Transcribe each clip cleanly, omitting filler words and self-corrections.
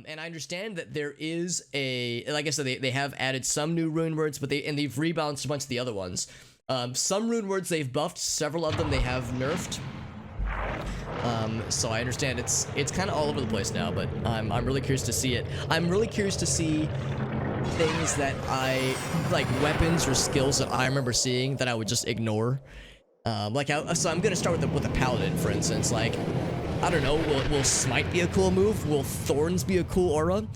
And I understand that there is like I said, they have added some new rune words, but they've rebalanced a bunch of the other ones. Some rune words they've buffed, several of them they have nerfed. So I understand it's kind of all over the place now, but I'm really curious to see it. I'm really curious to see things that like weapons or skills that I remember seeing that I would just ignore. So I'm gonna start with a paladin, for instance. Like, I don't know, will Smite be a cool move? Will Thorns be a cool aura?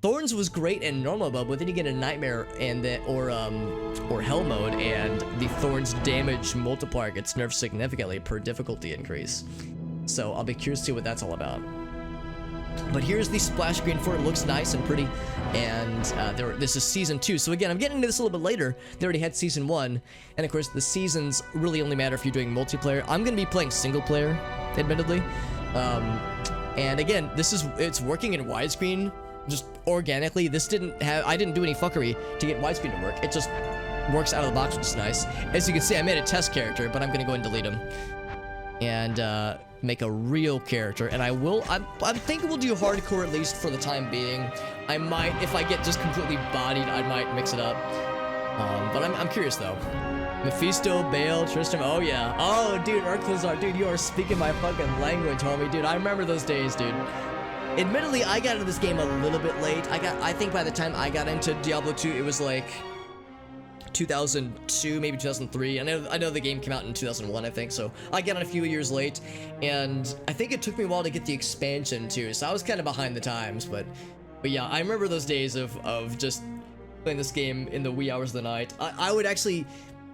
Thorns was great in normal mode, but then you get a Nightmare and or Hell mode, and the Thorns damage multiplier gets nerfed significantly per difficulty increase. So I'll be curious to see what that's all about. But here's the splash screen for it. It looks nice and pretty, and this is season 2. So again, I'm getting into this a little bit later. They already had season 1, and of course the seasons really only matter if you're doing multiplayer. I'm gonna be playing single player, admittedly. And again, it's working in widescreen just organically. I didn't do any fuckery to get widescreen to work. It just works out of the box, which is nice. As you can see, I made a test character, but I'm gonna go and delete him and make a real character. And I'm thinking we'll do hardcore at least for the time being. I might, if I get just completely bodied, I might mix it up. But I'm curious though. Mephisto, Bale, Tristram, oh yeah. Oh, dude, Urklazar, dude, you are speaking my fucking language, homie. Dude, I remember those days, dude. Admittedly, I got into this game a little bit late. I think by the time I got into Diablo 2, it was like 2002, maybe 2003. I know the game came out in 2001, I think, so I got on a few years late, and I think it took me a while to get the expansion too, so I was kind of behind the times, but yeah, I remember those days of just playing this game in the wee hours of the night.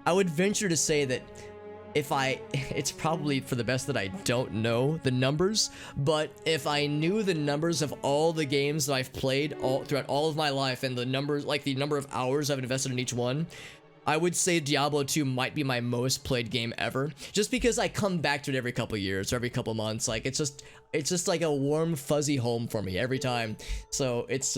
I would venture to say that it's probably for the best that I don't know the numbers, but if I knew the numbers of all the games that I've played throughout all of my life, and the numbers, like the number of hours I've invested in each one, I would say Diablo 2 might be my most played game ever, just because I come back to it every couple years or every couple months. Like, it's just like a warm fuzzy home for me every time. So it's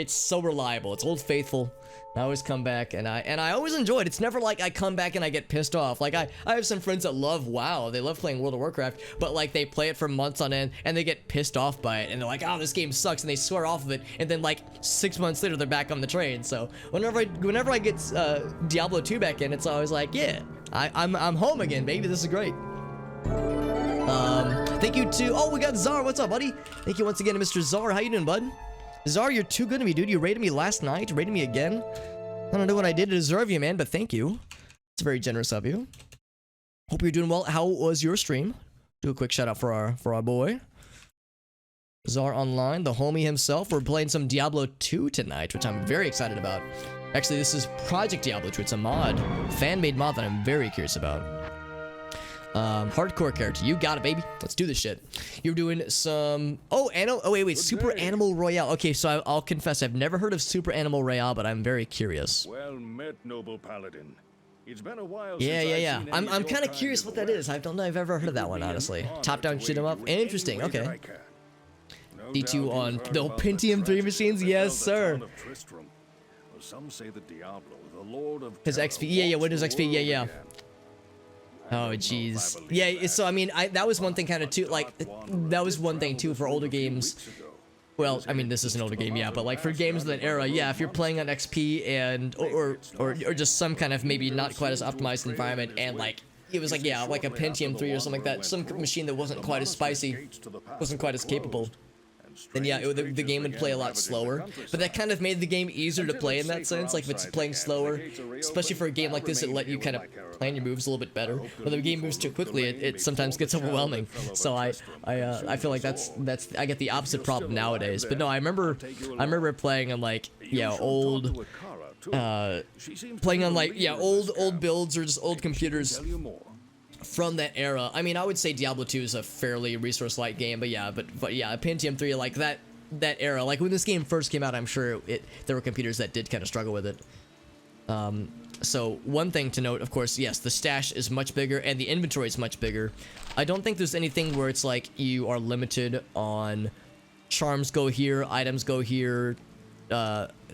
so reliable. It's Old Faithful. I always come back, and I always enjoy it. It's never like I come back and I get pissed off. Like, I have some friends that love WoW. They love playing World of Warcraft, but like they play it for months on end and they get pissed off by it, and they're like, oh, this game sucks, and they swear off of it, and then like 6 months later they're back on the train. So whenever I get Diablo 2 back in, it's always like, yeah, I'm home again, baby. This is great. Thank you to, oh, we got Czar. What's up, buddy? Thank you once again to Mr. Czar. How you doing, bud? Czar, you're too good to me, dude. You rated me last night, rated me again. I don't know what I did to deserve you, man, but thank you. It's very generous of you. Hope you're doing well. How was your stream? Do a quick shout out for our boy Czar Online, the homie himself. We're playing some Diablo 2 tonight, which I'm very excited about. Actually, this is Project Diablo 2. It's a mod, fan-made mod that I'm very curious about. Hardcore character, you got it, baby. Let's do this shit. You're doing some wait, Super Animal Royale. Okay, so I'll confess, I've never heard of Super Animal Royale, but I'm very curious. Well met, noble paladin. It's been a while. Yeah. I'm kind of curious what that is. I don't know if I've ever heard of that one, honestly. Top-down shoot 'em up. Interesting. Okay. D2 on the Pentium 3 machines. Yes, sir. Some say that Diablo, the Lord of his XP. Yeah, Windows XP. Yeah. Oh, jeez. Yeah, so I mean, that was one thing kind of too, like, that was one thing too for older games. Well, I mean, this is an older game, yeah, but like for games of that era, yeah, if you're playing on XP and or just some kind of maybe not quite as optimized environment, and like it was like, yeah, like a Pentium 3 or something like that, some machine that wasn't quite as spicy, wasn't quite as capable, then yeah, the game would play a lot slower. But that kind of made the game easier to play in that sense. Like if it's playing slower, especially for a game like this, it let you kind of plan your moves a little bit better. But if the game moves too quickly, it sometimes gets overwhelming. So I feel like that's I get the opposite problem nowadays. But no, I remember playing on like, yeah, old playing on like, yeah, old builds or just old computers from that era. I mean, I would say Diablo 2 is a fairly resource-light game, but yeah, Pentium 3, like that era, like when this game first came out, I'm sure there were computers that did kind of struggle with it. So one thing to note, of course, yes, the stash is much bigger and the inventory is much bigger. I don't think there's anything where it's like you are limited on charms go here, items go here,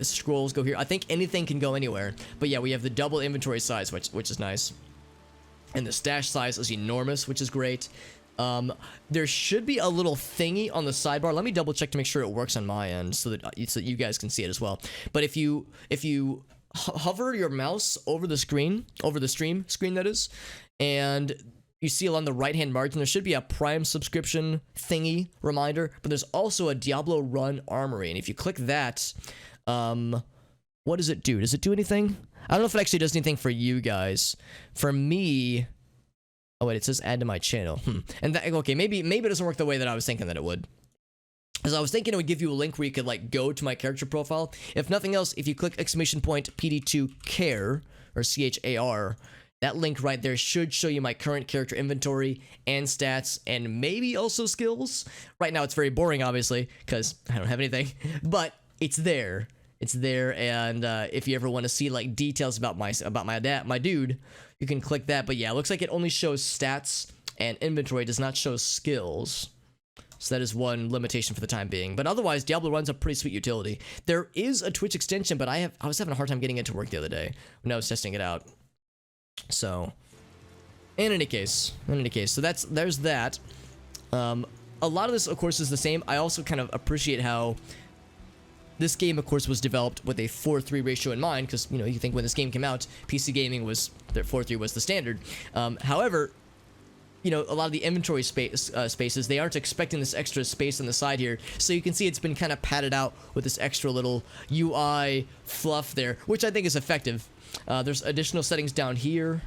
scrolls go here. I think anything can go anywhere. But yeah, we have the double inventory size, which is nice. And the stash size is enormous, which is great. There should be a little thingy on the sidebar. Let me double check to make sure it works on my end so that you guys can see it as well. But if you hover your mouse over the screen, over the stream screen that is, and you see along the right hand margin, there should be a Prime subscription thingy reminder, but there's also a Diablo Run Armory, and if you click that, what does it do? Does it do anything? I don't know if it actually does anything for you guys. For me, oh wait, it says add to my channel. And that, okay, maybe it doesn't work the way that I was thinking that it would. Because I was thinking it would give you a link where you could like go to my character profile. If nothing else, if you click !PD2 care or CHAR, that link right there should show you my current character inventory and stats and maybe also skills. Right now it's very boring, obviously, because I don't have anything, but it's there. It's there, and if you ever want to see like details about my dude, you can click that. But yeah, it looks like it only shows stats and inventory, it does not show skills. So that is one limitation for the time being. But otherwise, Diablo Run's a pretty sweet utility. There is a Twitch extension, but I was having a hard time getting it to work the other day when I was testing it out. So, in any case, so there's that. A lot of this, of course, is the same. I also kind of appreciate how this game, of course, was developed with a 4:3 ratio in mind, because, you know, you think when this game came out, PC gaming was, 4:3 was the standard. However, you know, a lot of the inventory spaces, they aren't expecting this extra space on the side here. So you can see it's been kind of padded out with this extra little UI fluff there, which I think is effective. There's additional settings down here.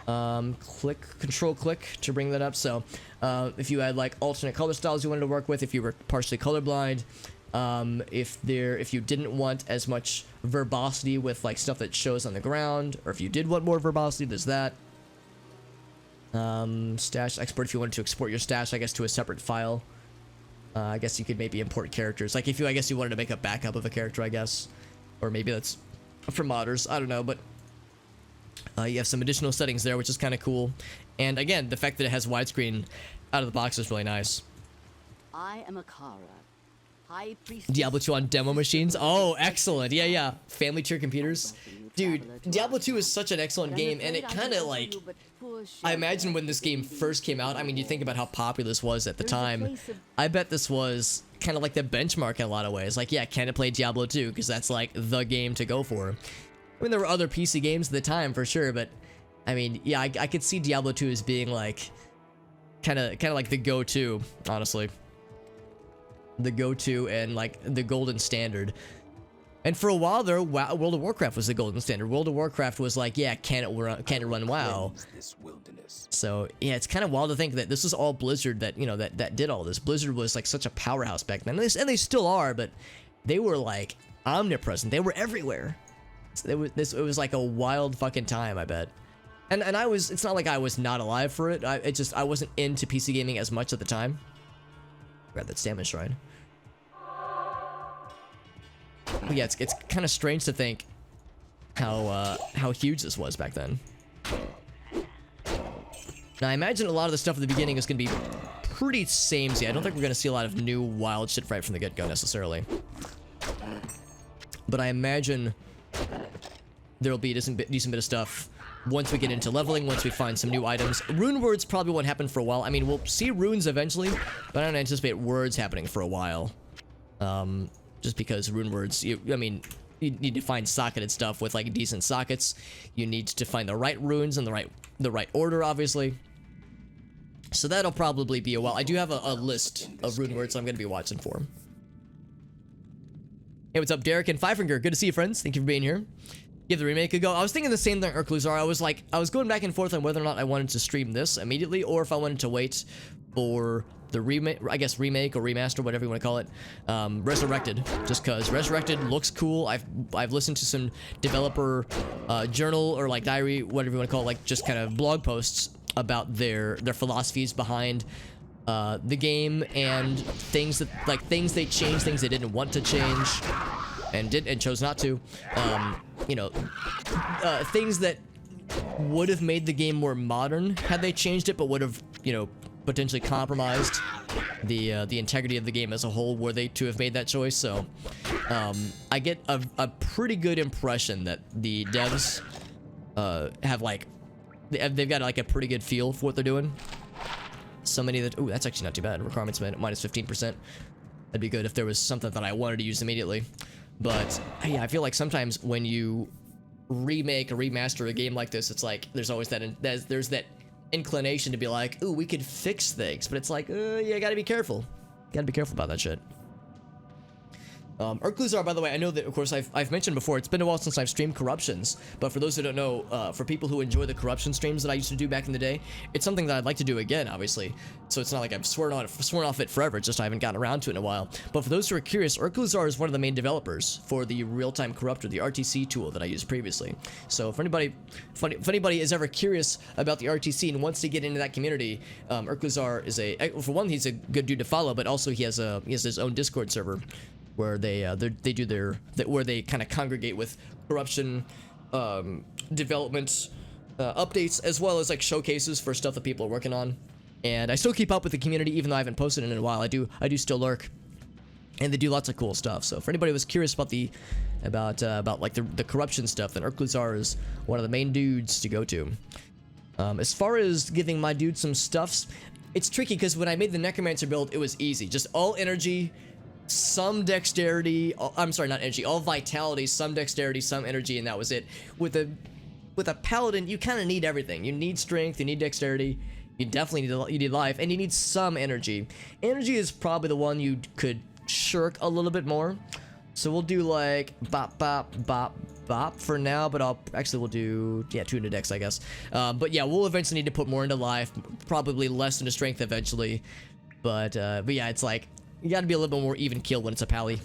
Control click to bring that up. So if you had like alternate color styles you wanted to work with, if you were partially colorblind, if you didn't want as much verbosity with like stuff that shows on the ground, or if you did want more verbosity, there's that. Stash export, if you wanted to export your stash, I guess, to a separate file. I guess you could maybe import characters. Like I guess you wanted to make a backup of a character, I guess. Or maybe that's for modders, I don't know, but you have some additional settings there, which is kind of cool. And again, the fact that it has widescreen out of the box is really nice. I am Akara, High Priest. Diablo 2 on demo machines? Oh, excellent. Yeah. Family tier computers. Dude, Diablo 2 is such an excellent game, and it kind of like, I imagine when this game first came out, I mean, you think about how popular this was at the time, I bet this was kind of like the benchmark in a lot of ways. Like, yeah, can it play Diablo 2? Because that's like the game to go for. I mean, there were other PC games at the time for sure, but I mean, yeah, I could see Diablo 2 as being like, kind of like the go-to, honestly. The go-to and like the golden standard. And for a while there, World of Warcraft was the golden standard. World of Warcraft was like, yeah, can it run WoW? So yeah, it's kind of wild to think that this was all Blizzard that, you know, that did all this. Blizzard was like such a powerhouse back then, and they still are, but they were like omnipresent. They were everywhere. So it was like a wild fucking time, I bet. And it's not like I was not alive for it. I wasn't into PC gaming as much at the time. Grab that stamina shrine. But yeah, it's kind of strange to think how huge this was back then. Now, I imagine a lot of the stuff at the beginning is going to be pretty samey. I don't think we're going to see a lot of new wild shit right from the get-go necessarily. But I imagine there'll be a decent bit of stuff once we get into leveling, once we find some new items. Rune words probably won't happen for a while. I mean, we'll see runes eventually, but I don't anticipate words happening for a while. Just because rune words, I mean, you need to find socketed stuff with like decent sockets. You need to find the right runes in the right order, obviously. So that'll probably be a while. I do have a list of rune words I'm going to be watching for. Hey, what's up, Derek and Fifinger? Good to see you, friends. Thank you for being here. Give the remake a go. I was thinking the same thing, Urkluzar. I was going back and forth on whether or not I wanted to stream this immediately, or if I wanted to wait for the remake, I guess remake or remaster, whatever you want to call it, Resurrected. Just because Resurrected looks cool. I've listened to some developer journal or like diary, whatever you want to call it, like just kind of blog posts about their philosophies behind the game and things they changed, things they didn't want to change, and chose not to. You know, things that would have made the game more modern had they changed it, but would have, you know, potentially compromised the integrity of the game as a whole were they to have made that choice. So I get a pretty good impression that the devs have like they've got like a pretty good feel for what they're doing. so many that, ooh, that's actually not too bad. Requirements minus 15%. That'd be good if there was something that I wanted to use immediately. But yeah, I feel like sometimes when you remake or remaster a game like this, it's like there's always that there's that inclination to be like, ooh, we could fix things, but it's like, yeah, gotta be careful. Gotta be careful about that shit. Urkluzar, by the way, I know that, of course, I've mentioned before, it's been a while since I've streamed Corruptions, but for those who don't know, for people who enjoy the Corruption streams that I used to do back in the day, it's something that I'd like to do again, obviously. So it's not like I've sworn off it forever, it's just I haven't gotten around to it in a while. But for those who are curious, Urkluzar is one of the main developers for the real-time corruptor, the RTC tool that I used previously. So if anybody is ever curious about the RTC and wants to get into that community, Urkluzar is for one, he's a good dude to follow, but also he has his own Discord server, where they where they kind of congregate with corruption development updates, as well as like showcases for stuff that people are working on. And I still keep up with the community, even though I haven't posted in a while. I do still lurk, and they do lots of cool stuff. So if anybody was curious about like the corruption stuff, then Urkluzar is one of the main dudes to go to. As far as giving my dude some stuffs, it's tricky because when I made the Necromancer build, it was easy, just all energy, some dexterity, I'm sorry, not energy, all vitality, some dexterity, some energy, and that was it. With a paladin, you kind of need everything. You need strength, you need dexterity, you definitely need life, and you need some energy. Energy is probably the one you could shirk a little bit more. So we'll do like bop bop bop bop for now, but we'll do, yeah, 2 into dex, I guess. But yeah, we'll eventually need to put more into life, probably less into strength eventually. But yeah, it's like, you gotta be a little bit more even keel when it's a pally.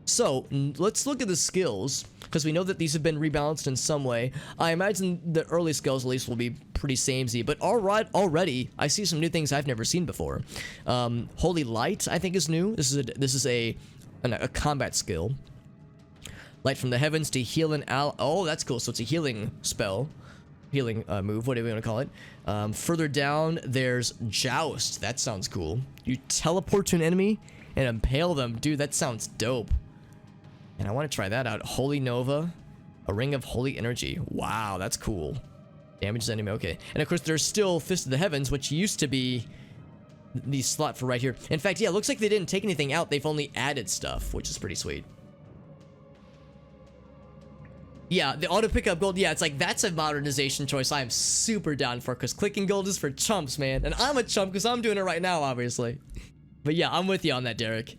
So, let's look at the skills, because we know that these have been rebalanced in some way. I imagine the early skills at least will be pretty samey, but already, I see some new things I've never seen before. Holy Light, I think, is new. This is a combat skill. Light from the heavens to heal an oh, that's cool, so it's a healing spell. Healing move, whatever you want to call it. Further down, there's Joust. That sounds cool. You teleport to an enemy and impale them. Dude, that sounds dope. And I want to try that out. Holy Nova, a ring of holy energy. Wow, that's cool. Damages enemy, okay. And of course, there's still Fist of the Heavens, which used to be the slot for right here. In fact, yeah, it looks like they didn't take anything out. They've only added stuff, which is pretty sweet. Yeah, the auto pickup gold, yeah, it's like, that's a modernization choice I am super down for, because clicking gold is for chumps, man. And I'm a chump because I'm doing it right now, obviously. But yeah, I'm with you on that, Derek.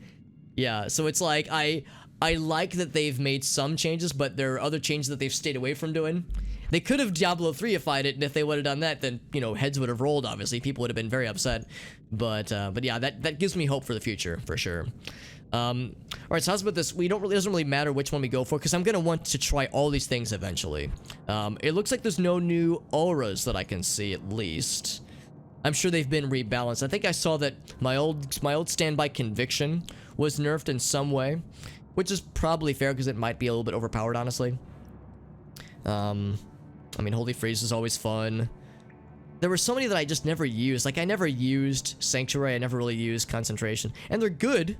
Yeah, so it's like, I like that they've made some changes, but there are other changes that they've stayed away from doing. They could have Diablo 3ified it, and if they would have done that, then, you know, heads would have rolled, obviously. People would have been very upset. But yeah, that gives me hope for the future, for sure. Alright, so how's about this? It doesn't really matter which one we go for, because I'm gonna want to try all these things eventually. It looks like there's no new auras that I can see, at least. I'm sure they've been rebalanced. I think I saw that my old standby Conviction was nerfed in some way, which is probably fair, because it might be a little bit overpowered, honestly. I mean, Holy Freeze is always fun. There were so many that I just never used. Like, I never used Sanctuary, I never really used Concentration. And they're good,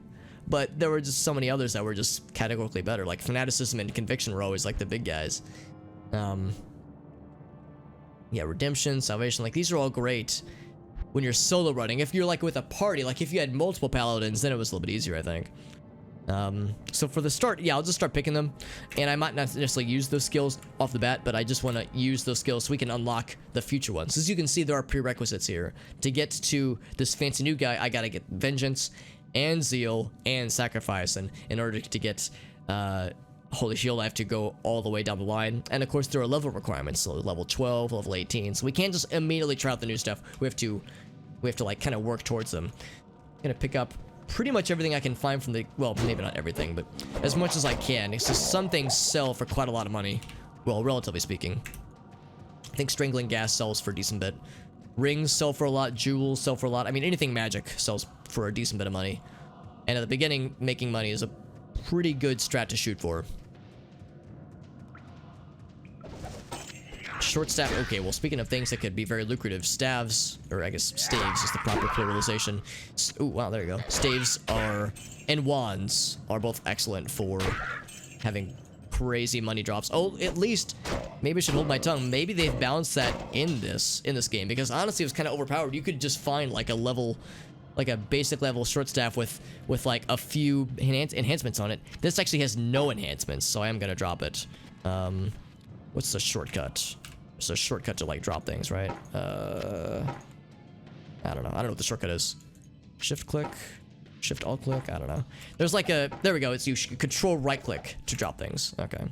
but there were just so many others that were just categorically better. Like, Fanaticism and Conviction were always, like, the big guys. Yeah, Redemption, Salvation, like, these are all great when you're solo running. If you're, like, with a party, like, if you had multiple Paladins, then it was a little bit easier, I think. So for the start, yeah, I'll just start picking them, and I might not necessarily use those skills off the bat, but I just want to use those skills so we can unlock the future ones. As you can see, there are prerequisites here. To get to this fancy new guy, I gotta get Vengeance, and Zeal, and Sacrifice, and in order to get, Holy Shield, I have to go all the way down the line, and of course there are level requirements, so level 12, level 18, so we can't just immediately try out the new stuff. We have to like, kind of work towards them. I'm gonna pick up pretty much everything I can find from the, well, maybe not everything, but as much as I can. It's just some things sell for quite a lot of money. Well, relatively speaking. I think Strangling Gas sells for a decent bit. Rings sell for a lot, jewels sell for a lot. I mean, anything magic sells for a decent bit of money. And at the beginning, making money is a pretty good strat to shoot for. Short staff, okay, well, speaking of things that could be very lucrative, staves, or I guess staves is the proper pluralization. Oh, wow, there you go. Staves are, and wands are both excellent for having crazy money drops. Oh, at least, maybe I should hold my tongue. Maybe they've balanced that in this game, because honestly, it was kind of overpowered. You could just find like a level, like a basic level short staff with like a few enhancements on it. This actually has no enhancements, so I am gonna drop it. What's the shortcut? It's a shortcut to like drop things, right? I don't know. I don't know what the shortcut is. Shift click, shift alt click. I don't know. There's like a, there we go. It's you control right click to drop things. Okay.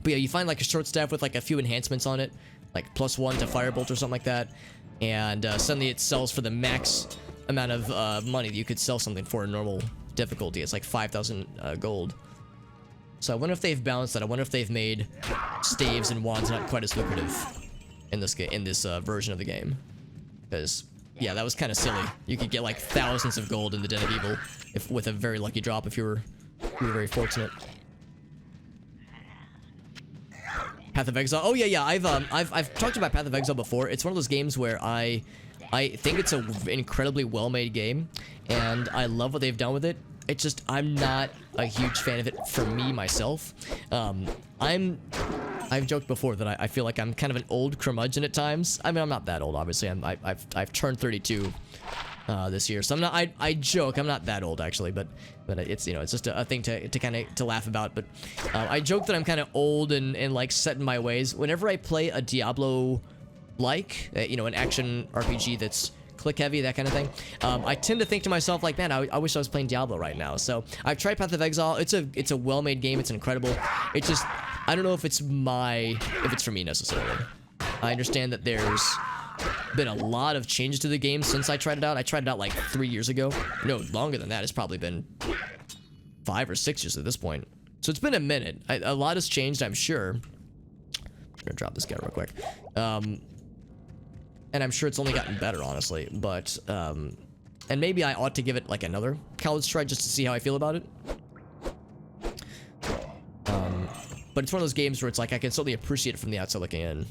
But yeah, you find like a short staff with like a few enhancements on it, like +1 to firebolt or something like that, and suddenly it sells for the max amount of money that you could sell something for in normal difficulty. It's like 5,000 gold. So I wonder if they've balanced that. I wonder if they've made staves and wands not quite as lucrative in this game, in this version of the game. Because yeah, that was kind of silly. You could get like thousands of gold in the Den of Evil if with a very lucky drop if you were very fortunate. Path of Exile. Oh yeah, I've talked about Path of Exile before. It's one of those games where I think it's an incredibly well-made game, and I love what they've done with it. It's just I'm not a huge fan of it for me myself. I've joked before that I feel like I'm kind of an old curmudgeon at times. I mean, I'm not that old, obviously. I've turned 32 this year, so I'm not. I joke I'm not that old actually, but it's, you know, it's just a thing to kind of laugh about. But I joke that I'm kind of old and like set in my ways. Whenever I play a Diablo like you know, an action RPG that's click heavy, that kind of thing, I tend to think to myself like, man, I wish I was playing Diablo right now. So I've tried Path of Exile. It's a well-made game. It's incredible. It's just I don't know if it's for me necessarily. I understand that there's been a lot of changes to the game since I tried it out. I tried it out like 3 years ago. No, longer than that. It's probably been 5 or 6 years at this point. So it's been a minute. A lot has changed, I'm sure. I'm gonna drop this guy real quick. And I'm sure it's only gotten better, honestly. But, and maybe I ought to give it like another college try just to see how I feel about it. But it's one of those games where it's like I can certainly appreciate it from the outside looking in.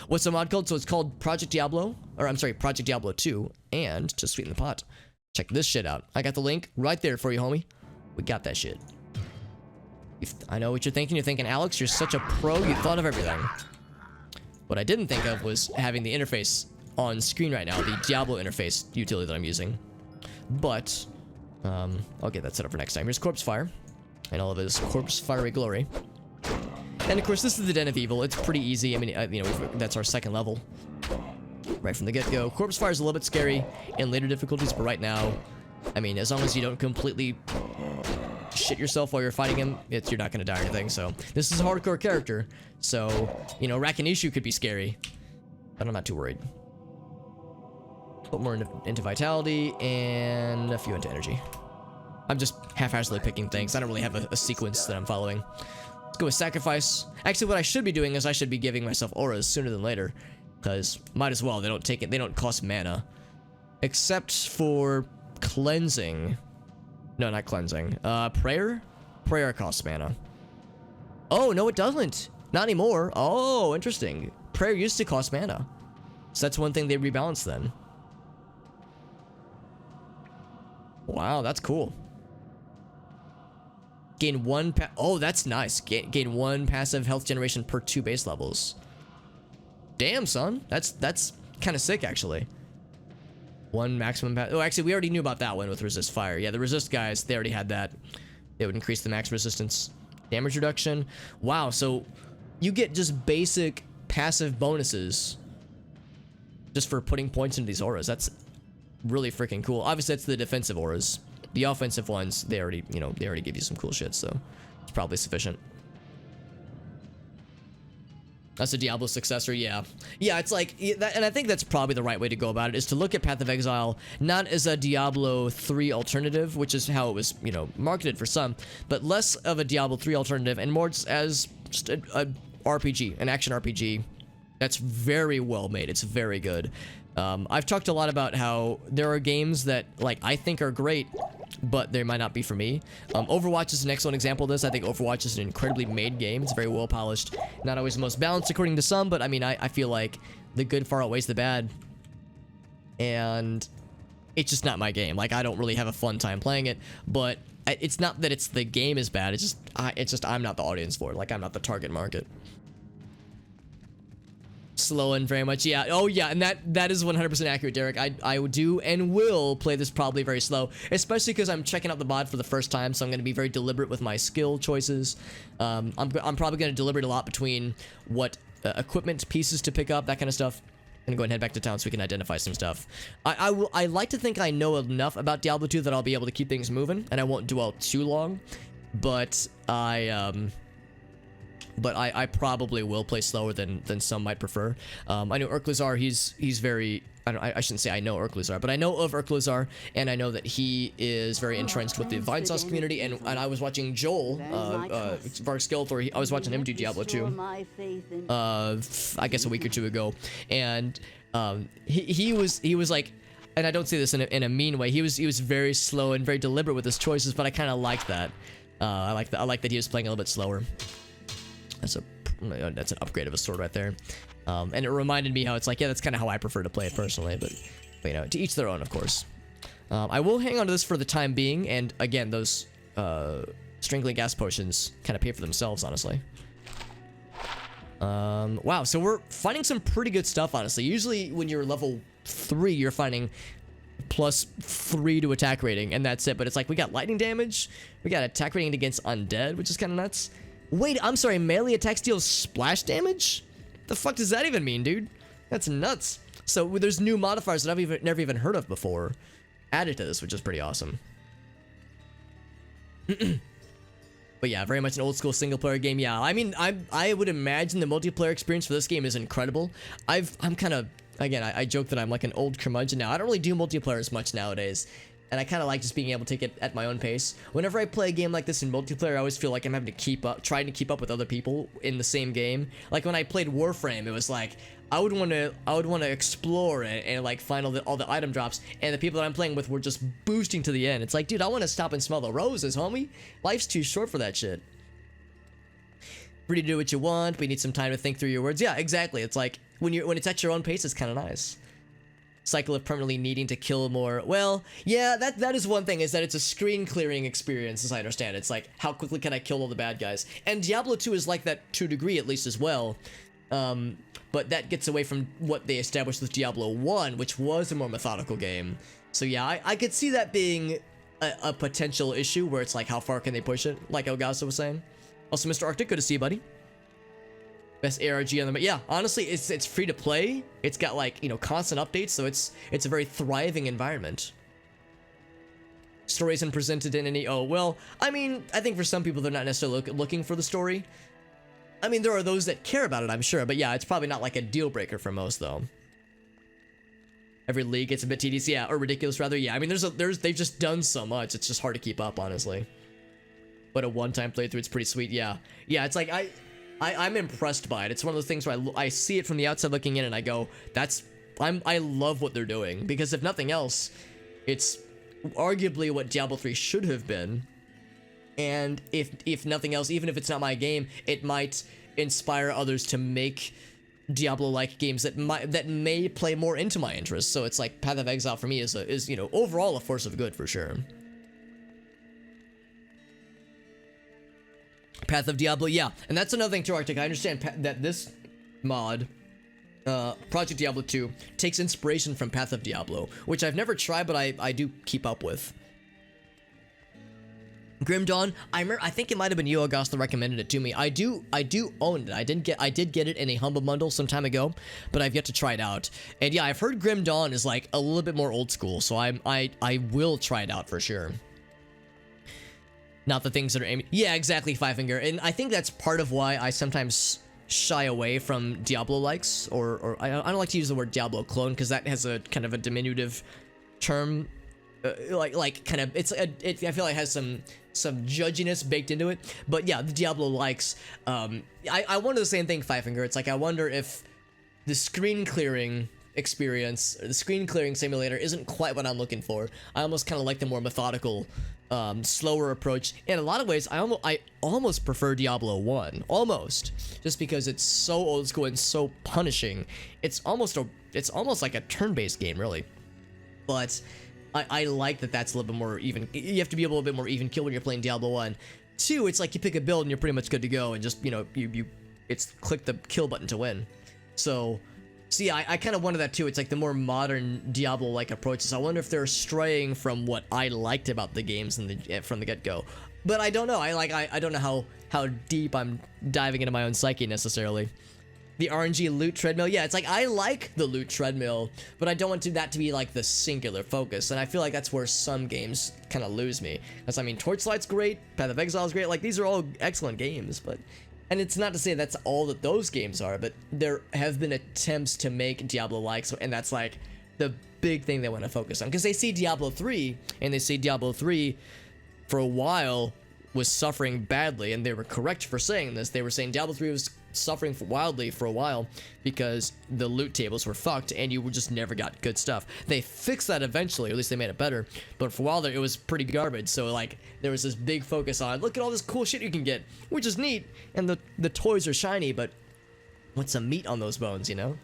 What's the mod called? So it's called Project Diablo, or I'm sorry, Project Diablo II. And to sweeten the pot, check this shit out. I got the link right there for you, homie. We got that shit. I know what you're thinking. You're thinking, Alex, you're such a pro. You thought of everything. What I didn't think of was having the interface on screen right now, the Diablo interface utility that I'm using. But I'll get that set up for next time. Here's Corpse Fire and all of his corpse fiery glory. And of course, this is the Den of Evil. It's pretty easy. I mean, you know, that's our second level right from the get-go. Corpse Fire is a little bit scary in later difficulties, but right now, I mean, as long as you don't completely shit yourself while you're fighting him, you're not going to die or anything. So this is a hardcore character. So, you know, Rakinishu could be scary, but I'm not too worried. Put more into vitality and a few into energy. I'm just half-heartedly picking things. I don't really have a sequence that I'm following. Let's go with sacrifice. Actually, what I should be doing is I should be giving myself auras sooner than later, because might as well. They don't take it. They don't cost mana, except for cleansing. No, not cleansing. Prayer. Prayer costs mana. Oh no, it doesn't. Not anymore. Oh, interesting. Prayer used to cost mana, so that's one thing they rebalanced then. Wow, that's cool. Gain one oh, that's nice. Gain 1 passive health generation per 2 base levels. Damn, son. That's kind of sick, actually. 1 maximum oh, actually, we already knew about that one with resist fire. Yeah, the resist guys, they already had that. It would increase the max resistance. Damage reduction. Wow, so you get just basic passive bonuses just for putting points into these auras. That's really freaking cool. Obviously, that's the defensive auras. The offensive ones, they already, you know, they already give you some cool shit, so it's probably sufficient. That's a Diablo successor, yeah. Yeah, it's like, and I think that's probably the right way to go about it, is to look at Path of Exile not as a Diablo 3 alternative, which is how it was, you know, marketed for some, but less of a Diablo 3 alternative and more as just a RPG, an action RPG that's very well made. It's very good. I've talked a lot about how there are games that, like, I think are great, but they might not be for me. Overwatch is an excellent example of this. I think Overwatch is an incredibly made game. It's very well polished. Not always the most balanced according to some, but I mean, I feel like the good far outweighs the bad. And it's just not my game. Like, I don't really have a fun time playing it, but it's not that the game is bad. It's just I'm not the audience for it. Like, I'm not the target market. Slowing very much, yeah. Oh yeah, and that is 100% accurate, Derek. I do and will play this probably very slow, especially because I'm checking out the mod for the first time, so I'm going to be very deliberate with my skill choices. I'm probably going to deliberate a lot between what equipment pieces to pick up, that kind of stuff. I'm gonna go ahead and head back to town so we can identify some stuff. I like to think I know enough about Diablo 2 that I'll be able to keep things moving, and I won't dwell too long. But I probably will play slower than some might prefer. I know Urklazar, he's very, I shouldn't say I know Urklazar, but I know of Urklazar, and I know that he is very entrenched with the Vinesauce community, and I was watching Joel, Varg Skeletor, I was watching him do Diablo 2, I guess a week or two ago, and he was like, and I don't say this in a mean way, he was very slow and very deliberate with his choices, but I kind of like that. I like that he was playing a little bit slower. That's an upgrade of a sword right there. And it reminded me how it's like, yeah, that's kind of how I prefer to play it personally, but you know, to each their own, of course. I will hang on to this for the time being, and again, those strangling gas potions kind of pay for themselves, honestly. Wow, so we're finding some pretty good stuff, honestly. Usually when you're level 3, you're finding +3 to attack rating, and that's it, but it's like we got lightning damage, we got attack rating against undead, which is kind of nuts. Wait, I'm sorry, melee attacks deal splash damage? The fuck does that even mean, dude? That's nuts. So there's new modifiers that I've never even heard of before added to this, which is pretty awesome. But yeah, very much an old school single player game. Yeah, I mean, I would imagine the multiplayer experience for this game is incredible. I'm kind of, again, I joke that I'm like an old curmudgeon now. I don't really do multiplayer as much nowadays. And I kind of like just being able to take it at my own pace. Whenever I play a game like this in multiplayer, I always feel like I'm having to trying to keep up with other people in the same game. Like when I played Warframe, it was like I would want to explore it and like find all the item drops, and the people that I'm playing with were just boosting to the end. It's like, dude, I want to stop and smell the roses, homie. Life's too short for that shit. Free to do what you want, but you need some time to think through your words. Yeah, exactly. It's like when it's at your own pace, it's kind of nice. Cycle of permanently needing to kill more. Well, yeah, that is one thing, is that it's a screen clearing experience, as I understand it. It's like, how quickly can I kill all the bad guys? And Diablo 2 is like that to a degree, at least, as well. But that gets away from what they established with Diablo 1, which was a more methodical game. So yeah, I could see that being a potential issue, where it's like, how far can they push it, like Elgaso was saying. Also, Mr. Arctic, good to see you, buddy. Best ARG on the, yeah, honestly, it's free to play. It's got, like, you know, constant updates, so it's a very thriving environment. Story isn't presented in any, oh, well, I mean, I think for some people they're not necessarily looking for the story. I mean, there are those that care about it, I'm sure, but yeah, it's probably not like a deal breaker for most, though. Every league gets a bit tedious, yeah, or ridiculous, rather, yeah. I mean, they've just done so much, it's just hard to keep up, honestly. But a one-time playthrough, it's pretty sweet, yeah. Yeah, it's like, I'm impressed by it. It's one of those things where I see it from the outside looking in, and I go, I love what they're doing, because if nothing else, it's arguably what Diablo 3 should have been. And if nothing else, even if it's not my game, it might inspire others to make Diablo-like games that may play more into my interests. So it's like Path of Exile for me is you know, overall a force of good for sure. Path of Diablo, yeah, and that's another thing too, Arctic. I understand that this mod, Project Diablo 2, takes inspiration from Path of Diablo, which I've never tried, but I do keep up with. Grim Dawn, I think it might have been you, August, that recommended it to me. I do own it. I did get it in a Humble Bundle some time ago, but I've yet to try it out. And yeah, I've heard Grim Dawn is like a little bit more old school, so I will try it out for sure. Not the things that are aiming. Yeah, exactly, Five Finger. And I think that's part of why I sometimes shy away from Diablo likes, or I don't like to use the word Diablo clone, because that has a kind of a diminutive term. Like kind of, I feel like it has some judginess baked into it. But yeah, the Diablo likes. I wonder the same thing, Five Finger. It's like, I wonder if the screen clearing experience, the screen clearing simulator, isn't quite what I'm looking for. I almost kind of like the more methodical, slower approach. In a lot of ways, I almost prefer Diablo 1, almost, just because it's so old school and so punishing. It's almost like a turn-based game, really. But I like that that's a little bit more even. You have to be a little bit more even kill when you're playing Diablo 1. 2, it's like you pick a build and you're pretty much good to go, and just, you know, it's click the kill button to win. So yeah, I kind of wanted that too. It's like the more modern Diablo-like approaches. I wonder if they're straying from what I liked about the games from the get-go. But I don't know. I don't know how deep I'm diving into my own psyche necessarily. The RNG loot treadmill, yeah, it's like I like the loot treadmill, but I don't want that to be like the singular focus, and I feel like that's where some games kind of lose me. Because I mean, Torchlight's great, Path of Exile is great, like these are all excellent games, but, and it's not to say that's all that those games are, but there have been attempts to make Diablo-like, and that's like the big thing they want to focus on, because they see Diablo 3, and they see Diablo 3 for a while was suffering badly, and they were correct for saying this. They were saying Diablo 3 was suffering wildly for a while because the loot tables were fucked and you just never got good stuff. They fixed that eventually, or at least they made it better, but for a while there it was pretty garbage. So like there was this big focus on, look at all this cool shit you can get, which is neat, and the toys are shiny, but what's some meat on those bones, you know?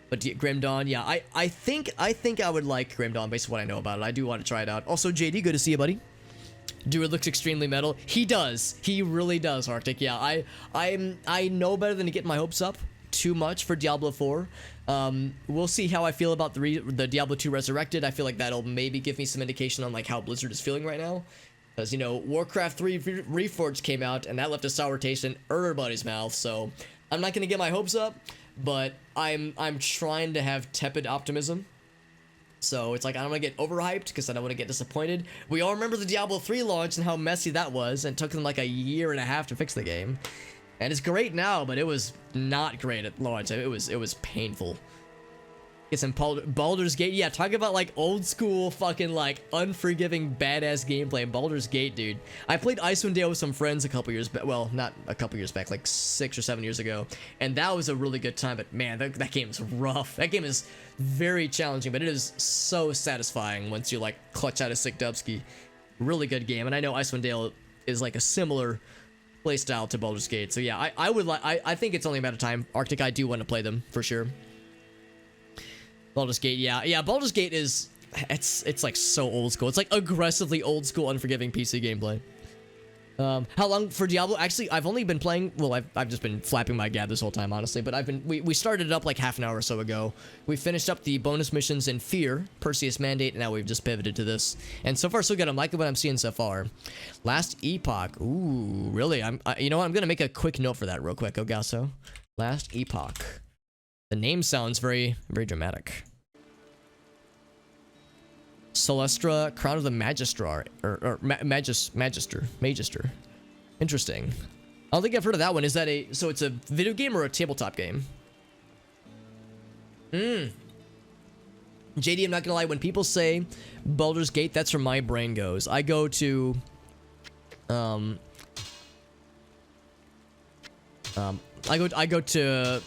But Grim Dawn, yeah, I think I would like Grim Dawn based on what I know about it. I do want to try it out. Also, JD, good to see you, buddy. Dude looks extremely metal. He does. He really does, Arctic. Yeah, I know better than to get my hopes up too much for Diablo 4. We'll see how I feel about the Diablo 2 Resurrected. I feel like that'll maybe give me some indication on like how Blizzard is feeling right now. Because, you know, Warcraft 3 Reforged came out, and that left a sour taste in everybody's mouth. So I'm not going to get my hopes up, but I'm trying to have tepid optimism. So it's like I don't want to get overhyped because I don't want to get disappointed. We all remember the Diablo 3 launch and how messy that was, and it took them like a year and a half to fix the game. And it's great now, but it was not great at launch. It was painful. Get some Baldur's Gate. Yeah, talk about like old school fucking like unforgiving badass gameplay. Baldur's Gate, dude. I played Icewind Dale with some friends a couple years back. Well, not a couple years back, like 6 or 7 years ago. And that was a really good time, but man, that game is rough. That game is very challenging, but it is so satisfying once you like clutch out a sick dubski. Really good game. And I know Icewind Dale is like a similar playstyle to Baldur's Gate. So yeah, I think it's only a matter of time. Arctic, I do want to play them for sure. Baldur's Gate, yeah, Baldur's Gate is, it's like so old school. It's like aggressively old school, unforgiving PC gameplay. How long for Diablo? Actually, I've only been playing, well, I've just been flapping my gab this whole time, honestly, but we started it up like half an hour or so ago. We finished up the bonus missions in Fear, Perseus Mandate, and now we've just pivoted to this. And so far, so good. I'm liking what I'm seeing so far. Last Epoch, ooh, really? You know what? I'm gonna make a quick note for that real quick, Ogasso. Last Epoch. The name sounds very, very dramatic. Celestra, Crown of the Magistrar, or Magister. Interesting. I don't think I've heard of that one. Is that so it's a video game or a tabletop game? JD, I'm not gonna lie, when people say Baldur's Gate, that's where my brain goes. I go to, I go to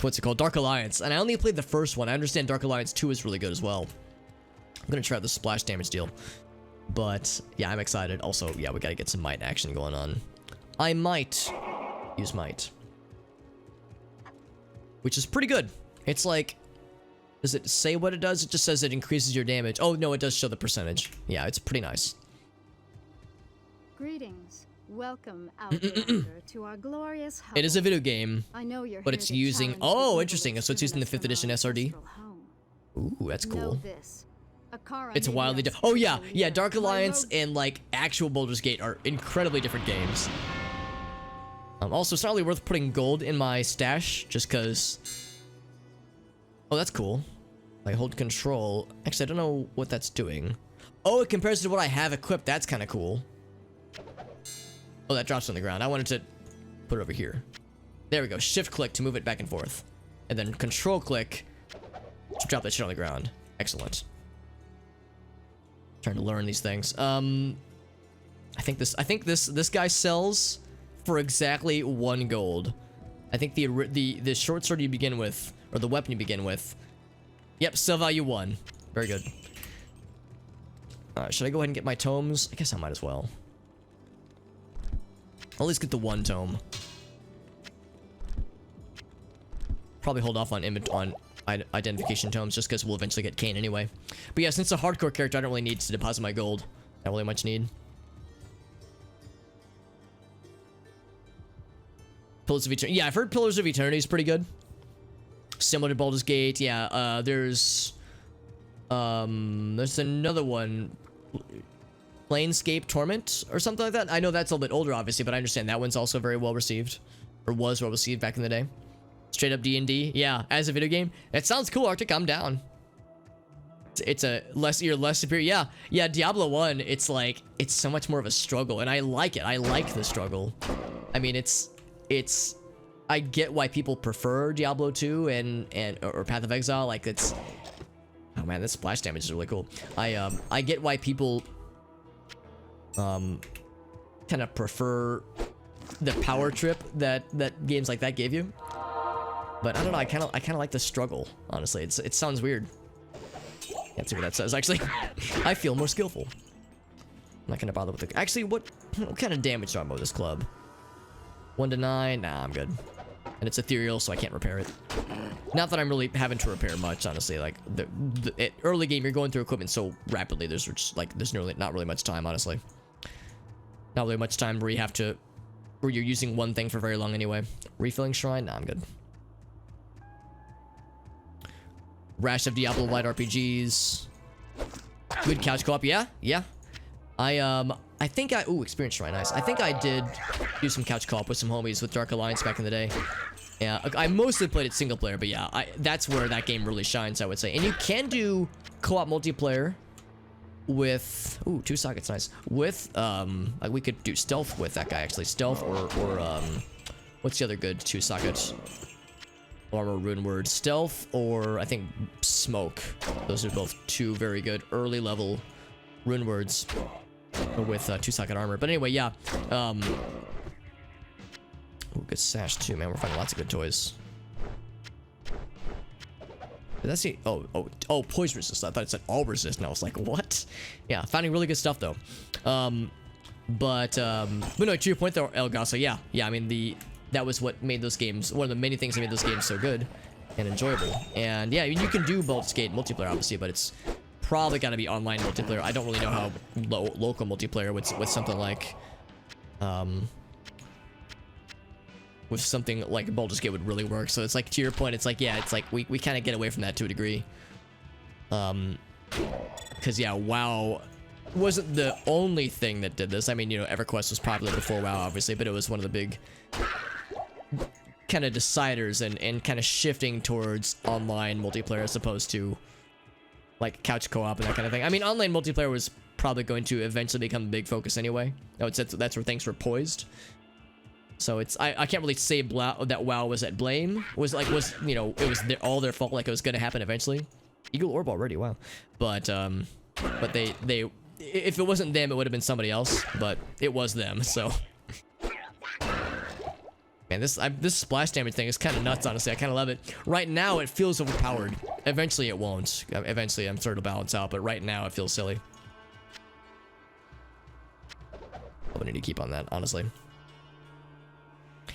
what's it called? Dark Alliance, and I only played the first one. I understand Dark Alliance 2 is really good as well. I'm gonna try out the splash damage deal, but yeah, I'm excited. Also, yeah, we gotta get some might action going on. I might use might, which is pretty good. It's like, does it say what it does? It just says it increases your damage. Oh no, it does show the percentage. Yeah, it's pretty nice. Greetings. Welcome, Outlander, to our glorious home. It is a video game, I know you're but here it's to using, challenge the oh, evil interesting. that's So it's using the driven 5th edition us from our SRD. ancestral home. Ooh, that's Know cool. this. Akara It's may be wildly our oh yeah, spiritual yeah, leader. Dark My Alliance rogue- and like actual Baldur's Gate are incredibly different games. Also, it's not really worth putting gold in my stash just because. Oh, that's cool. Like hold control. Actually, I don't know what that's doing. Oh, it compares to what I have equipped. That's kind of cool. Oh, that drops on the ground. I wanted to put it over here. There we go. Shift click to move it back and forth, and then control click to drop that shit on the ground. Excellent. Trying to learn these things. I think this guy sells for exactly 1 gold. I think the short sword you begin with, or the weapon you begin with. Yep, sell value 1. Very good. Should I go ahead and get my tomes? I guess I might as well. I'll at least get the 1 tome. Probably hold off on identification tomes, just because we'll eventually get Kane anyway. But yeah, since it's a hardcore character, I don't really need to deposit my gold. Not really much need. Pillars of Eternity. Yeah, I've heard Pillars of Eternity is pretty good. Similar to Baldur's Gate. Yeah, there's another one. Planescape Torment or something like that. I know that's a little bit older, obviously, but I understand that one's also very well received. Or was well received back in the day. Straight up D&D. Yeah, as a video game. It sounds cool, Arctic. I'm down. It's a you're less superior. Yeah, Diablo 1, it's like, it's so much more of a struggle, and I like it. I like the struggle. I mean, it's I get why people prefer Diablo 2 or Path of Exile. Like, it's, oh man, this splash damage is really cool. I get why people kind of prefer the power trip that games like that gave you. But I don't know, I kind of like the struggle, honestly. It sounds weird. Can't see what that says, actually. I feel more skillful. I'm not gonna bother with the... Actually, what kind of damage do I have with this club? 1 to 9? Nah, I'm good. And it's ethereal, so I can't repair it. Not that I'm really having to repair much, honestly. Like, early game, you're going through equipment so rapidly, there's not really much time, honestly. Not really much time where you're using one thing for very long anyway. Refilling Shrine? Nah, I'm good. Rash of Diablo Light RPGs. Good couch co-op. Yeah. I think ooh, Experience Shrine, nice. I think I did do some couch co-op with some homies with Dark Alliance back in the day. Yeah, I mostly played it single player, but yeah, that's where that game really shines, I would say. And you can do co-op multiplayer with, ooh, 2 sockets, nice. With, like we could do stealth with that guy, actually. Stealth or what's the other good 2 sockets? Armor, Rune Word, Stealth, or I think Smoke. Those are both 2 very good early level Rune Words with 2 socket armor. But anyway, yeah. Ooh, good sash too, man. We're finding lots of good toys. Did that see? Oh, poison resist. I thought it said all resist, and I was like, what? Yeah, finding really good stuff though. But no, to your point though, Elgaso, yeah. I mean that was what made those games, one of the many things that made those games so good and enjoyable. And yeah, you can do Baldur's Gate multiplayer, obviously, but it's probably got to be online multiplayer. I don't really know how local multiplayer with something like, with something like Baldur's Gate would really work. So it's like, to your point, it's like, yeah, it's like we kind of get away from that to a degree. Because yeah, WoW wasn't the only thing that did this. I mean, you know, EverQuest was popular before WoW, obviously, but it was one of the big kind of deciders and kind of shifting towards online multiplayer as opposed to like couch co-op and that kind of thing. I mean, online multiplayer was probably going to eventually become a big focus anyway. I would say that's where things were poised. So it's I can't really say that WoW was at blame. You know, it was all their fault. Like it was going to happen eventually. Eagle Orb already, wow. But they if it wasn't them, it would have been somebody else. But it was them. So man, this splash damage thing is kind of nuts. Honestly, I kind of love it. Right now, it feels overpowered. Eventually, it won't. Eventually, I'm sure it'll balance out. But right now, it feels silly. I need to keep on that, honestly.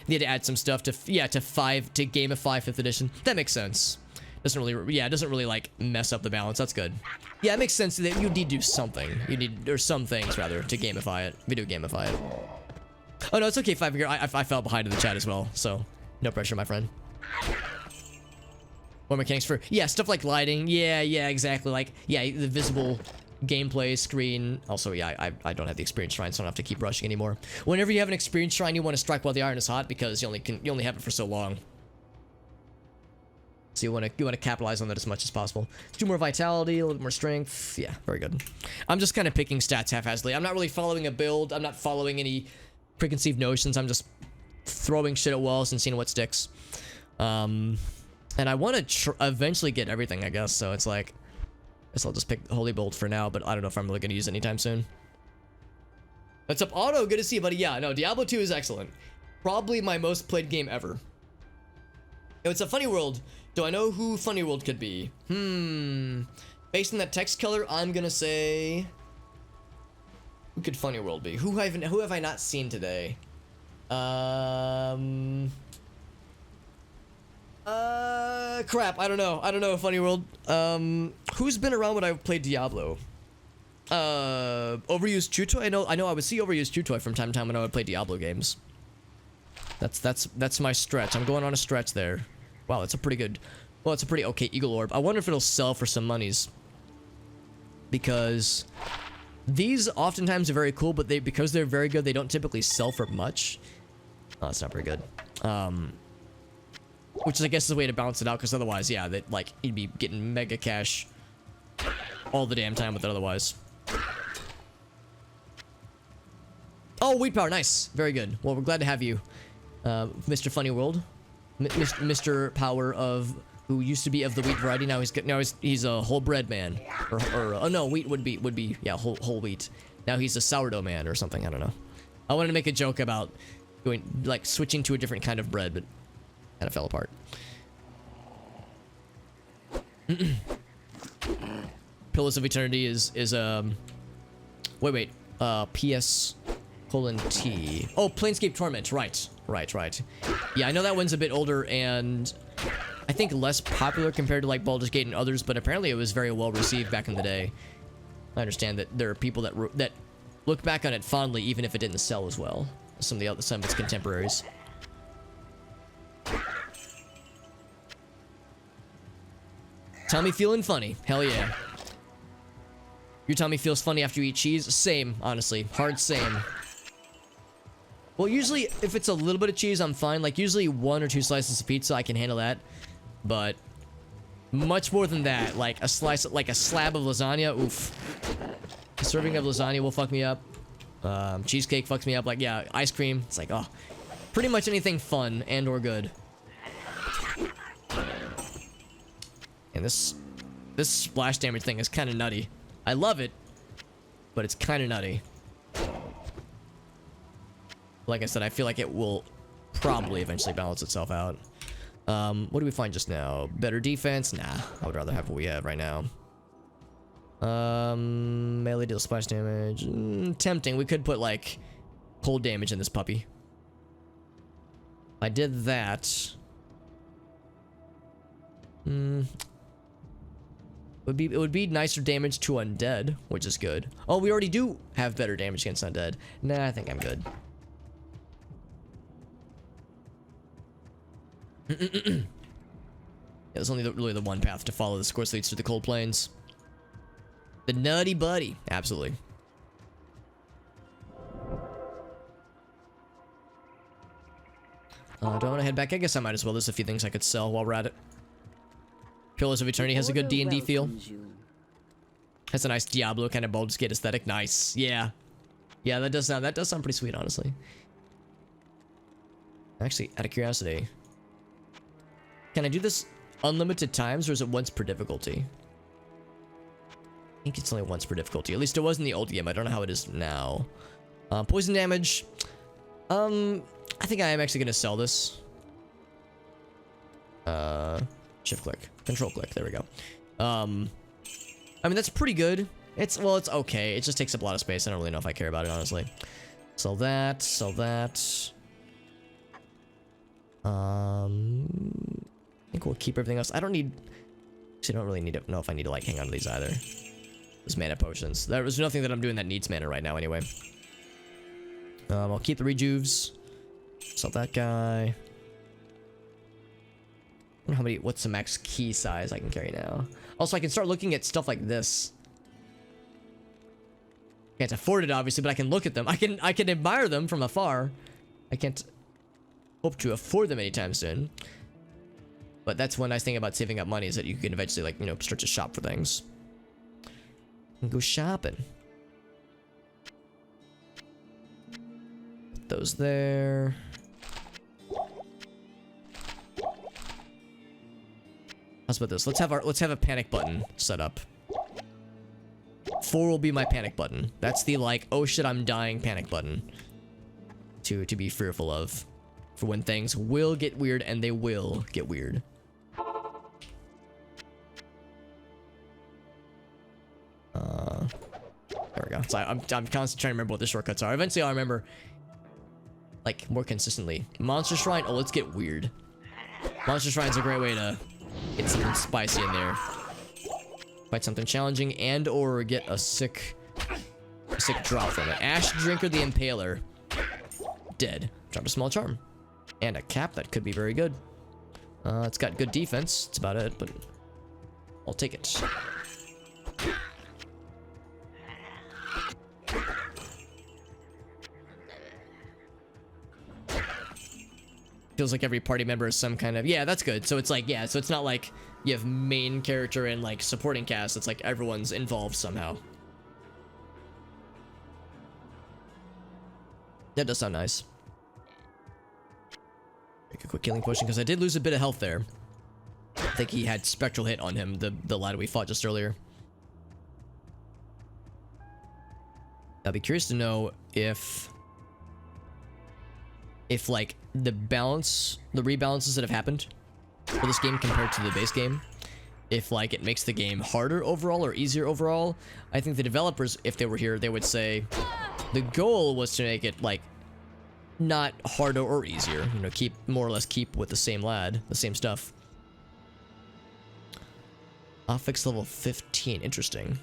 Need to add some stuff to gamify 5th edition. That makes sense. Doesn't really like mess up the balance. That's good. Yeah, it makes sense that you need to do something. Or some things rather to gamify it, video gamify it. Oh no, it's okay, 5 here. I fell behind in the chat as well, so no pressure, my friend. More mechanics for stuff like lighting. Yeah, exactly. Like the visible gameplay screen. Also, yeah, I don't have the experience shrine, so I don't have to keep rushing anymore. Whenever you have an experience shrine, you want to strike while the iron is hot because you only have it for so long. So you want to capitalize on that as much as possible. Let's do more vitality, a little bit more strength. Yeah, very good. I'm just kind of picking stats haphazardly. I'm not really following a build. I'm not following any preconceived notions. I'm just throwing shit at walls and seeing what sticks. And I want to eventually get everything, I guess. So it's like, I guess I'll just pick Holy Bolt for now, but I don't know if I'm really going to use it anytime soon. What's up, Otto? Good to see you, buddy. Yeah, no, Diablo 2 is excellent. Probably my most played game ever. It's a Funny World. Do I know who Funny World could be? Based on that text color, I'm gonna say... Who could Funny World be? Who have I not seen today? Crap. I don't know, Funny World. Who's been around when I've played Diablo? Overused Chutoy? I know I would see Overused Chutoy from time to time when I would play Diablo games. That's my stretch. I'm going on a stretch there. Wow, that's a pretty good... Well, it's a pretty okay Eagle Orb. I wonder if it'll sell for some monies. Because... these oftentimes are very cool, but because they're very good, they don't typically sell for much. Oh, that's not very good. Which I guess is a way to balance it out, because otherwise, yeah, that like you'd be getting mega cash all the damn time with it otherwise. Oh, Wheat Power, nice, very good. Well, we're glad to have you, Mr. Funny World, Mr. Power of who used to be of the wheat variety. Now he's a whole bread man, or oh no, wheat would be yeah whole wheat. Now he's a sourdough man or something. I don't know. I wanted to make a joke about going like switching to a different kind of bread, but kind of fell apart. Pillars of Eternity is wait PS:T. Oh, Planescape Torment. Right. Yeah, I know that one's a bit older and I think less popular compared to like Baldur's Gate and others, but apparently it was very well received back in the day. I understand that there are people that look back on it fondly, even if it didn't sell as well as some of its contemporaries. Tommy feeling funny? Hell yeah. Your tummy feels funny after you eat cheese? Same, honestly. Hard same. Well, usually if it's a little bit of cheese, I'm fine. Like usually 1 or 2 slices of pizza, I can handle that. But much more than that, like a slice, like a slab of lasagna, oof. A serving of lasagna will fuck me up. Cheesecake fucks me up. Like, yeah, ice cream. It's like, oh, pretty much anything fun and or good. And this splash damage thing is kind of nutty. I love it, but it's kind of nutty. Like I said, I feel like it will probably eventually balance itself out. What do we find just now? Better defense? Nah, I would rather have what we have right now. Melee deals splash damage. Tempting. We could put like cold damage in this puppy. I did that. It would be nicer damage to undead, which is good. Oh, we already do have better damage against undead. Nah, I think I'm good. Yeah, there's only really the one path to follow. This course leads to the cold plains. The Nutty Buddy. Absolutely. Do I want to head back? I guess I might as well. There's a few things I could sell while we're at it. Pillars of Eternity has a good D&D feel. Has a nice Diablo kind of Baldur's Gate aesthetic. Nice. Yeah. Yeah, that does sound pretty sweet, honestly. Actually, out of curiosity, can I do this unlimited times or is it once per difficulty? I think it's only once per difficulty. At least it was in the old game. I don't know how it is now. Poison damage. I think I am actually going to sell this. Shift click. Control click. There we go. I mean, that's pretty good. It's okay. It just takes up a lot of space. I don't really know if I care about it, honestly. Sell that. Sell that. I think we'll keep everything else. I don't need... Actually, I don't really need to know if I need to, like, hang on to these either. Those mana potions. There's nothing that I'm doing that needs mana right now, anyway. I'll keep the rejuves. Sell that guy. I wonder how many... What's the max key size I can carry now? Also, I can start looking at stuff like this. Can't afford it, obviously, but I can look at them. I can admire them from afar. I can't hope to afford them anytime soon. But that's one nice thing about saving up money is that you can eventually, like, you know, start to shop for things. And go shopping. Put those there. How's about this? Let's have a panic button set up. 4 will be my panic button. That's the like, oh shit, I'm dying panic button. To be fearful of. For when things will get weird, and they will get weird. There we go. So I'm constantly trying to remember what the shortcuts are. Eventually I'll remember, like, more consistently. Monster Shrine, oh, let's get weird. Monster Shrine's a great way to get something spicy in there. Fight something challenging and or get a sick drop from it. Ash Drinker the Impaler. Dead. Drop a small charm. And a cap that could be very good. It's got good defense. That's about it, but I'll take it. Feels like every party member is some kind of... Yeah, that's good. So it's like, yeah, so it's not like you have main character and like supporting cast. It's like everyone's involved somehow. That does sound nice. Make a quick healing potion because I did lose a bit of health there. I think he had spectral hit on him, the lad we fought just earlier. I'd be curious to know if like the rebalances that have happened for this game compared to the base game, if like it makes the game harder overall or easier overall. I think the developers, if they were here, they would say the goal was to make it like not harder or easier, you know, more or less keep with the same lad, the same stuff. Affix level 15, interesting.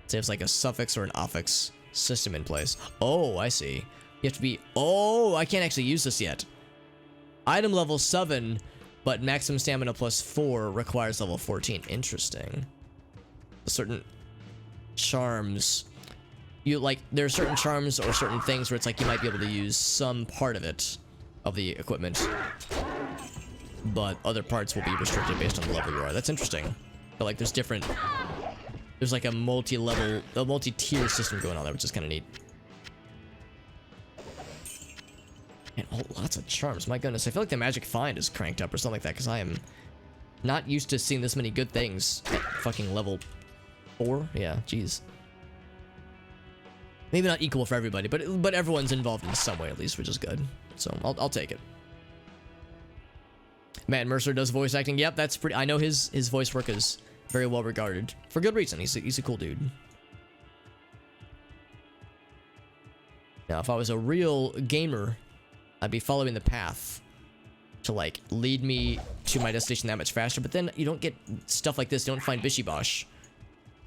So it's like a suffix or an affix system in place. Oh, I see. You have to be... Oh, I can't actually use this yet. Item level 7, but maximum stamina plus 4 requires level 14. Interesting. Certain charms... there are certain charms or certain things where it's like you might be able to use some part of it, of the equipment. But other parts will be restricted based on the level you are. That's interesting. But like there's like a multi-tier system going on there, which is kind of neat. And lots of charms. My goodness, I feel like the magic find is cranked up or something like that, because I am not used to seeing this many good things at fucking level 4. Yeah, jeez. Maybe not equal for everybody, but everyone's involved in some way at least, which is good. So I'll take it. Matt Mercer does voice acting. Yep, that's pretty. I know his voice work is very well regarded for good reason. He's a cool dude. Now, if I was a real gamer, I'd be following the path to like lead me to my destination that much faster. But then you don't get stuff like this. You don't find Bishy Bosh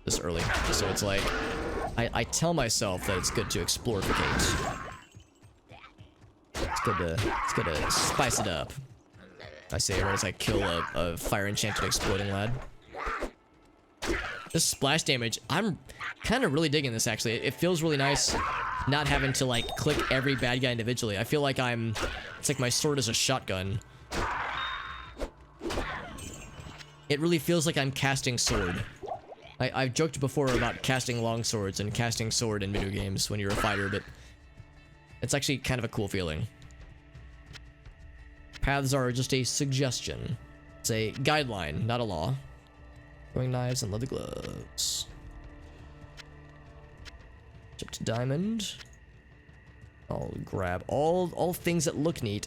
this early. So it's like I tell myself that it's good to explorificate. It's good to spice it up. I say it as I kill a fire enchanted exploding lad. This splash damage, I'm kind of really digging this actually. It feels really nice not having to like click every bad guy individually. I feel like it's like my sword is a shotgun. It really feels like I'm casting sword. I've joked before about casting long swords and casting sword in video games when you're a fighter, but it's actually kind of a cool feeling. Paths are just a suggestion. It's a guideline, not a law. Throwing knives and leather gloves. Chipped diamond. I'll grab all things that look neat.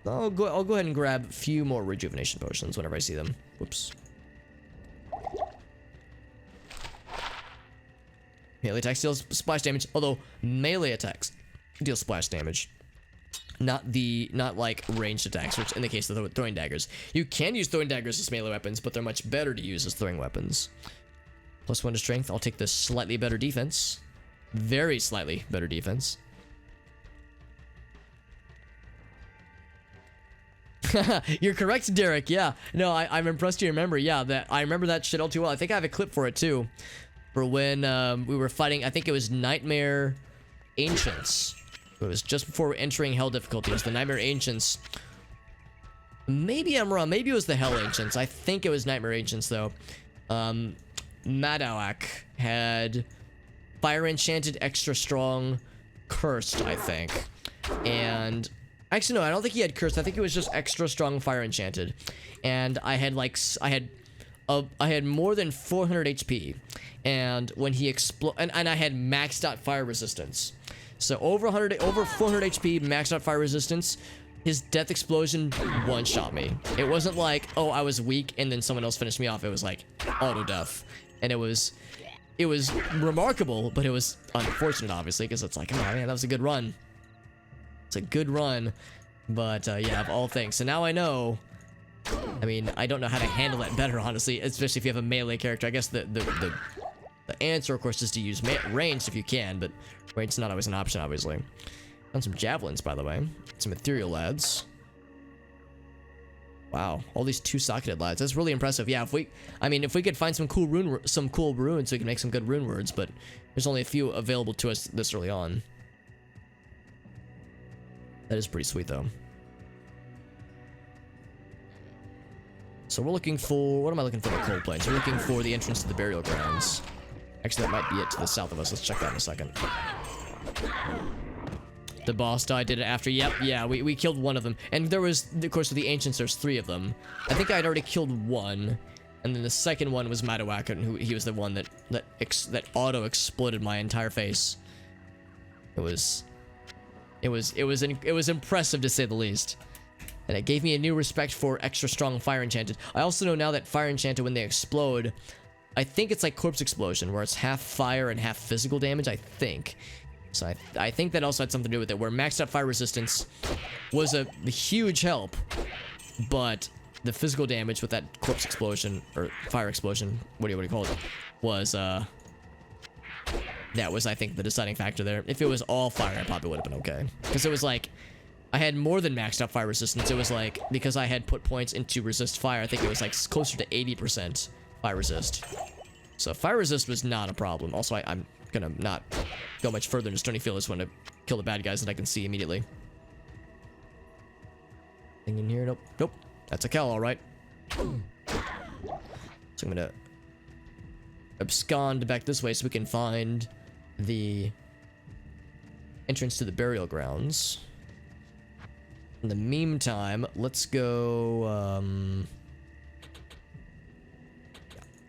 I'll go ahead and grab a few more rejuvenation potions whenever I see them. Whoops. Melee attacks deals splash damage, although melee attacks deal splash damage. Not like ranged attacks, which in the case of throwing daggers. You can use throwing daggers as melee weapons, but they're much better to use as throwing weapons. +1 to strength. I'll take the slightly better defense. Very slightly better defense. You're correct, Derek. Yeah. No, I'm impressed you remember. Yeah, I remember that shit all too well. I think I have a clip for it too. For when we were fighting, I think it was Nightmare Ancients. It was just before entering Hell difficulty. It was the Nightmare Ancients. Maybe I'm wrong. Maybe it was the Hell Ancients. I think it was Nightmare Ancients, though. Madawak had Fire Enchanted, Extra Strong, Cursed, I think. And... actually, no, I don't think he had Cursed. I think it was just Extra Strong Fire Enchanted. And I had, like... I had more than 400 HP. And when he exploded... And I had maxed out fire resistance. So over 400 HP, maxed out fire resistance, his death explosion one-shot me. It wasn't like, oh, I was weak and then someone else finished me off. It was like auto death. And it was remarkable, but it was unfortunate, obviously, because it's like, oh man, that was a good run. It's a good run. But yeah, of all things. So now I know. I mean, I don't know how to handle that better, honestly, especially if you have a melee character. I guess the answer, of course, is to use ranged if you can, but ranged's not always an option, obviously. Found some javelins, by the way. Some ethereal lads. Wow, all these two-socketed lads. That's really impressive. Yeah, if we could find some cool runes, we can make some good rune words, but there's only a few available to us this early on. That is pretty sweet, though. So we're looking for... What am I looking for? The cold plains. We're looking for the entrance to the burial grounds. Actually, that might be it to the south of us. Let's check that in a second. The boss died, did it after? Yep, yeah, we killed one of them. And there was, of course, with the ancients, there's 3 of them. I think I had already killed one. And then the second one was Madawak, and he was the one that auto-exploded my entire face. It was impressive, to say the least. And it gave me a new respect for extra strong fire enchanted. I also know now that fire enchanted, when they explode, I think it's like corpse explosion, where it's half fire and half physical damage, I think. So I think that also had something to do with it, where maxed out fire resistance was a huge help, but the physical damage with that corpse explosion, or fire explosion, what do you call it, was, that was, I think, the deciding factor there. If it was all fire, I probably would have been okay. Because it was like, I had more than maxed out fire resistance. It was like, because I had put points into resist fire, I think it was like closer to 80% fire resist. So fire resist was not a problem. Also, I'm gonna not go much further into Stony Field. I just want to kill the bad guys that I can see immediately. Anything in here? Nope. Nope. That's a Kel, alright. So I'm gonna abscond back this way so we can find the entrance to the burial grounds. In the meantime, let's go,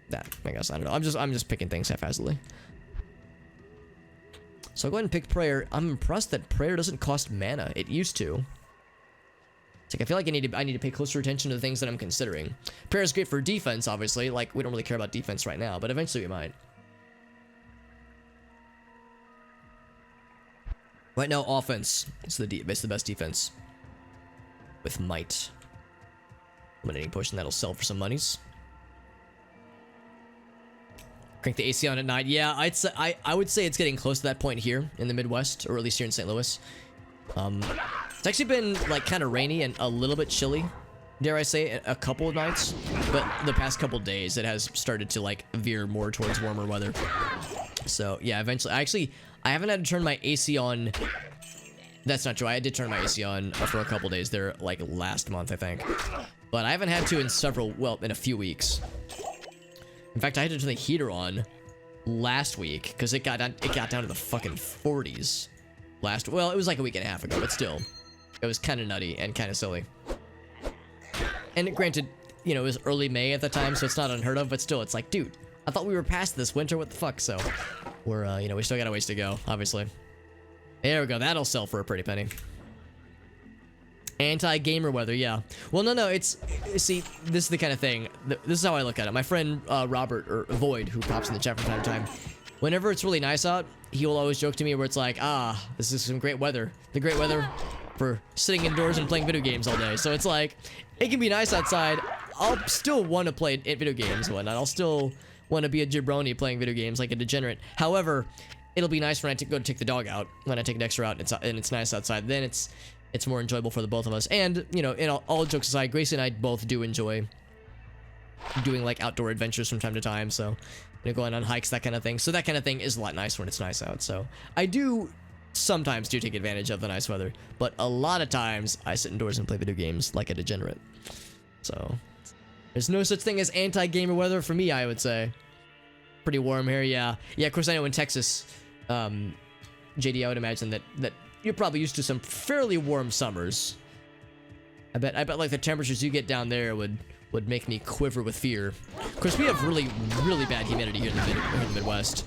that, I guess, I don't know. I'm just picking things haphazardly. So I'll go ahead and pick prayer. I'm impressed that prayer doesn't cost mana. It used to. It's like, I feel like I need to pay closer attention to the things that I'm considering. Prayer is great for defense, obviously. Like, we don't really care about defense right now, but eventually we might. Right now, offense. It's the best defense. With might. Eliminating potion, that'll sell for some monies. Crank the AC on at night. Yeah, I would say it's getting close to that point here in the Midwest, or at least here in St. Louis. It's actually been like kind of rainy and a little bit chilly, dare I say, a couple of nights. But the past couple days, it has started to like veer more towards warmer weather. So yeah, eventually, I haven't had to turn my AC on. That's not true. I did turn my AC on for a couple days there, like last month, I think. But I haven't had to in a few weeks. In fact, I had to turn the heater on last week because it got down to the fucking 40s. Well, it was like a week and a half ago, but still, it was kind of nutty and kind of silly. And granted, you know, it was early May at the time, so it's not unheard of, but still, it's like, dude, I thought we were past this winter. What the fuck? So we're, you know, we still got a ways to go, obviously. There we go. That'll sell for a pretty penny. Anti-gamer weather, yeah. Well, no, see, this is the kind of thing, this is how I look at it. My friend, Robert, or Void, who pops in the chat from time to time, whenever it's really nice out, he will always joke to me where it's like, this is some great weather. The great weather for sitting indoors and playing video games all day. So it's like, it can be nice outside. I'll still want to play video games and whatnot. I'll still want to be a jabroni playing video games like a degenerate. However, it'll be nice when I go to take the dog out, when I take Dexter out and it's nice outside. Then it's more enjoyable for the both of us. And, you know, in all jokes aside, Gracie and I both do enjoy doing like outdoor adventures from time to time. So, you know, going on hikes, that kind of thing. So that kind of thing is a lot nicer when it's nice out. So I sometimes take advantage of the nice weather, but a lot of times I sit indoors and play video games like a degenerate. So there's no such thing as anti-gamer weather for me, I would say. Pretty warm here, yeah. Yeah, of course I know in Texas, JD, I would imagine that you're probably used to some fairly warm summers. I bet like the temperatures you get down there would make me quiver with fear. Of course, we have really, really bad humidity here in the Midwest.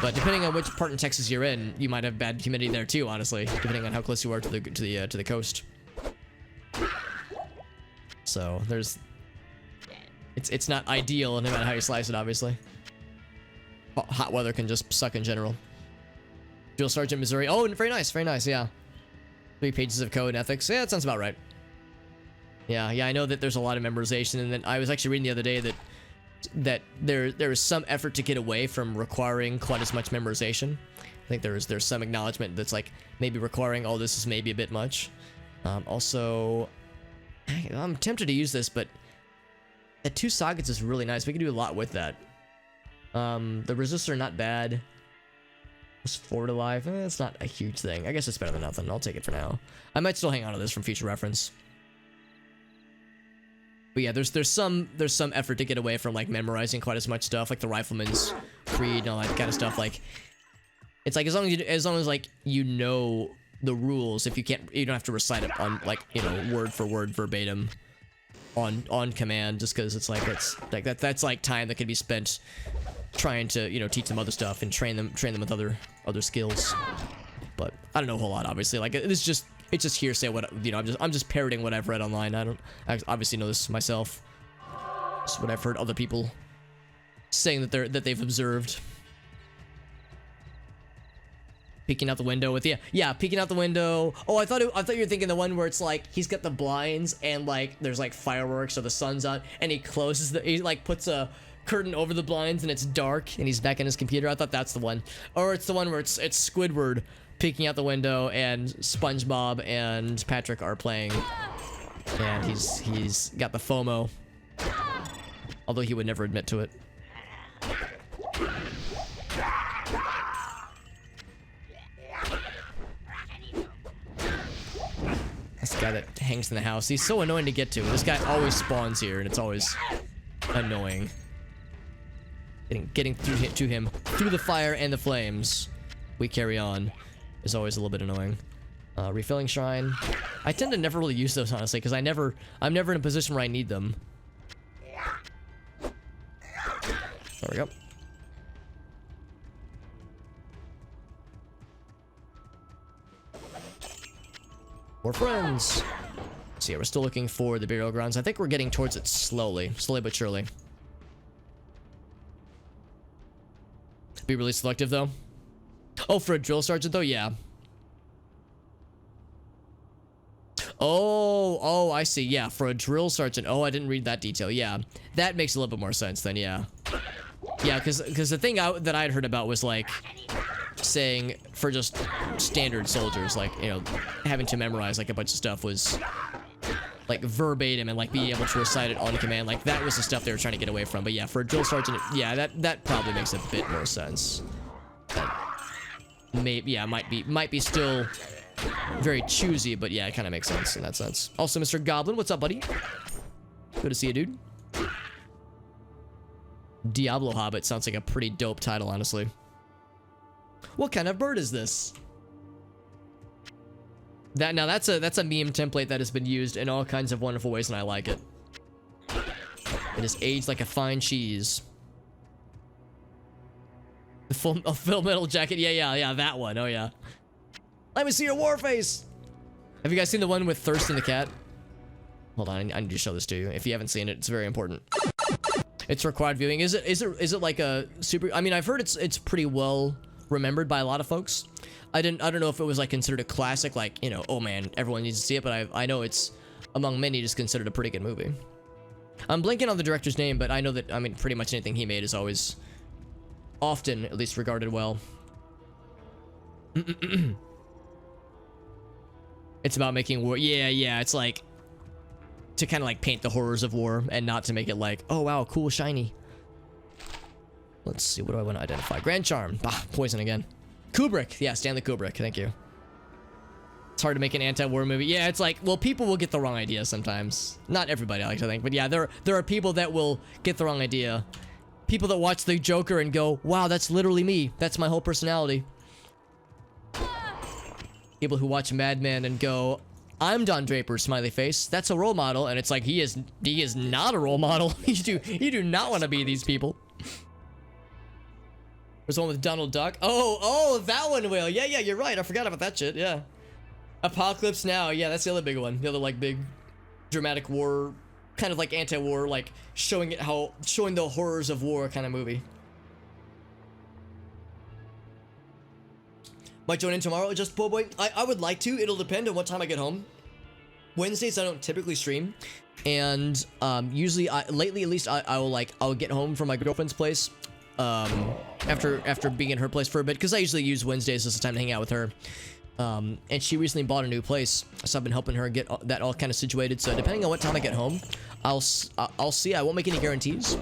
But depending on which part in Texas you're in, you might have bad humidity there too, honestly, depending on how close you are to the coast. So it's not ideal no matter how you slice it, obviously. Hot weather can just suck in general. Drill Sergeant, Missouri. Oh, very nice, yeah. 3 pages of code ethics. Yeah, that sounds about right. Yeah, I know that there's a lot of memorization, and then I was actually reading the other day that there is some effort to get away from requiring quite as much memorization. I think there's some acknowledgement that's like maybe requiring all this is maybe a bit much. Also, I'm tempted to use this, but that 2 sockets is really nice. We can do a lot with that. The resistor, not bad. It's 4 to life. It's not a huge thing. I guess it's better than nothing. I'll take it for now. I might still hang on to this from future reference. But yeah, there's some effort to get away from like memorizing quite as much stuff, like the Rifleman's Creed and all that kind of stuff. Like, it's like as long as like you know the rules, if you don't have to recite it on like, you know, word for word verbatim on command, just because it's like that's like time that can be spent trying to, you know, teach them other stuff and train them with other skills. But I don't know a whole lot, obviously. Like it's just hearsay. What, you know, I'm just parroting what I've read online. I obviously know this myself. It's what I've heard other people saying that they've observed. Peeking out the window with peeking out the window. Oh, I thought you were thinking the one where it's like he's got the blinds and like there's like fireworks or the sun's out and he like puts a curtain over the blinds and it's dark and he's back in his computer. I thought that's the one. Or it's the one where it's Squidward peeking out the window and SpongeBob and Patrick are playing and he's got the FOMO, although he would never admit to it. This guy that hangs in the house, he's so annoying to get to. This guy always spawns here and it's always annoying. Getting to him through the fire and the flames, we carry on, is always a little bit annoying. Refilling shrine. I tend to never really use those, honestly, because I'm never in a position where I need them. There we go. More friends. So yeah, we're still looking for the burial grounds. I think we're getting towards it slowly but surely. Be really selective though. Oh, for a drill sergeant though, yeah. Oh, I see. Yeah, for a drill sergeant. Oh, I didn't read that detail. Yeah, that makes a little bit more sense then. Yeah, because the thing that I'd heard about was like saying for just standard soldiers, like, you know, having to memorize like a bunch of stuff was like verbatim and like being able to recite it on command. Like that was the stuff they were trying to get away from. But yeah, for a drill sergeant, yeah, that probably makes a bit more sense. Maybe, yeah, might be still very choosy, but yeah, it kind of makes sense in that sense. Also, Mr. Goblin, what's up, buddy? Good to see you, dude. Diablo Hobbit sounds like a pretty dope title, honestly. What kind of bird is this? That's a meme template that has been used in all kinds of wonderful ways, and I like it. It is aged like a fine cheese. The full metal jacket. Yeah, that one. Oh yeah. Let me see your war face. Have you guys seen the one with Thurston the cat? Hold on, I need to show this to you. If you haven't seen it, it's very important. It's required viewing. Is it like a super? I mean, I've heard it's pretty well remembered by a lot of folks. I don't know if it was like considered a classic, like, you know, oh man, everyone needs to see it, but I know it's among many just considered a pretty good movie. I'm blanking on the director's name, but I know that, I mean, pretty much anything he made is always often at least regarded well. It's about making war. Yeah, it's like to kind of like paint the horrors of war and not to make it like, oh wow, cool, shiny. Let's see, what do I want to identify? Grand Charm. Bah, poison again. Kubrick. Yeah, Stanley Kubrick. Thank you. It's hard to make an anti-war movie. Yeah, it's like, well, people will get the wrong idea sometimes. Not everybody, I like to think, but yeah, there are people that will get the wrong idea. People that watch The Joker and go, wow, that's literally me. That's my whole personality. People who watch Mad Men and go, I'm Don Draper, smiley face. That's a role model, and it's like he is not a role model. you do not want to be these people. There's one with Donald Duck. Oh, that one, Will. Yeah, you're right. I forgot about that shit. Yeah. Apocalypse Now. Yeah, that's the other big one. The other like big dramatic war, kind of like anti-war, like showing the horrors of war kind of movie. Might join in tomorrow, just po' boy. I would like to. It'll depend on what time I get home. Wednesdays I don't typically stream, and usually lately at least I'll get home from my girlfriend's place after being in her place for a bit, because I usually use Wednesdays as a time to hang out with her. And she recently bought a new place, so I've been helping her get that all kind of situated. So depending on what time I get home, I'll see. I won't make any guarantees,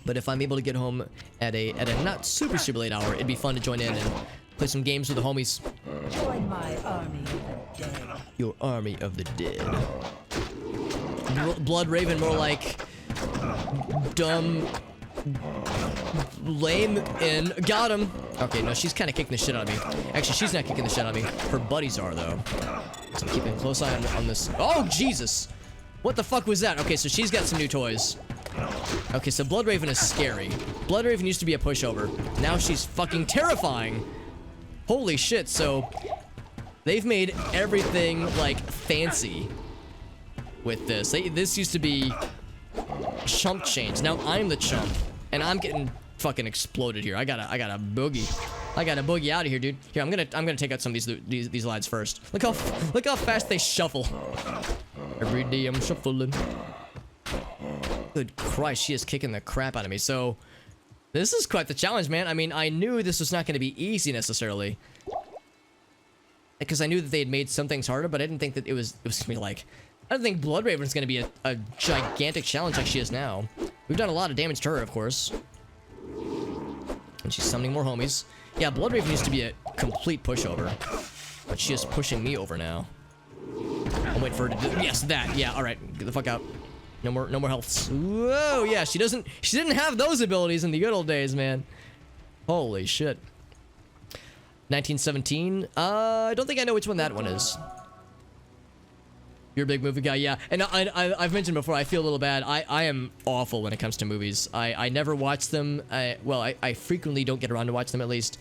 but if I'm able to get home at a not super late hour, it'd be fun to join in and play some games with the homies. Join my army of the dead. Your army of the dead. Blood Raven, more like dumb, lame, and got him. Okay, no, she's kind of kicking the shit out of me. Actually, she's not kicking the shit out of me. Her buddies are, though. So I'm keeping a close eye on this. Oh, Jesus. What the fuck was that? Okay, so she's got some new toys. Okay, so Blood Raven is scary. Blood Raven used to be a pushover. Now she's fucking terrifying. Holy shit, so they've made everything, like, fancy with this. This used to be chump change. Now I'm the chump, and I'm getting fucking exploded here. I got a boogie. I got a boogie out of here, dude. Here, I'm gonna take out some of these lads first. Look how fast they shuffle. Every day I'm shuffling. Good Christ, she is kicking the crap out of me. So this is quite the challenge, man. I mean, I knew this was not going to be easy necessarily, because I knew that they had made some things harder, but I didn't think that it was gonna be like, I don't think Blood Raven is going to be a gigantic challenge like she is now. We've done a lot of damage to her, of course, and she's summoning more homies. Yeah, Blood Raven used to be a complete pushover, but she is pushing me over now. I'm waiting for her to do, yes, that. Yeah, all right, get the fuck out. No more healths. Whoa, yeah, she didn't have those abilities in the good old days, man. Holy shit. 1917. I don't think I know which one that one is. You're a big movie guy, yeah. And I've mentioned before, I feel a little bad. I am awful when it comes to movies. I never watch them. I frequently don't get around to watch them, at least.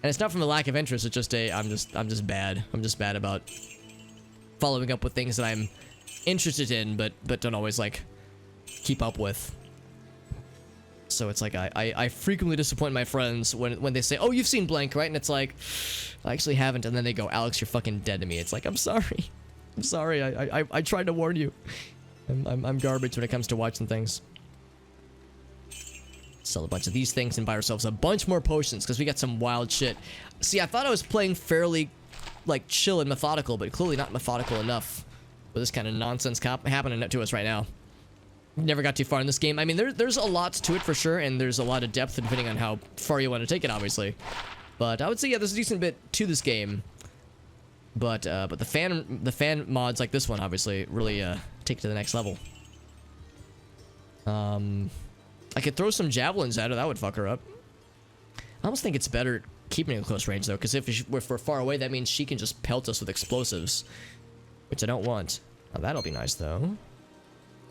And it's not from a lack of interest. It's just I'm just bad. I'm just bad about following up with things that I'm interested in, but don't always like keep up with. So it's like I frequently disappoint my friends when they say, "Oh, you've seen blank, right?" And it's like, I actually haven't. And then they go, "Alex, you're fucking dead to me." It's like, I'm sorry. I'm sorry. I tried to warn you. I'm garbage when it comes to watching things. Sell a bunch of these things and buy ourselves a bunch more potions, because we got some wild shit. See, I thought I was playing fairly like chill and methodical, but clearly not methodical enough with this kind of nonsense happening to us right now. Never got too far in this game. I mean, there's a lot to it for sure, and there's a lot of depth depending on how far you want to take it, obviously. But I would say, yeah, there's a decent bit to this game. But the fan mods like this one obviously really take it to the next level. I could throw some javelins at her. That would fuck her up. I almost think it's better keeping it at close range though, because if we're far away, that means she can just pelt us with explosives, which I don't want. Now, that'll be nice though.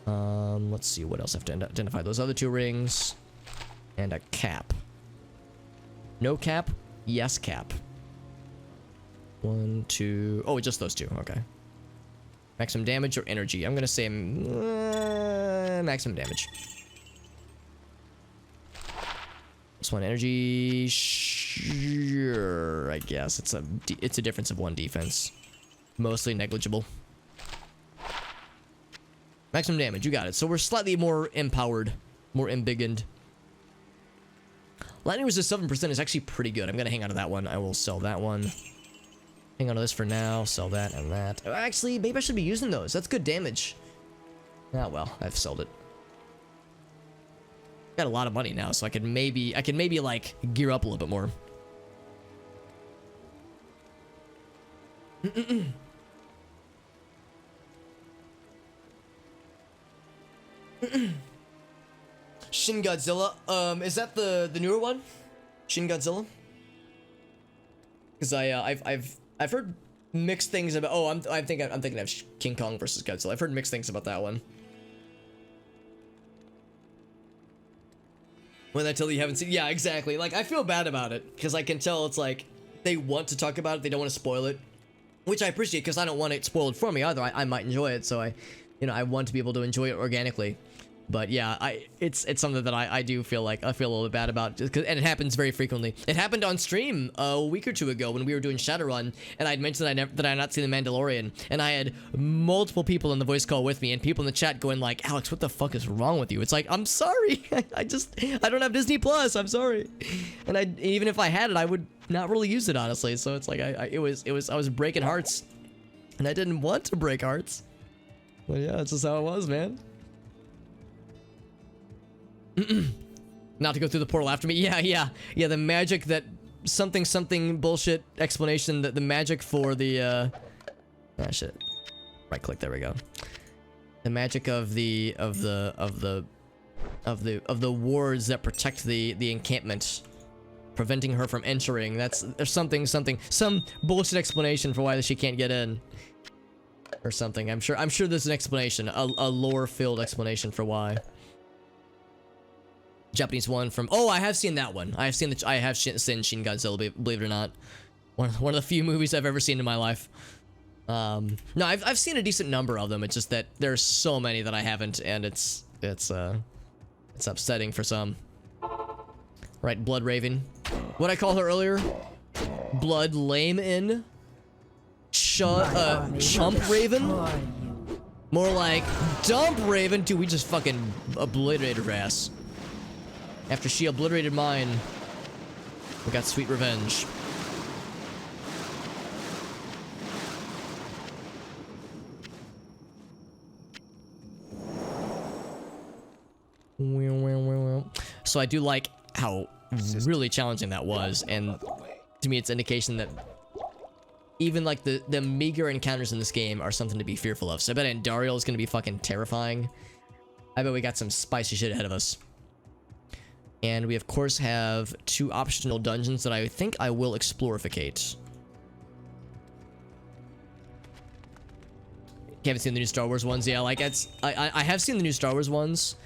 Let's see what else I have to identify. Those other two rings and a cap. No cap? Yes cap. 1, 2. Oh, just those two. Okay. Maximum damage or energy? I'm gonna say maximum damage. This one energy. Sure, I guess it's a difference of 1 defense. Mostly negligible. Maximum damage. You got it. So we're slightly more empowered, more embiggened. Lightning resist 7% is actually pretty good. I'm gonna hang on to that one. I will sell that one. Hang on to this for now. Sell that and that. Actually, maybe I should be using those. That's good damage. Ah, well, I've sold it. Got a lot of money now, so I can maybe like gear up a little bit more. Shin Godzilla. Is that the newer one? Shin Godzilla? Because I've heard mixed things about. Oh, I'm thinking of King Kong versus Godzilla. I've heard mixed things about that one. When I tell you haven't seen, yeah, exactly. Like, I feel bad about it because I can tell it's like they want to talk about it, they don't want to spoil it, which I appreciate because I don't want it spoiled for me either. I might enjoy it, so I want to be able to enjoy it organically. But yeah, it's something that I do feel like I feel a little bit bad about, just 'cause, and it happens very frequently. It happened on stream a week or two ago when we were doing Shadowrun, and I'd mentioned that I had not seen The Mandalorian, and I had multiple people in the voice call with me, and people in the chat going like, "Alex, what the fuck is wrong with you?" It's like, I'm sorry, I don't have Disney Plus. I'm sorry, and even if I had it, I would not really use it honestly. So it's like I was breaking hearts, and I didn't want to break hearts. But yeah, that's just how it was, man. Not to go through the portal after me. Yeah. The magic that something bullshit explanation that the magic for the shit. Right click. There we go. The magic of the wards that protect the encampment, preventing her from entering. There's some bullshit explanation for why she can't get in, or something. I'm sure there's an explanation, a lore-filled explanation for why. Japanese one from, oh, I have seen that one. I have seen Shin Godzilla, believe it or not. One of the few movies I've ever seen in my life. No, I've seen a decent number of them. It's just that there's so many that I haven't, and it's upsetting for some. Right, Blood Raven. What I call her earlier? Blood Lame in. Chump Raven? More like Dump Raven. Dude, we just fucking obliterated her ass. After she obliterated mine, we got sweet revenge. So I do like how really challenging that was, and to me it's indication that even like the meager encounters in this game are something to be fearful of. So I bet Andariel is going to be fucking terrifying. I bet we got some spicy shit ahead of us. And we of course have 2 optional dungeons that I think I will explorificate. You haven't seen the new Star Wars ones? Yeah, like I have seen the new Star Wars ones,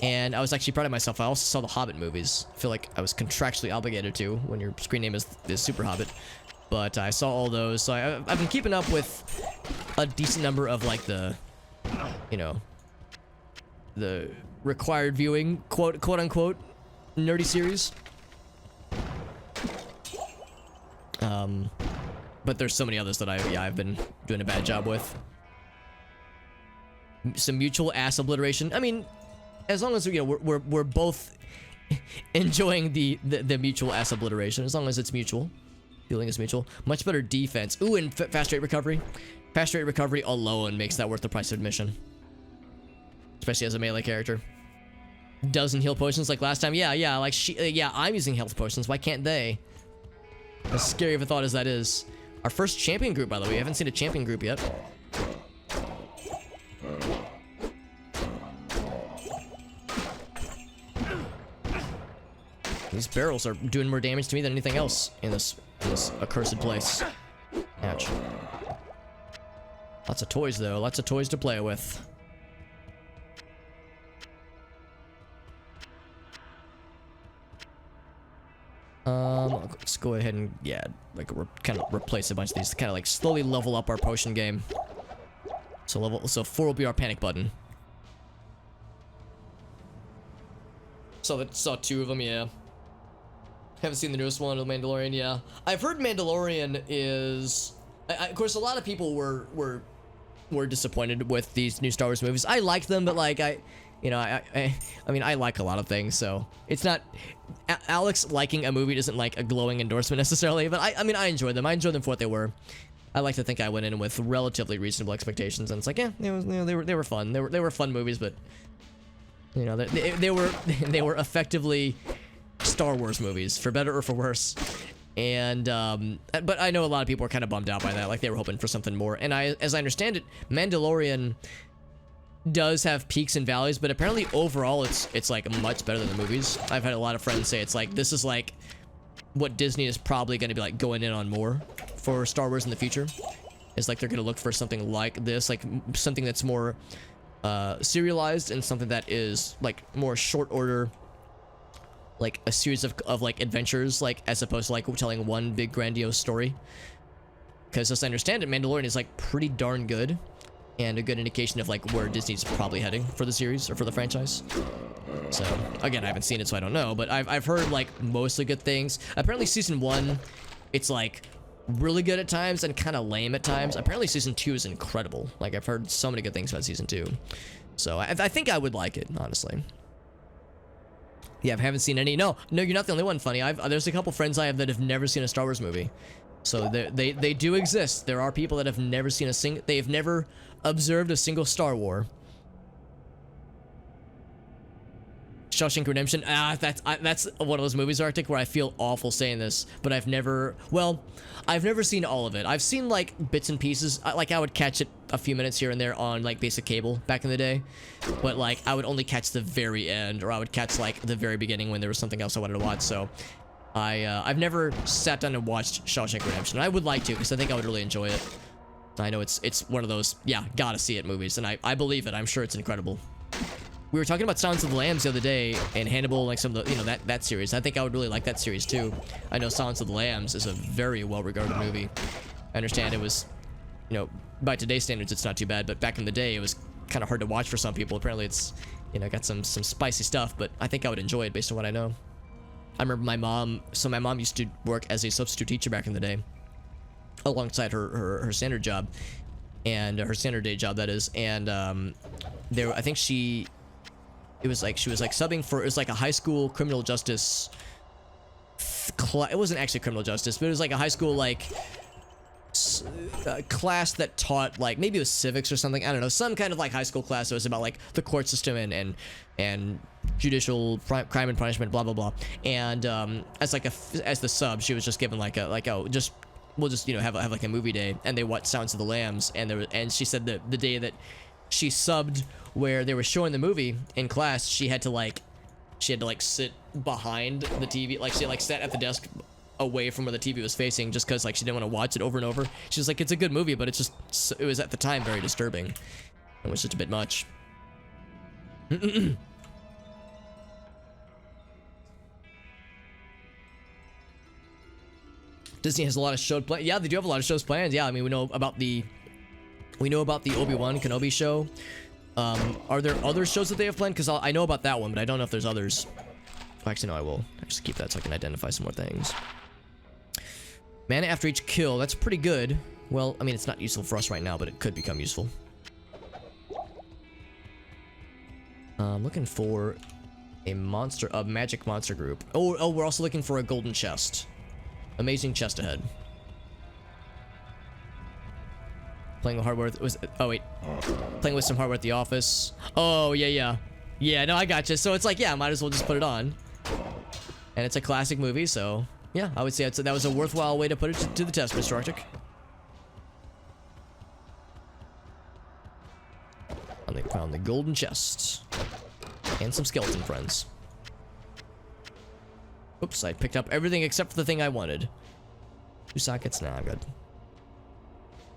and I was actually proud of myself. I also saw the Hobbit movies. I feel like I was contractually obligated to when your screen name is Super Hobbit. But I saw all those, so I've been keeping up with a decent number of like the, you know, the required viewing, quote unquote, nerdy series. But there's so many others that I've been doing a bad job with. Some mutual ass obliteration. I mean, as long as, you know, we're both enjoying the mutual ass obliteration, as long as it's mutual. Feeling is mutual. Much better defense. Ooh, and fast rate recovery. Fast rate recovery alone makes that worth the price of admission. Especially as a melee character. Dozen heal potions like last time. Yeah, like I'm using health potions. Why can't they? As scary of a thought as that is. Our first champion group, by the way. I haven't seen a champion group yet. These barrels are doing more damage to me than anything else in this accursed place. Ouch. Lots of toys, though. Lots of toys to play with. Let's go ahead and, yeah, like, kind of replace a bunch of these to kind of, like, slowly level up our potion game. So 4 will be our panic button. Saw 2 of them, yeah. Haven't seen the newest one, The Mandalorian, yeah. I've heard Mandalorian is... of course, a lot of people were disappointed with these new Star Wars movies. I like them, but, like, I mean, I like a lot of things, so... It's not... Alex liking a movie isn't, like, a glowing endorsement, necessarily, but I mean, I enjoyed them. I enjoyed them for what they were. I like to think I went in with relatively reasonable expectations, and it's like, yeah, it was, you know, they were fun. They were fun movies, but... You know, they were effectively... Star Wars movies, for better or for worse. And but I know a lot of people are kind of bummed out by that, like they were hoping for something more. And as I understand it, Mandalorian does have peaks and valleys, but apparently overall it's like much better than the movies. I've had a lot of friends say it's like this is like what Disney is probably going to be like going in on more for Star Wars in the future. Is like they're going to look for something like this, like something that's more serialized and something that is like more short order, like a series of like adventures, like as opposed to like telling one big grandiose story. Because as I understand it, Mandalorian is like pretty darn good. and a good indication of like where Disney's probably heading for the series or for the franchise. So again, I haven't seen it, so I don't know, but I've heard like mostly good things. Apparently season 1, it's like really good at times and kind of lame at times. Apparently season 2 is incredible. Like I've heard so many good things about season 2. So I think I would like it, honestly. Yeah, I haven't seen any. No, you're not the only one, Funny. There's a couple friends I have that have never seen a Star Wars movie. So they do exist. There are people that have never seen they have never observed a single Star Wars. Shawshank Redemption. That's one of those movies, Arctic, where I feel awful saying this, but I've never seen all of it. I've seen like bits and pieces. I would catch it a few minutes here and there on like basic cable back in the day, but like I would only catch the very end, or I would catch like the very beginning when there was something else I wanted to watch. So I've never sat down and watched Shawshank Redemption. I would like to, because I think I would really enjoy it. I know it's one of those, yeah, gotta see it movies, and I believe it. I'm sure it's incredible. We were talking about Silence of the Lambs the other day, and Hannibal, like some of the, that series. I think I would really like that series too. I know Silence of the Lambs is a very well-regarded movie. I understand it was, by today's standards, it's not too bad, but back in the day, it was kind of hard to watch for some people. Apparently, it's, got some spicy stuff, but I think I would enjoy it based on what I know. I remember my mom used to work as a substitute teacher back in the day, alongside her standard job, and her standard day job, that is, and I think she was subbing for, it was like a high school criminal justice it wasn't actually criminal justice, but it was like a high school class that taught, like, maybe it was civics or something, I don't know, some kind of like high school class that was about like the court system and judicial crime and punishment, blah blah blah. And as the sub, she was just given we'll just have like a movie day, and they watched Silence of the Lambs, and she said that the day that she subbed where they were showing the movie in class, she had to sit behind the TV, like she sat at the desk away from where the TV was facing, just because she didn't want to watch it over and over. She was like, it's a good movie, but it was at the time very disturbing. It was just a bit much. Disney has a lot of shows planned. Yeah, they do have a lot of shows planned. Yeah, I mean, we know about the Obi-Wan Kenobi show. Are there other shows that they have planned? Because I know about that one, but I don't know if there's others. Actually, no, I will. I just keep that so I can identify some more things. Mana after each kill. That's pretty good. Well, I mean, it's not useful for us right now, but it could become useful. I'm looking for a magic monster group. Oh, we're also looking for a golden chest. Amazing chest ahead. Playing with hardware playing with some hardware at the office. Oh, yeah, no, I gotcha. So it's like, yeah, might as well just put it on. And it's a classic movie, so yeah, I would say that was a worthwhile way to put it to the test, Mr. Arctic. And they found the golden chest and some skeleton friends. Oops, I picked up everything except for the thing I wanted. 2 sockets? Nah, I'm good.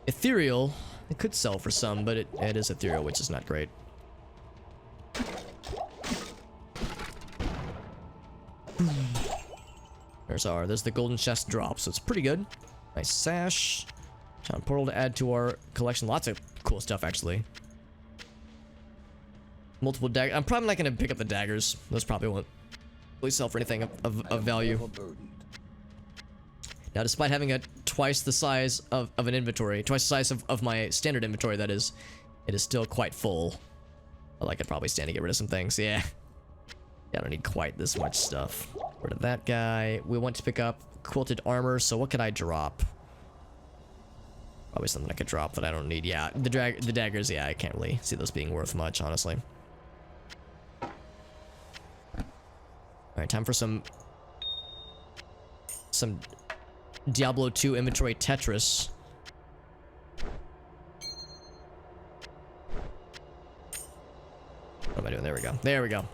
Ethereal. It could sell for some, but it is ethereal, which is not great. There's the golden chest drop, so it's pretty good. Nice sash. Town portal to add to our collection. Lots of cool stuff, actually. Multiple daggers. I'm probably not going to pick up the daggers. Those probably won't really sell for anything of value. Now, despite having twice the size of an inventory, twice the size of my standard inventory, that is, it is still quite full. Well, I could probably stand to get rid of some things. Yeah, I don't need quite this much stuff. Rid of that guy. We want to pick up quilted armor, so what could I drop? Probably something I could drop that I don't need. Yeah, the daggers, yeah, I can't really see those being worth much, honestly. Alright, time for some Diablo II inventory Tetris. What am I doing? There we go. There we go.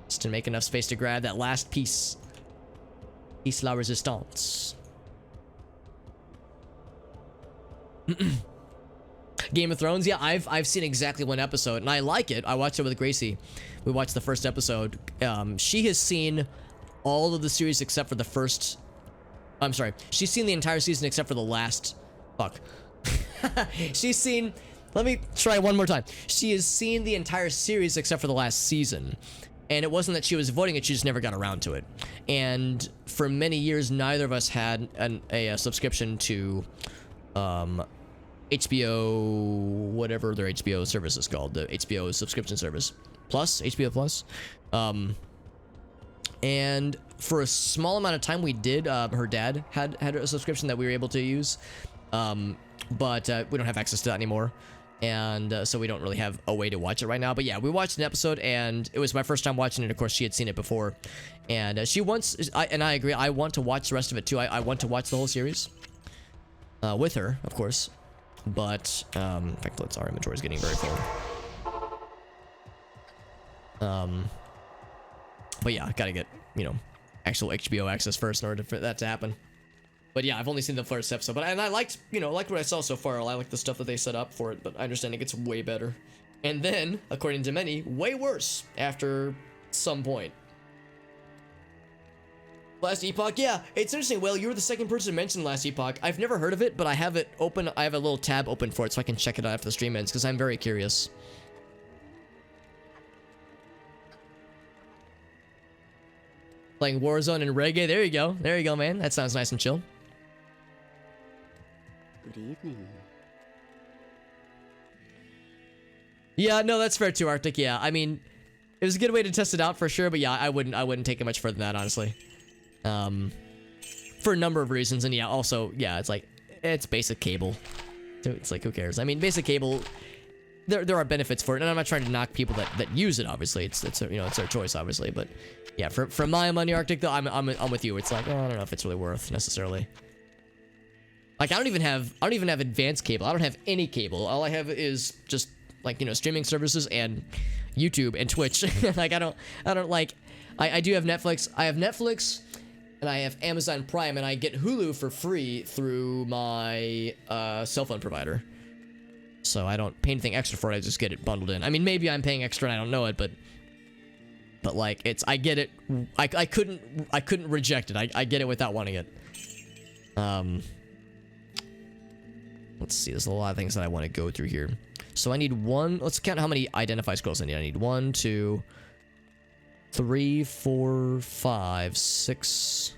Just to make enough space to grab that last piece. Piece la resistance. Game of Thrones, yeah, I've seen exactly one episode, and I like it. I watched it with Gracie. We watched the first episode. She has seen all of the series except for the first... I'm sorry. She's seen the entire season except for the last... Fuck. She's seen Let me try one more time. She has seen the entire series except for the last season. And it wasn't that she was avoiding it, she just never got around to it. And for many years, neither of us had a subscription to HBO, whatever their HBO service is called, the HBO subscription service. Plus, HBO Plus. And for a small amount of time we did, her dad had a subscription that we were able to use. But we don't have access to that anymore. And so we don't really have a way to watch it right now. But yeah, we watched an episode and it was my first time watching it. Of course, she had seen it before. And she wants, and I agree, I want to watch the rest of it too. I want to watch the whole series with her, of course. But, in fact, our inventory is getting very full. But yeah, gotta get, actual HBO access first in order for that to happen. But yeah, I've only seen the first episode, and I liked, liked what I saw so far. I like the stuff that they set up for it, but I understand it gets way better. And then, according to many, way worse after some point. Last Epoch, yeah, it's interesting. Well, you were the second person to mention Last Epoch. I've never heard of it, but I have it open. I have a little tab open for it so I can check it out after the stream ends, because I'm very curious. Playing Warzone and reggae. There you go. There you go, man. That sounds nice and chill. Good evening. Yeah, no, that's fair too, Arctic. Yeah, I mean, it was a good way to test it out for sure, but yeah, I wouldn't take it much further than that, honestly. For a number of reasons, and yeah, also, yeah, it's basic cable. So it's like, who cares? I mean, basic cable, there are benefits for it, and I'm not trying to knock people that use it. Obviously, it's their choice, obviously, but yeah, for my money, Arctic, though, I'm with you. It's like, I don't know if it's really worth necessarily. Like, I don't even have advanced cable. I don't have any cable. All I have is just like, streaming services and YouTube and Twitch. Like, I do have Netflix. I have Netflix and I have Amazon Prime, and I get Hulu for free through my cell phone provider. So I don't pay anything extra for it. I just get it bundled in. I mean, maybe I'm paying extra and I don't know it, but like, I get it. I couldn't reject it. I get it without wanting it. Let's see, there's a lot of things that I want to go through here. So I need let's count how many identify scrolls I need. I need 1, 2, 3, 4, 5, 6,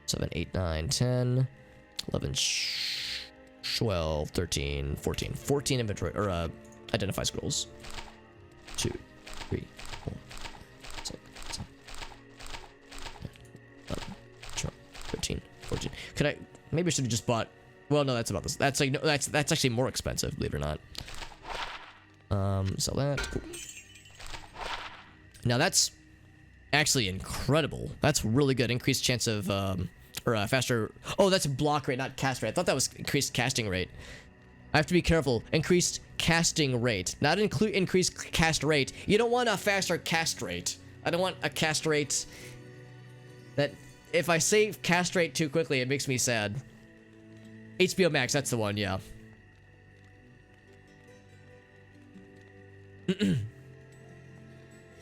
7, 8, 9, 10, 11, 12, 13, 14. 14 inventory, or identify scrolls. 2, 3, 4, 6, 7, 11, 12, 13, 14. Could I, maybe I should have just bought, well, no, that's about this. That's like, no, that's actually more expensive, believe it or not. Sell that. Cool. Now that's actually incredible. That's really good. Increased chance of, faster. Oh, that's block rate, not cast rate. I thought that was increased casting rate. I have to be careful. Increased casting rate, not increased cast rate. You don't want a faster cast rate. I don't want a cast rate that, if I say cast rate too quickly, it makes me sad. HBO Max, that's the one, yeah.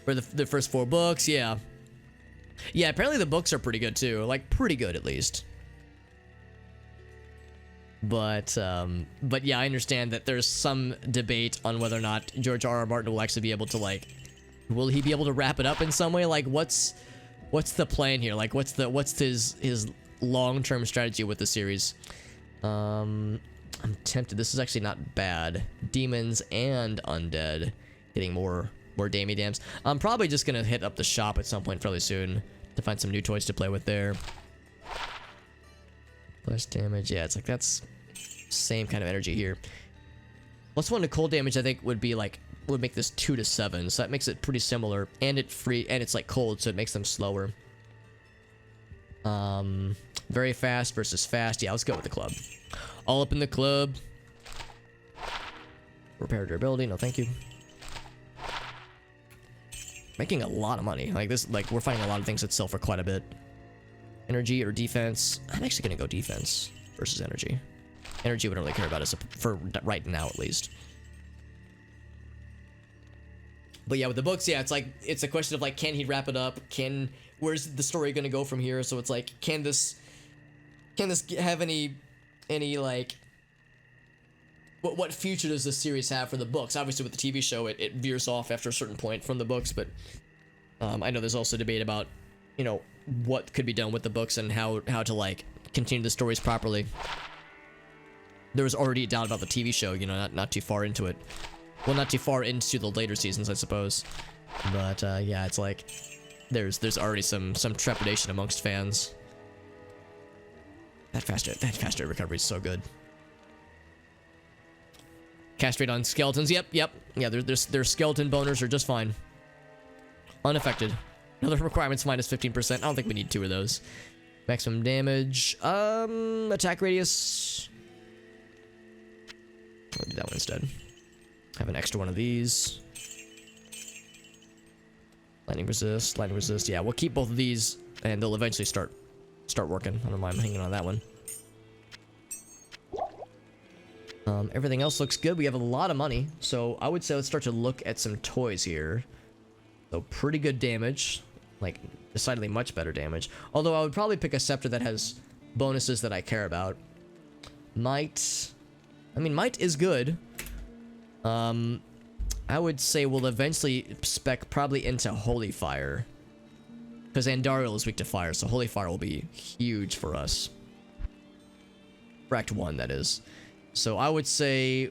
For the first 4 books, yeah. Yeah, apparently the books are pretty good too. Like, pretty good at least. But yeah, I understand that there's some debate on whether or not George R.R. Martin will actually be able to, like, will he be able to wrap it up in some way? Like, what's the plan here? Like, what's his long-term strategy with the series? I'm tempted. This is actually not bad. Demons and undead getting more dams. I'm probably just gonna hit up the shop at some point fairly soon to find some new toys to play with there. Less damage. Yeah, it's like that's same kind of energy here. Plus 1 to cold damage, I think would make this 2 to 7, so that makes it pretty similar, and it's like cold, so it makes them slower. Very fast versus fast. Yeah, let's go with the club. All up in the club. Repair durability. No, thank you. Making a lot of money. Like this, like we're finding a lot of things that sell for quite a bit. Energy or defense. I'm actually gonna go defense versus energy. Energy we don't really care about, for right now at least. But yeah, with the books, yeah, it's a question of like, can he wrap it up? Where's the story gonna go from here? So it's like, can this have any like, what future does this series have for the books? Obviously, with the TV show, it veers off after a certain point from the books, but I know there's also debate about, you know, what could be done with the books and how to like continue the stories properly. There was already a doubt about the TV show, you know, not too far into it. Well, not too far into the later seasons, I suppose. But yeah, it's like there's already some trepidation amongst fans. That fast rate recovery is so good. Cast rate on skeletons. Yep. Yeah, their skeleton boners are just fine. Unaffected. Another requirements minus 15%. I don't think we need 2 of those. Maximum damage. Attack radius. I'll do that one instead. Have an extra one of these. Lightning resist. Yeah, we'll keep both of these, and they'll eventually start working. I don't mind hanging on that one. Everything else looks good. We have a lot of money, so I would say let's start to look at some toys here. So pretty good damage, like decidedly much better damage. Although I would probably pick a scepter that has bonuses that I care about. Might is good. I would say we'll eventually spec probably into Holy Fire, because Andariel is weak to fire, so Holy Fire will be huge for us. For Act 1, that is. So I would say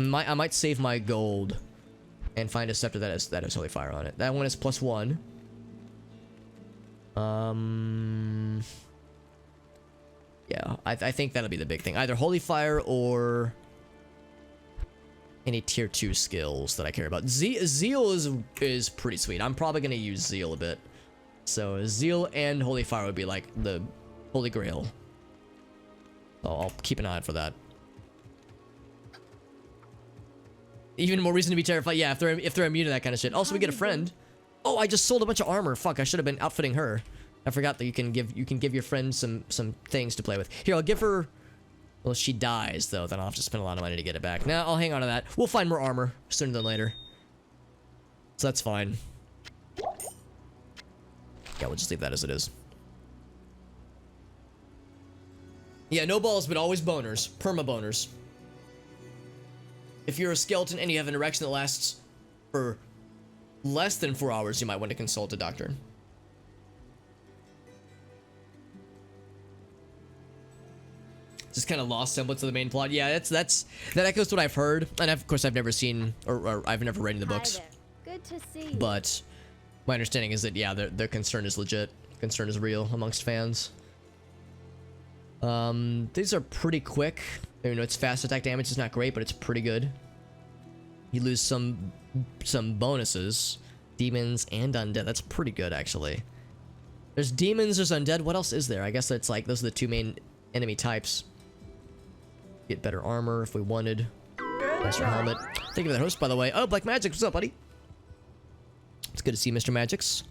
I might save my gold and find a scepter that has Holy Fire on it. That one is +1. Yeah, I think that'll be the big thing. Either Holy Fire or any tier 2 skills that I care about. Zeal is pretty sweet. I'm probably gonna use Zeal a bit. So Zeal and Holy Fire would be like the Holy Grail. So I'll keep an eye out for that. Even more reason to be terrified. Yeah, if they're immune to that kind of shit. Also, we get a friend. Oh, I just sold a bunch of armor. Fuck, I should have been outfitting her. I forgot that you can give your friend some things to play with. Here, I'll give her. Well, if she dies though, then I'll have to spend a lot of money to get it back. Now I'll hang on to that. We'll find more armor sooner than later. So that's fine. Yeah, we'll just leave that as it is. Yeah, no balls, but always boners. Perma boners. If you're a skeleton and you have an erection that lasts for less than 4 hours, you might want to consult a doctor. Just kind of lost semblance of the main plot. Yeah, that echoes what I've heard, and of course I've never seen or I've never read in the books. Hi there. Good to see you. But my understanding is that yeah, their concern is legit. Concern is real amongst fans. These are pretty quick. You know, it's fast attack damage is not great, but it's pretty good. You lose some bonuses, demons and undead. That's pretty good actually. There's demons, there's undead. What else is there? I guess it's like those are the 2 main enemy types. Get better armor if we wanted. Nicer helmet. Thank you for that host, by the way. Oh, Black Magic, what's up, buddy? It's good to see you, Mr. Magix.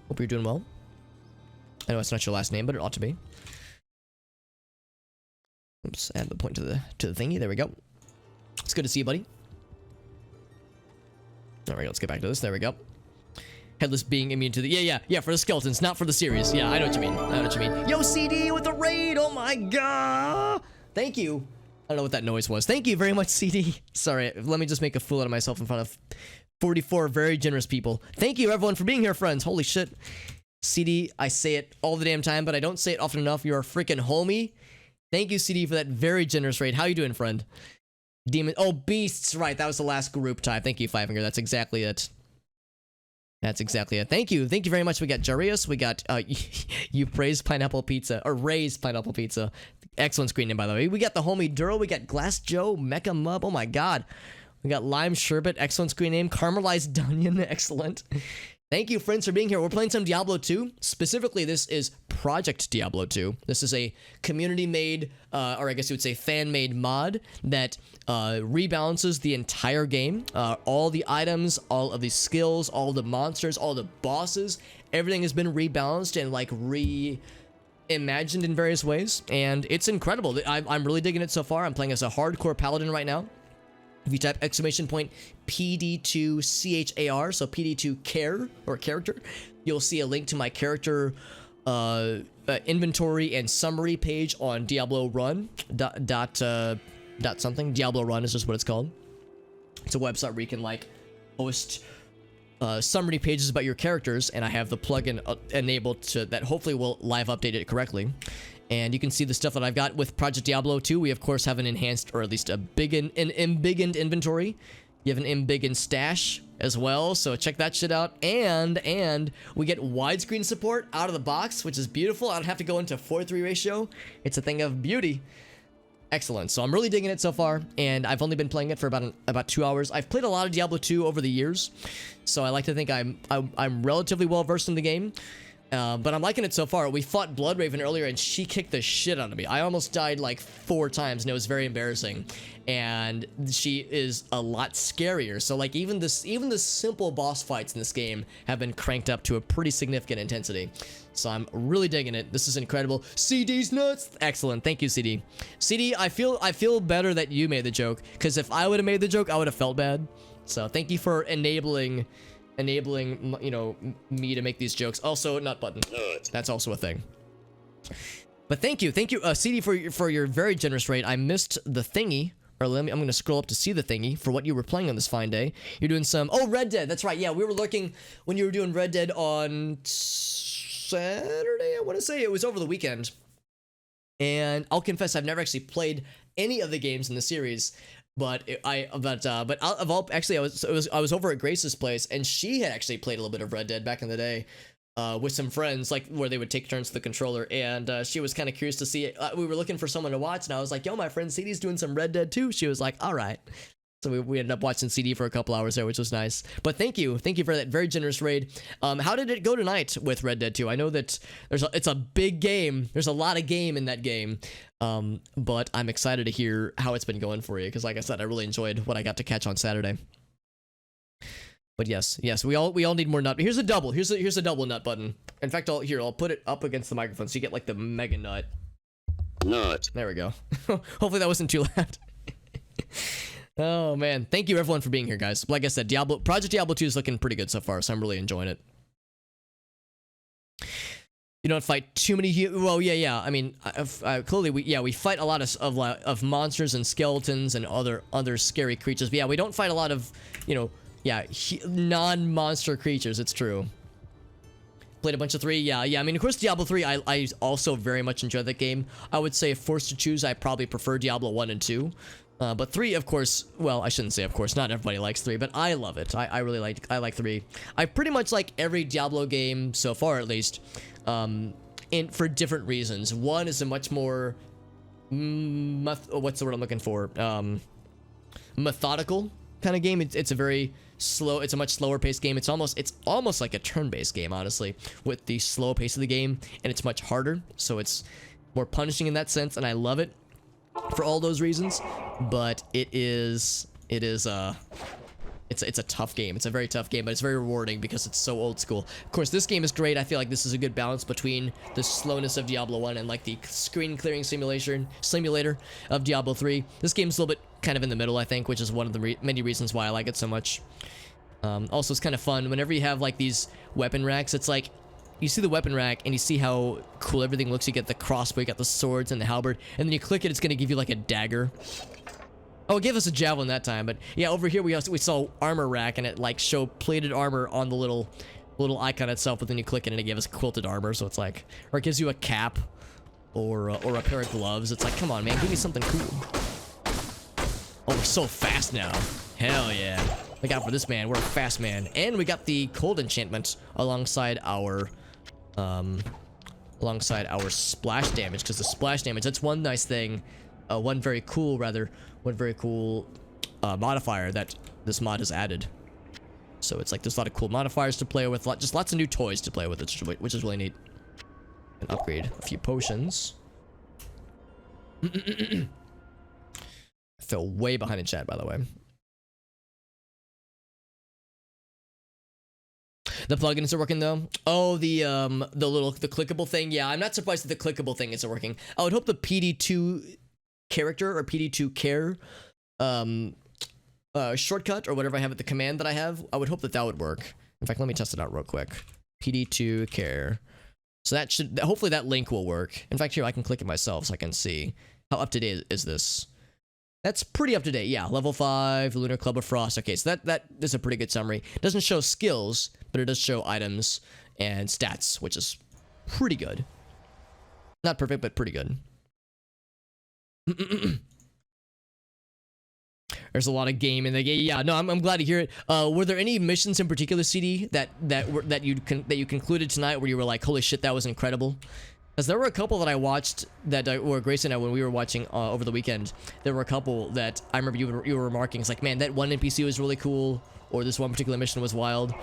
Hope you're doing well. I know it's not your last name, but it ought to be. Oops, add the point to the thingy. There we go. It's good to see you, buddy. All right, let's get back to this. There we go. Headless being immune to the yeah for the skeletons, not for the series. Yeah, I know what you mean. Yo, CD with the raid. Oh my god. Thank you. I don't know what that noise was. Thank you very much, CD. Sorry, let me just make a fool out of myself in front of 44 very generous people. Thank you, everyone, for being here, friends. Holy shit. CD, I say it all the damn time, but I don't say it often enough. You're a freaking homie. Thank you, CD, for that very generous raid. How you doing, friend? Demon. Oh, beasts. Right, that was the last group type. Thank you, Fivefinger. That's exactly it. That's exactly it. Thank you. Thank you very much. We got Jarius. We got, you praised pineapple pizza. Or raised pineapple pizza. Excellent screen name, by the way. We got the homie Duro. We got Glass Joe. Mecha Mub. Oh my god. We got Lime Sherbet. Excellent screen name. Caramelized Dunyan. Excellent. Thank you, friends, for being here. We're playing some Diablo 2. Specifically, this is Project Diablo 2. This is a community-made, or I guess you would say fan-made mod that rebalances the entire game. All the items, all of the skills, all the monsters, all the bosses, everything has been rebalanced and like reimagined in various ways. And it's incredible. I'm really digging it so far. I'm playing as a Hardcore Paladin right now. If you type !PD2CHAR, so PD2 care or character, you'll see a link to my character inventory and summary page on Diablo Run. dot something. Diablo Run is just what it's called. It's a website where you can like post summary pages about your characters, and I have the plugin enabled to that hopefully will live update it correctly. And you can see the stuff that I've got with Project Diablo 2. We of course have an enhanced, or at least a embiggened inventory. You have an embiggened stash as well, so check that shit out. And we get widescreen support out of the box, which is beautiful. I don't have to go into 4:3 ratio. It's a thing of beauty. Excellent. So I'm really digging it so far, and I've only been playing it for about 2 hours. I've played a lot of Diablo 2 over the years, so I like to think I'm relatively well versed in the game. But I'm liking it so far. We fought Bloodraven earlier, and she kicked the shit out of me. I almost died like 4 times, and it was very embarrassing. And she is a lot scarier. So like even the simple boss fights in this game have been cranked up to a pretty significant intensity. So I'm really digging it. This is incredible. CD's nuts. Excellent. Thank you, CD. CD, I feel better that you made the joke, because if I would have made the joke, I would have felt bad. So thank you for enabling, you know, me to make these jokes. Also, nut button. That's also a thing. But thank you, CD, for your very generous rate. I missed the thingy. Or I'm going to scroll up to see the thingy for what you were playing on this fine day. You're doing some... Oh, Red Dead. That's right. Yeah, we were looking when you were doing Red Dead on Saturday, I want to say. It was over the weekend. And I'll confess, I've never actually played any of the games in the series. But I was over at Grace's place, and she had actually played a little bit of Red Dead back in the day. With some friends, like where they would take turns with the controller, and she was kind of curious to see it. We were looking for someone to watch, and I was like, yo, my friend CD's doing some Red Dead too. She was like, all right. So we ended up watching CD for a couple hours there, which was nice. But thank you for that very generous raid. How did it go tonight with Red Dead 2? I know that it's a big game. There's a lot of game in that game. But I'm excited to hear how it's been going for you, because like I said, I really enjoyed what I got to catch on Saturday. But yes, we all need more nut. Here's a double. Here's a double nut button. In fact, I'll put it up against the microphone so you get like the mega nut. Nut. There we go. Hopefully that wasn't too loud. Oh man, thank you everyone for being here, guys. Like I said, Project Diablo 2 is looking pretty good so far, so I'm really enjoying it. You don't fight too many. Well, yeah. I mean, clearly we fight a lot of monsters and skeletons and other scary creatures. But yeah, we don't fight a lot of, you know. Yeah, non-monster creatures, it's true. Played a bunch of 3, yeah. I mean, of course, Diablo 3, I also very much enjoyed that game. I would say if forced to choose, I probably prefer Diablo 1 and 2. But 3, of course, well, I shouldn't say of course, not everybody likes 3, but I love it. I really like 3. I pretty much like every Diablo game, so far at least, for different reasons. 1 is a much more, what's the word I'm looking for? Methodical kind of game. It's a very slow, it's a much slower paced game. It's almost like a turn-based game, honestly, with the slow pace of the game, and it's much harder, so it's more punishing in that sense, and I love it for all those reasons. But it's a tough game. It's a very tough game, but it's very rewarding because it's so old school. Of course, this game is great. I feel like this is a good balance between the slowness of Diablo 1 and like the screen clearing simulator of Diablo 3. This game's a little bit kind of in the middle, I think, which is one of the many reasons why I like it so much. Also, it's kind of fun whenever you have like these weapon racks. It's like you see the weapon rack and you see how cool everything looks. You get the crossbow, you got the swords and the halberd, and then you click it, it's going to give you like a dagger. Oh, it gave us a javelin that time, but yeah, over here we saw armor rack, and it like showed plated armor on the little icon itself, but then you click it and it gave us quilted armor, so it's like, or it gives you a cap or a pair of gloves. It's like, come on, man, give me something cool. Oh, we're so fast now. Hell yeah. Look out for this man. We're a fast man. And we got the cold enchantment alongside our splash damage, because the splash damage, that's one nice thing, one very cool modifier that this mod has added. So it's like there's a lot of cool modifiers to play with, just lots of new toys to play with, which is really neat. And upgrade a few potions. I fell way behind in chat, by the way. The plugin isn't working though. Oh, the clickable thing. Yeah, I'm not surprised that the clickable thing isn't working. I would hope the PD2 character or PD2 care shortcut or whatever I have at the command that I have, I would hope that would work. In fact, let me test it out real quick. PD2 care. So that should, hopefully that link will work. In fact, here I can click it myself so I can see how up to date is this. That's pretty up to date. Yeah, level 5, Lunar Club of Frost. Okay, so that is a pretty good summary. Doesn't show skills, but it does show items and stats, which is pretty good. Not perfect, but pretty good. There's a lot of game in the game. Yeah, no, I'm glad to hear it. Were there any missions in particular, CD, that you concluded tonight where you were like, holy shit, that was incredible? Because there were a couple that I watched that or Grace and I, when we were watching over the weekend, there were a couple that I remember you were remarking. It's like, man, that one NPC was really cool, or this one particular mission was wild.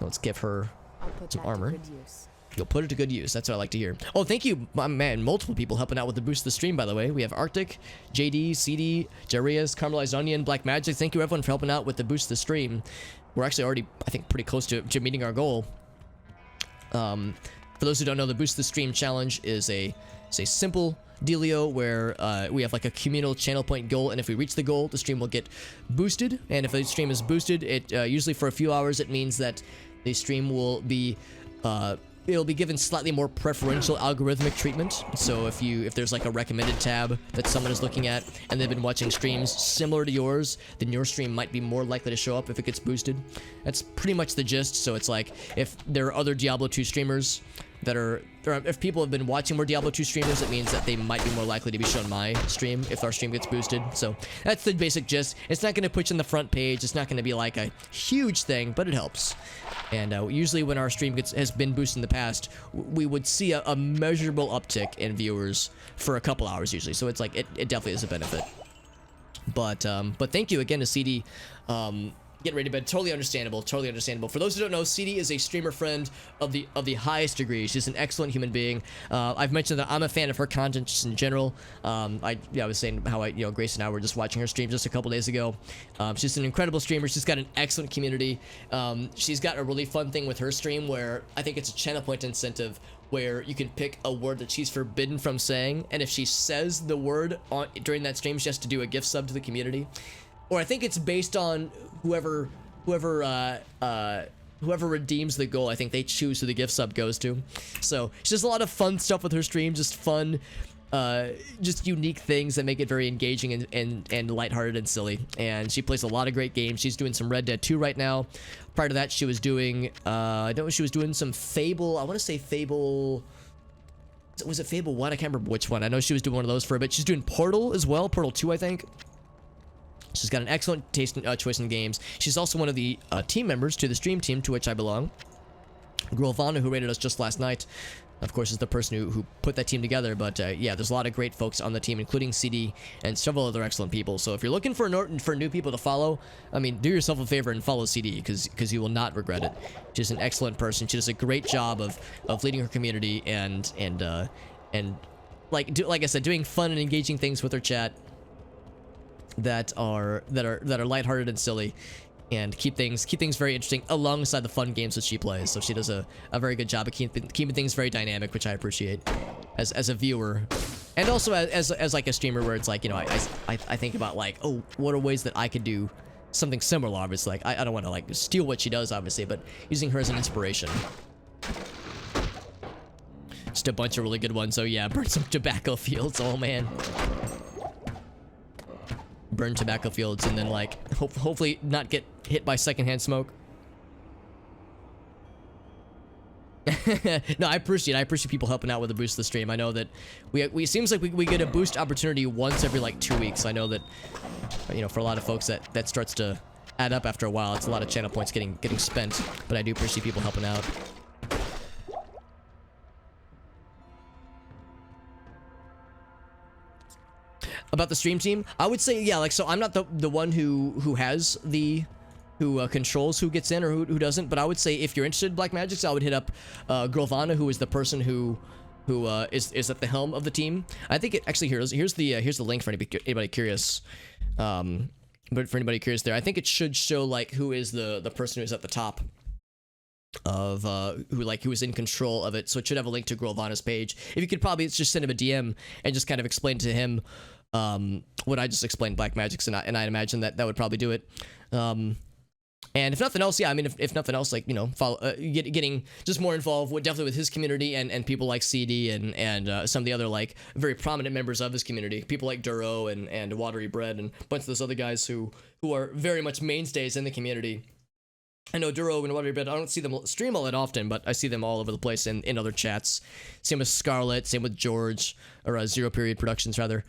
Let's give her some armor. You'll put it to good use. That's what I like to hear. Oh, thank you, my man. Multiple people helping out with the boost of the stream, by the way. We have Arctic, JD, CD, Jarius, Caramelized Onion, Black Magic. Thank you, everyone, for helping out with the boost of the stream. We're actually already, I think, pretty close to meeting our goal. For those who don't know, the boost of the stream challenge is a simple dealio where we have like a communal channel point goal, and if we reach the goal, the stream will get boosted. And if the stream is boosted, it usually for a few hours, it means that the stream will be it'll be given slightly more preferential algorithmic treatment. So if there's like a recommended tab that someone is looking at and they've been watching streams similar to yours, then your stream might be more likely to show up if it gets boosted. That's pretty much the gist. So it's like if there are other Diablo 2 streamers that are, if people have been watching more Diablo 2 streamers, it means that they might be more likely to be shown my stream if our stream gets boosted. So that's the basic gist. It's not going to put you on the front page. It's not going to be like a huge thing, but it helps. And usually when our stream has been boosted in the past, we would see a measurable uptick in viewers for a couple hours usually. So it's like, it definitely is a benefit. But thank you again to CD. Getting ready to bed. Totally understandable. Totally understandable. For those who don't know, CD is a streamer friend of the highest degree. She's an excellent human being. I've mentioned that I'm a fan of her content just in general. I was saying how Grace and I were just watching her stream just a couple days ago. She's an incredible streamer. She's got an excellent community. She's got a really fun thing with her stream where I think it's a channel point incentive where you can pick a word that she's forbidden from saying, and if she says the word during that stream, she has to do a gift sub to the community. Or I think it's based on whoever redeems the goal. I think they choose who the gift sub goes to. So she does a lot of fun stuff with her stream, just fun, just unique things that make it very engaging and lighthearted and silly. And she plays a lot of great games. She's doing some Red Dead 2 right now. Prior to that, she was doing, I know she was doing some Fable. I want to say Fable. Was it Fable 1? I can't remember which one. I know she was doing one of those for a bit. She's doing Portal as well. Portal 2, I think. She's got an excellent taste choice in games. She's also one of the team members to the stream team to which I belong. Grovana, who rated us just last night, of course, is the person who put that team together. But yeah, there's a lot of great folks on the team, including CD and several other excellent people. So if you're looking for new people to follow, I mean, do yourself a favor and follow CD because you will not regret it. She's an excellent person. She does a great job of leading her community and like I said, doing fun and engaging things with her chat that are lighthearted and silly, and keep things very interesting alongside the fun games that she plays. So she does a very good job of keeping things very dynamic, which I appreciate as a viewer, and also as like a streamer, where it's like, I think about like, oh, what are ways that I could do something similar. Obviously, like I don't want to like steal what she does, obviously, but using her as an inspiration. Just a bunch of really good ones. So yeah, burn some tobacco fields. Oh man. Burn tobacco fields and then like hopefully not get hit by secondhand smoke. No, I appreciate people helping out with the boost of the stream. I know that we seems like we get a boost opportunity once every like 2 weeks. I know that for a lot of folks that starts to add up after a while. It's a lot of channel points getting spent, but I do appreciate people helping out. About the stream team, I would say, yeah, like, so I'm not the one who controls who gets in or who doesn't, but I would say if you're interested in Black Magics, I would hit up Grovana, who is the person who is at the helm of the team. I think it actually here's the link for anybody curious. But for anybody curious there, I think it should show like who is the person who's at the top of who is in control of it. So it should have a link to Grovana's page. If you could probably just send him a DM and just kind of explain to him what I just explained, Black Magics, and I imagine that would probably do it. And if nothing else, yeah, I mean, if nothing else, like, you know, getting just more involved with, definitely with his community and people like CD and some of the other, like, very prominent members of his community. People like Duro and Watery Bread and a bunch of those other guys who are very much mainstays in the community. I know Duro and Watery Bread, I don't see them stream all that often, but I see them all over the place in other chats. Same with Scarlet, same with George, or Zero Period Productions, rather.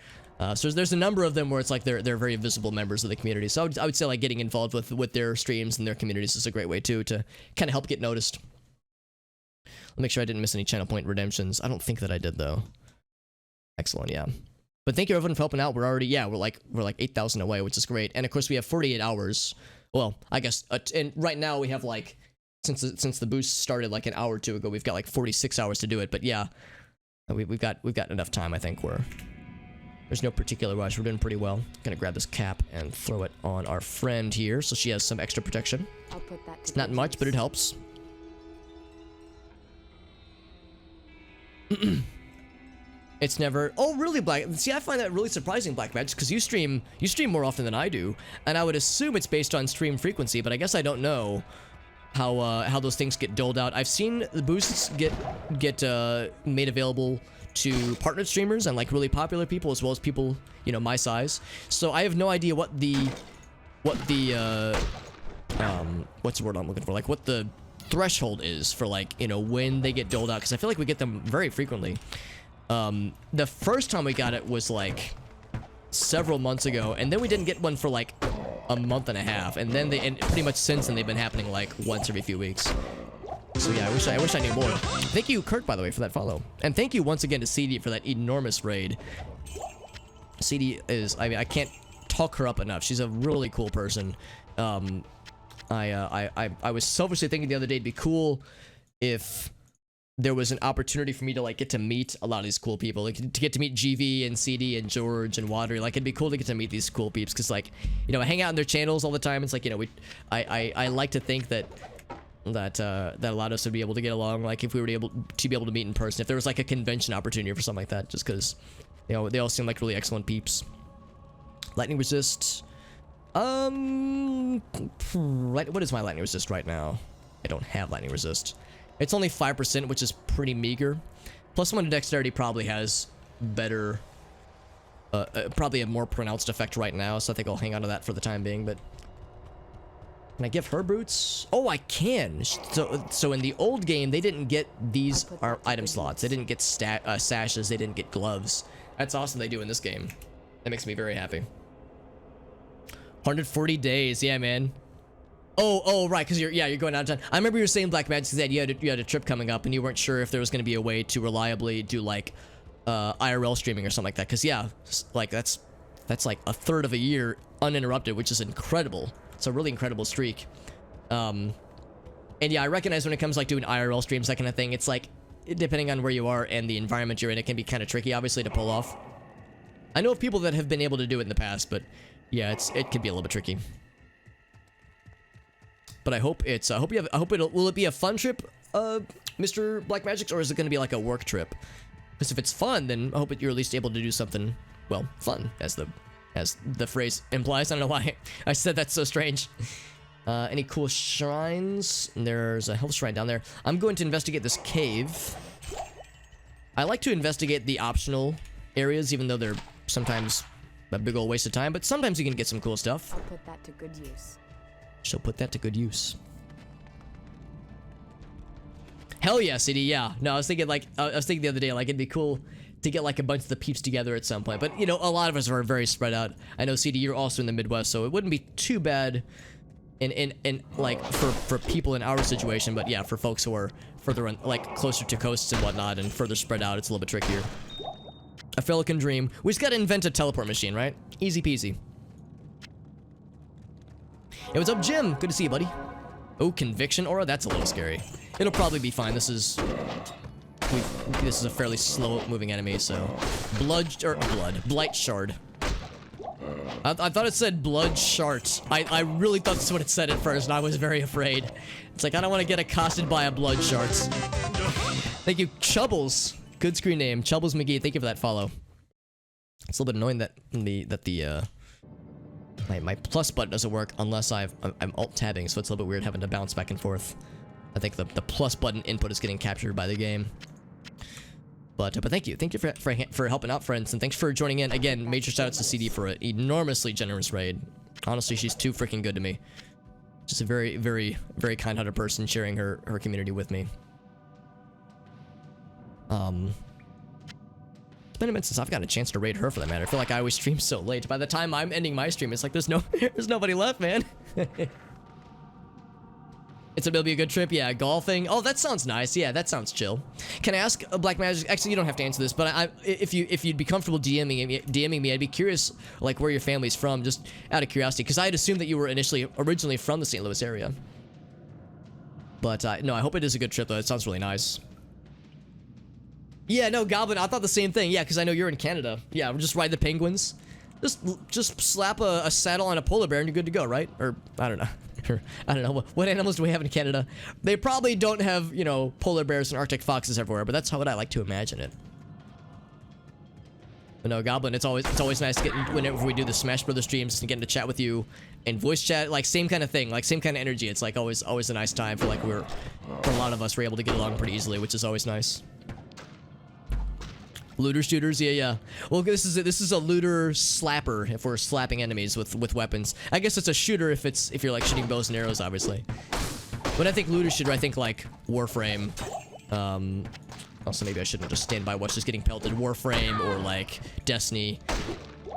So there's a number of them where it's like they're very visible members of the community. So I would say like getting involved with their streams and their communities is a great way too to kind of help get noticed. I'll make sure I didn't miss any channel point redemptions. I don't think that I did though. Excellent, yeah. But thank you everyone for helping out. We're already, yeah, we're like 8,000 away, which is great. And of course we have 48 hours. Well, I guess, and right now we have like, since the boost started like an hour or two ago, we've got like 46 hours to do it. But yeah, we've got enough time. I think there's no particular rush. We're doing pretty well. Gonna grab this cap and throw it on our friend here, so she has some extra protection. I'll put that It's not much, but it helps. It's never. Oh, really, Black? See, I find that really surprising, Black Magic, because you stream more often than I do, and I would assume it's based on stream frequency, but I guess I don't know how those things get doled out. I've seen the boosts get made available to partnered streamers and like really popular people, as well as people, you know, my size. So I have no idea what the what's the word I'm looking for, like what the threshold is for, like, you know, when they get doled out, because I feel like we get them very frequently. The first time we got it was like several months ago, and then we didn't get one for like a month and a half, and then pretty much since then they've been happening like once every few weeks. So yeah, I wish I knew more. Thank you, Kirk, by the way, for that follow. And thank you once again to CD for that enormous raid. CD is, I mean, I can't talk her up enough. She's a really cool person. I was selfishly thinking the other day it'd be cool if there was an opportunity for me to like get to meet a lot of these cool people, like to get to meet GV and CD and George and Watery. Like it'd be cool to get to meet these cool peeps, because like, you know, I hang out in their channels all the time. It's like, you know, I like to think that a lot of us would be able to get along, like if we were able to meet in person, if there was like a convention opportunity for something like that, just because, you know, they all seem like really excellent peeps. Lightning resist. What is my lightning resist right now? I don't have lightning resist. It's only 5%, which is pretty meager. Plus one to dexterity probably has better, probably a more pronounced effect right now, so I think I'll hang on to that for the time being. But can I give her boots? Oh, I can. So in the old game, they didn't get these item slots. They didn't get sashes. They didn't get gloves. That's awesome they do in this game. That makes me very happy. 140 days. Yeah, man. Oh, right, because you're going out of time. I remember you were saying, Black Magic, that you had a trip coming up, and you weren't sure if there was going to be a way to reliably do like IRL streaming or something like that. Because yeah, like that's like a third of a year uninterrupted, which is incredible. It's a really incredible streak. And yeah, I recognize when it comes like doing IRL streams, that kind of thing, it's like, depending on where you are and the environment you're in, it can be kind of tricky, obviously, to pull off. I know of people that have been able to do it in the past, but yeah, it can be a little bit tricky. But I hope it's, will it be a fun trip, Mr. Black Magic, or is it going to be like a work trip? Because if it's fun, then I hope you're at least able to do something, well, fun, as the phrase implies. I don't know why I said that's so strange. Any cool shrines? There's a health shrine down there. I'm going to investigate this cave. I like to investigate the optional areas, even though they're sometimes a big old waste of time, but sometimes you can get some cool stuff. I'll put that to good use. She'll put that to good use. Hell yeah, CD, yeah. No, I was thinking the other day, like, it'd be cool to get like a bunch of the peeps together at some point. But, you know, a lot of us are very spread out. I know, CD, you're also in the Midwest, so it wouldn't be too bad in like, for people in our situation. But yeah, for folks who are further on, like, closer to coasts and whatnot and further spread out, it's a little bit trickier. A fellow can dream. We just gotta invent a teleport machine, right? Easy peasy. Hey, what's up, Jim? Good to see you, buddy. Oh, Conviction Aura? That's a little scary. It'll probably be fine. This is a fairly slow-moving enemy, so... Blight Shard. I thought it said Blood Shart. I really thought that's what it said at first, and I was very afraid. It's like, I don't want to get accosted by a Blood Shart. Thank you, Chubbles. Good screen name. Chubbles McGee, thank you for that follow. It's a little bit annoying that My plus button doesn't work unless I'm alt-tabbing, so it's a little bit weird having to bounce back and forth. I think the plus button input is getting captured by the game. But thank you for helping out, friends, and thanks for joining in. Again, major shoutouts to CD for an enormously generous raid. Honestly, she's too freaking good to me. Just a very, very, very kind-hearted person sharing her community with me. It's been a minute since I've got a chance to raid her, for that matter. I feel like I always stream so late. By the time I'm ending my stream, it's like there's nobody left, man. It'll be a good trip. Yeah, golfing. Oh, that sounds nice. Yeah, that sounds chill. Can I ask Black Magic? Actually, you don't have to answer this, but if you'd be comfortable DMing me, I'd be curious, like, where your family's from, just out of curiosity, because I had assumed that you were originally from the St. Louis area. But no, I hope it is a good trip though. It sounds really nice. Yeah, no, Goblin, I thought the same thing. Yeah, because I know you're in Canada. Yeah, we'll just ride the penguins. Just slap a saddle on a polar bear and you're good to go, right? Or, I don't know. I don't know. What animals do we have in Canada? They probably don't have, you know, polar bears and Arctic foxes everywhere, but that's how I like to imagine it. But no, Goblin, it's always nice getting, whenever we do the Smash Brothers streams, and getting to chat with you and voice chat, like, same kind of thing, like, same kind of energy. It's like always a nice time. For like for a lot of us, we're able to get along pretty easily, which is always nice. Looter shooters, yeah. Well, this is a looter slapper if we're slapping enemies with weapons. I guess it's a shooter if you're like shooting bows and arrows, obviously. When I think looter shooter, I think like Warframe. Also, maybe I shouldn't just stand by watch just getting pelted. Warframe or like Destiny.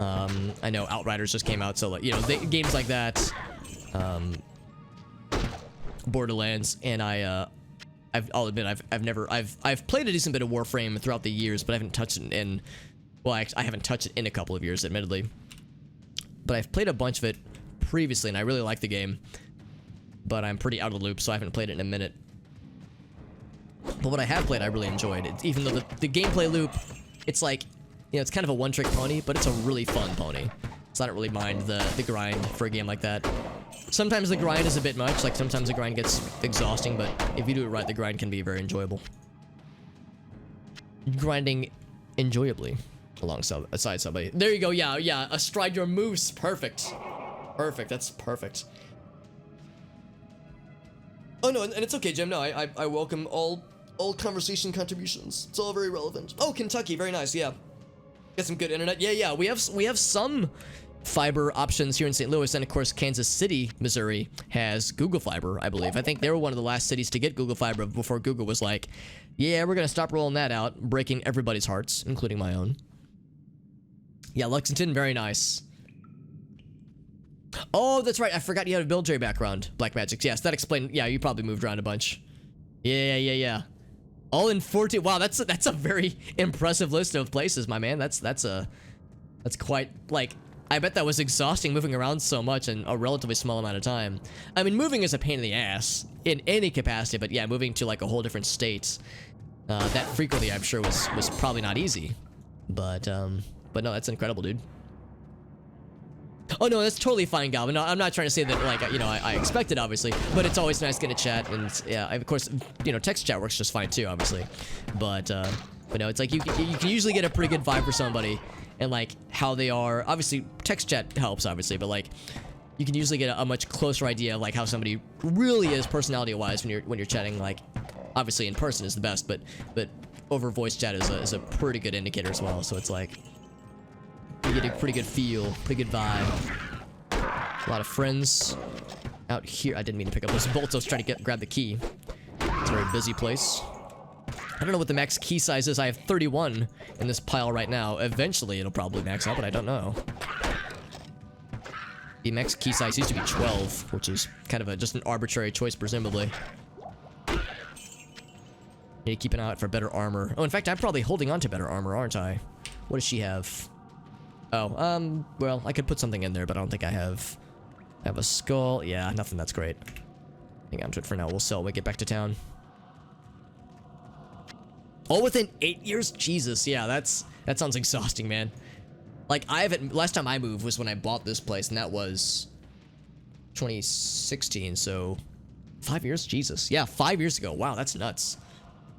I know Outriders just came out, so like, you know, games like that. Borderlands, and I'll admit I've played a decent bit of Warframe throughout the years, but I haven't touched it in, well, I haven't touched it in a couple of years, admittedly. But I've played a bunch of it previously, and I really like the game. But I'm pretty out of the loop, so I haven't played it in a minute. But what I have played, I really enjoyed it. Even though the gameplay loop, it's like, you know, it's kind of a one-trick pony, but it's a really fun pony. So I don't really mind the grind for a game like that. Sometimes the grind is a bit much, like sometimes the grind gets exhausting, but if you do it right, the grind can be very enjoyable. Grinding enjoyably alongside somebody. There you go, yeah, astride your moves, perfect. Perfect, that's perfect. Oh no, and it's okay, Jim, no, I welcome all conversation contributions. It's all very relevant. Oh, Kentucky, very nice, yeah. Got some good internet. Yeah, we have some fiber options here in St. Louis, and of course Kansas City, Missouri has Google Fiber, I believe. I think they were one of the last cities to get Google Fiber before Google was like, yeah, we're gonna stop rolling that out, breaking everybody's hearts, including my own. Yeah, Lexington, very nice. Oh, that's right, I forgot you had a military background, Black Magic. Yes, that explained, yeah, you probably moved around a bunch. Yeah. All in 14, wow, that's a very impressive list of places, my man. That's quite, like, I bet that was exhausting moving around so much in a relatively small amount of time. I mean, moving is a pain in the ass in any capacity, but yeah, moving to like a whole different state that frequently, I'm sure was probably not easy. But no, that's incredible, dude. Oh no, that's totally fine, Galvin. No, I'm not trying to say that, like, you know, I expect it, obviously, but it's always nice getting a chat, and yeah, of course, you know, text chat works just fine too, obviously. But no, it's like you can usually get a pretty good vibe for somebody. And like how they are, obviously text chat helps, obviously, but like you can usually get a much closer idea of like how somebody really is personality-wise when you're chatting. Like obviously in person is the best, but over voice chat is a pretty good indicator as well. So it's like you get a pretty good feel, pretty good vibe. A lot of friends out here. I didn't mean to pick up those bolts. I was trying to grab the key. It's a very busy place. I don't know what the max key size is. I have 31 in this pile right now. Eventually, it'll probably max out, but I don't know. The max key size used to be 12, which is kind of just an arbitrary choice, presumably. Need to keep an eye out for better armor. Oh, in fact, I'm probably holding on to better armor, aren't I? What does she have? Oh, well, I could put something in there, but I don't think I have. I have a skull. Yeah, nothing that's great. Hang on to it for now. We'll sell when we get back to town. All within 8 years? Jesus, yeah, that sounds exhausting, man. Like, last time I moved was when I bought this place, and that was 2016, so 5 years? Jesus. Yeah, 5 years ago. Wow, that's nuts.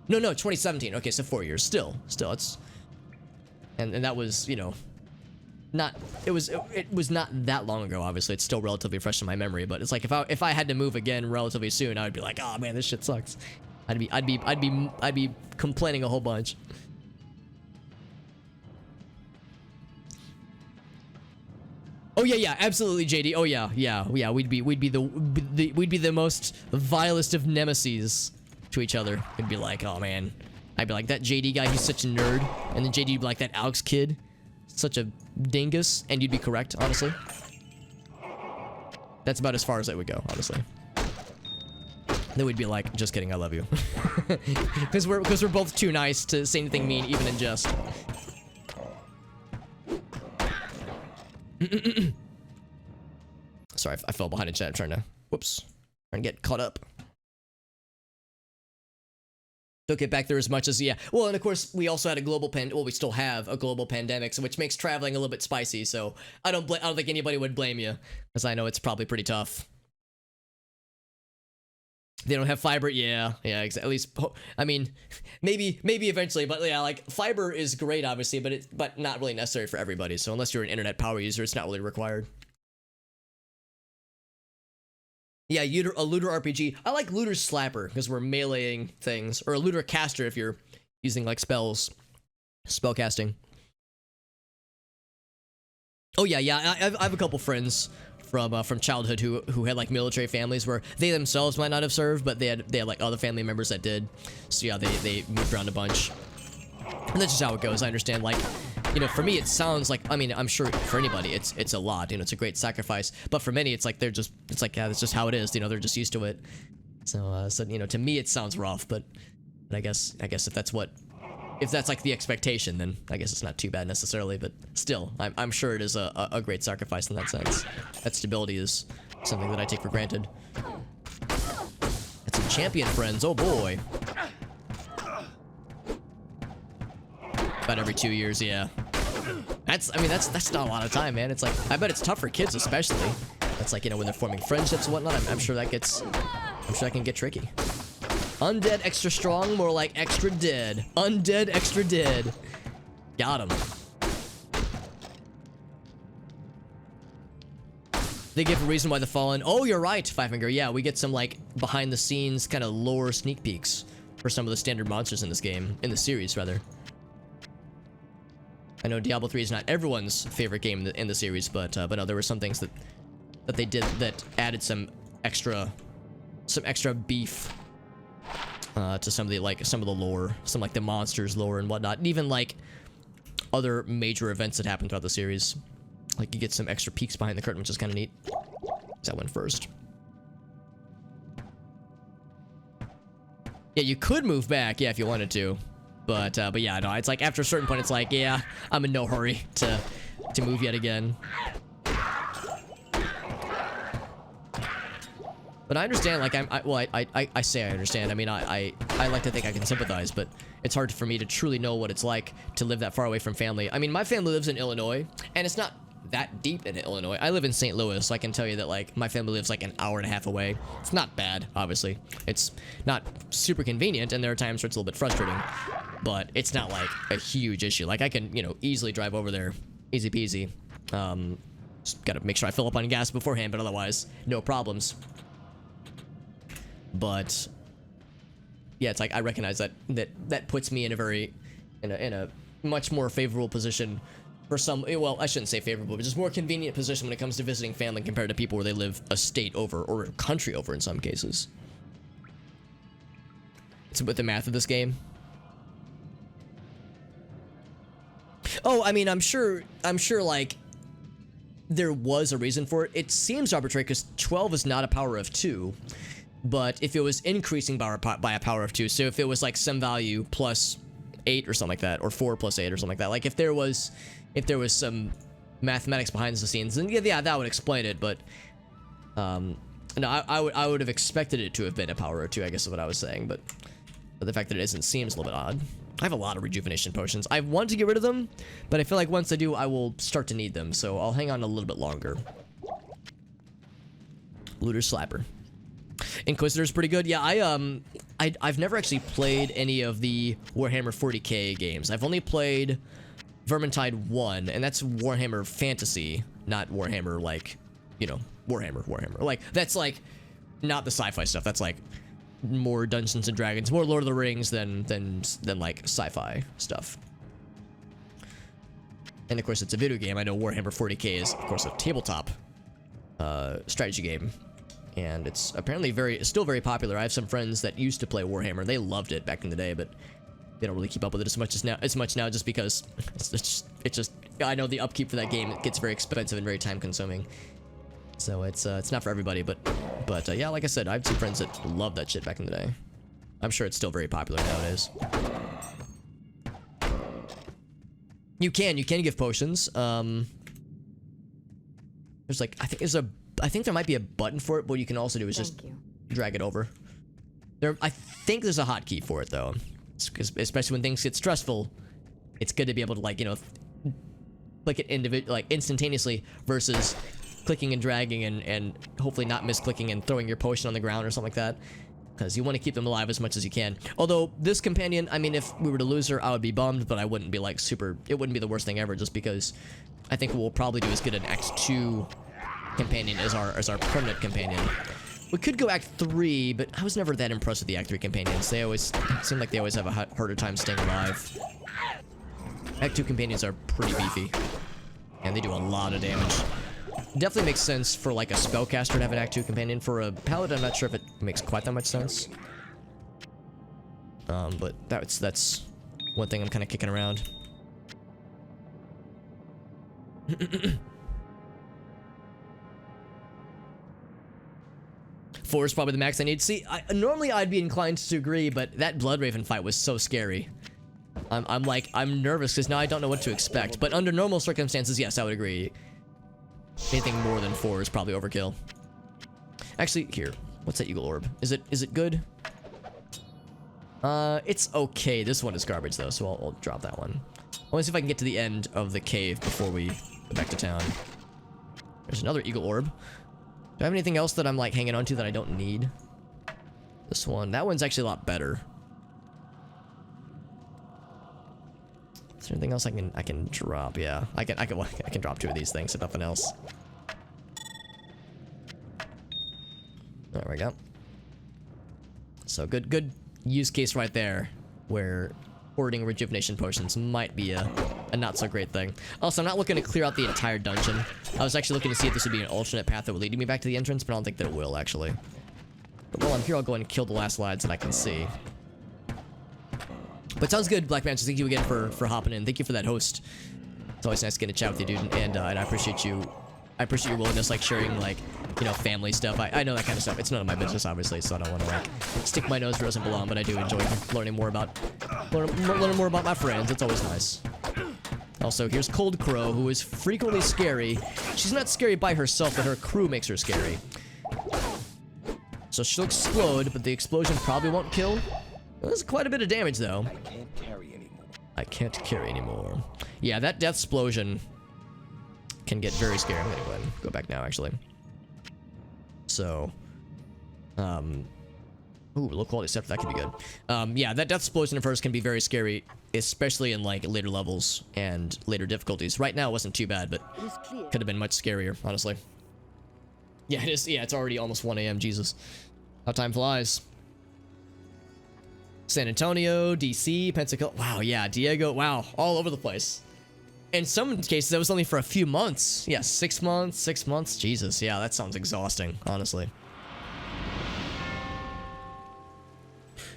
No, 2017. Okay, so 4 years. Still, it's... And that was, you know, not it was not that long ago. Obviously, it's still relatively fresh in my memory. But it's like if I had to move again relatively soon, I would be like, oh man, this shit sucks. I'd be complaining a whole bunch. Oh yeah, absolutely, JD. Oh yeah. We'd be the most vilest of nemesis to each other. It'd be like, oh man, I'd be like, that JD guy, he's such a nerd, and then JD would be like, that Alex kid, such a dingus, and you'd be correct, honestly. That's about as far as it would go, honestly. Then we'd be like, just kidding, I love you, because we're both too nice to say anything mean, even in jest. Sorry, I fell behind in chat. I'm trying to get caught up. Don't get back there as much as, yeah. Well, and of course, we also had a global we still have a global pandemic, so which makes traveling a little bit spicy. So I don't think anybody would blame you, because I know it's probably pretty tough. They don't have fiber, yeah, at least, I mean, maybe eventually, but yeah, like, fiber is great, obviously, but not really necessary for everybody, so unless you're an internet power user, it's not really required. Yeah, a looter RPG. I like looter slapper, because we're meleeing things, or a looter caster if you're using, like, spells, spellcasting. Oh yeah, I have a couple friends from childhood who had like military families where they themselves might not have served, but they had like other family members that did. So yeah, they moved around a bunch. And that's just how it goes. I understand, like, you know, for me it sounds like, I mean, I'm sure for anybody it's a lot, you know, it's a great sacrifice, but for many it's like it's like, yeah, that's just how it is, you know, they're just used to it. So you know, to me it sounds rough, but I guess if that's like the expectation, then I guess it's not too bad necessarily, but still, I'm sure it is a great sacrifice in that sense. That stability is something that I take for granted. That's some champion friends, oh boy. About every 2 years, yeah. That's not a lot of time, man. It's like, I bet it's tough for kids especially. That's like, you know, when they're forming friendships and whatnot, I'm sure that can get tricky. Undead extra strong, more like extra dead. Undead extra dead. Got him. They give a reason why the Fallen. Oh, you're right, Five Finger. Yeah, we get some like behind the scenes kind of lore sneak peeks for some of the standard monsters in this game, in the series rather. I know Diablo 3 is not everyone's favorite game in the series, but no, there were some things that they did that added some extra beef to some of the lore, some like the monsters lore and whatnot, and even like other major events that happened throughout the series. Like you get some extra peeks behind the curtain, which is kind of neat. That went first. Yeah, you could move back, yeah, if you wanted to, but yeah, no, it's like after a certain point, it's like, yeah, I'm in no hurry to move yet again. But I understand, like, I say I understand. I mean, I like to think I can sympathize, but it's hard for me to truly know what it's like to live that far away from family. I mean, my family lives in Illinois, and it's not that deep in Illinois. I live in St. Louis, so I can tell you that, like, my family lives, like, an hour and a half away. It's not bad, obviously. It's not super convenient, and there are times where it's a little bit frustrating, but it's not, like, a huge issue. Like, I can, you know, easily drive over there. Easy peasy. Just gotta make sure I fill up on gas beforehand, but otherwise, no problems. But yeah, it's like I recognize that puts me in a much more favorable position for some, well, I shouldn't say favorable, but just more convenient position when it comes to visiting family compared to people where they live a state over or a country over in some cases. It's with the math of this game. Oh, I mean, I'm sure like there was a reason for it. It seems arbitrary because 12 is not a power of 2. But if it was increasing by a power of 2, so if it was like some value plus 8 or something like that, or 4 plus 8 or something like that, like if there was some mathematics behind the scenes, then yeah, that would explain it. But no, I would have expected it to have been a power of 2, I guess is what I was saying. But the fact that it isn't seems a little bit odd. I have a lot of rejuvenation potions. I want to get rid of them, but I feel like once I do, I will start to need them. So I'll hang on a little bit longer. Looter Slapper. Inquisitor's pretty good. Yeah, I've never actually played any of the Warhammer 40k games. I've only played Vermintide 1, and that's Warhammer Fantasy, not Warhammer like, you know, Warhammer. Like, that's like not the sci-fi stuff. That's like more Dungeons and Dragons, more Lord of the Rings than like sci-fi stuff. And of course, it's a video game. I know Warhammer 40k is, of course, a tabletop strategy game, and it's apparently still very popular. I have some friends that used to play Warhammer. They loved it back in the day, but they don't really keep up with it as much now, just because it's just I know the upkeep for that game, it gets very expensive and very time consuming. So it's not for everybody, but yeah, like I said, I have two friends that loved that shit back in the day. I'm sure it's still very popular nowadays. You can give potions. There's like, I think there might be a button for it. What you can also do is just drag it over. I think there's a hotkey for it though, especially when things get stressful. It's good to be able to, like, you know, click it like instantaneously versus clicking and dragging and hopefully not misclicking and throwing your potion on the ground or something like that, because you want to keep them alive as much as you can. Although this companion, I mean, if we were to lose her, I would be bummed, but I wouldn't be like it wouldn't be the worst thing ever, just because I think we'll probably do as good an Act 2 companion as our permanent companion. We could go Act 3, but I was never that impressed with the Act 3 companions. They always seem like they always have a harder time staying alive. Act 2 companions are pretty beefy, and they do a lot of damage. Definitely makes sense for like a spellcaster to have an Act 2 companion. For a paladin, I'm not sure if it makes quite that much sense. But that's one thing I'm kind of kicking around. 4 is probably the max I need. See, normally I'd be inclined to agree, but that Bloodraven fight was so scary. I'm nervous because now I don't know what to expect. But under normal circumstances, yes, I would agree. Anything more than 4 is probably overkill. Actually, here, what's that eagle orb? Is it good? It's okay. This one is garbage though, so I'll drop that one. I want to see if I can get to the end of the cave before we go back to town. There's another eagle orb. Do I have anything else that I'm like hanging on to that I don't need? This one. That one's actually a lot better. Is there anything else I can drop? Yeah, I can drop 2 of these things if nothing else. There we go. So good use case right there, where hoarding rejuvenation potions might be a not so great thing. Also, I'm not looking to clear out the entire dungeon. I was actually looking to see if this would be an alternate path that would lead me back to the entrance, but I don't think that it will actually. But while I'm here, I'll go and kill the last lads that I can see. But sounds good, Black Panther. Thank you again for hopping in. Thank you for that host. It's always nice to get a chat with you, dude, and I appreciate you. I appreciate your willingness, like sharing, like, you know, family stuff. I know that kind of stuff. It's none of my business, obviously, so I don't want to like stick my nose where it doesn't belong. But I do enjoy learning more about my friends. It's always nice. Also, here's Cold Crow, who is frequently scary. She's not scary by herself, but her crew makes her scary. So she'll explode, but the explosion probably won't kill. There's quite a bit of damage, though. I can't carry anymore. Yeah, that death explosion can get very scary. I'm gonna go ahead and go back now, actually. So, ooh, low quality stuff. That could be good. Yeah, that death explosion at first can be very scary, especially in like later levels and later difficulties. Right now, it wasn't too bad, but could have been much scarier, honestly. Yeah, it is. Yeah, it's already almost 1 a.m. Jesus, how time flies. San Antonio, DC, Pensacola. Wow, yeah, Diego. Wow, all over the place. In some cases, that was only for a few months. Yeah, 6 months, 6 months. Jesus, yeah, that sounds exhausting, honestly.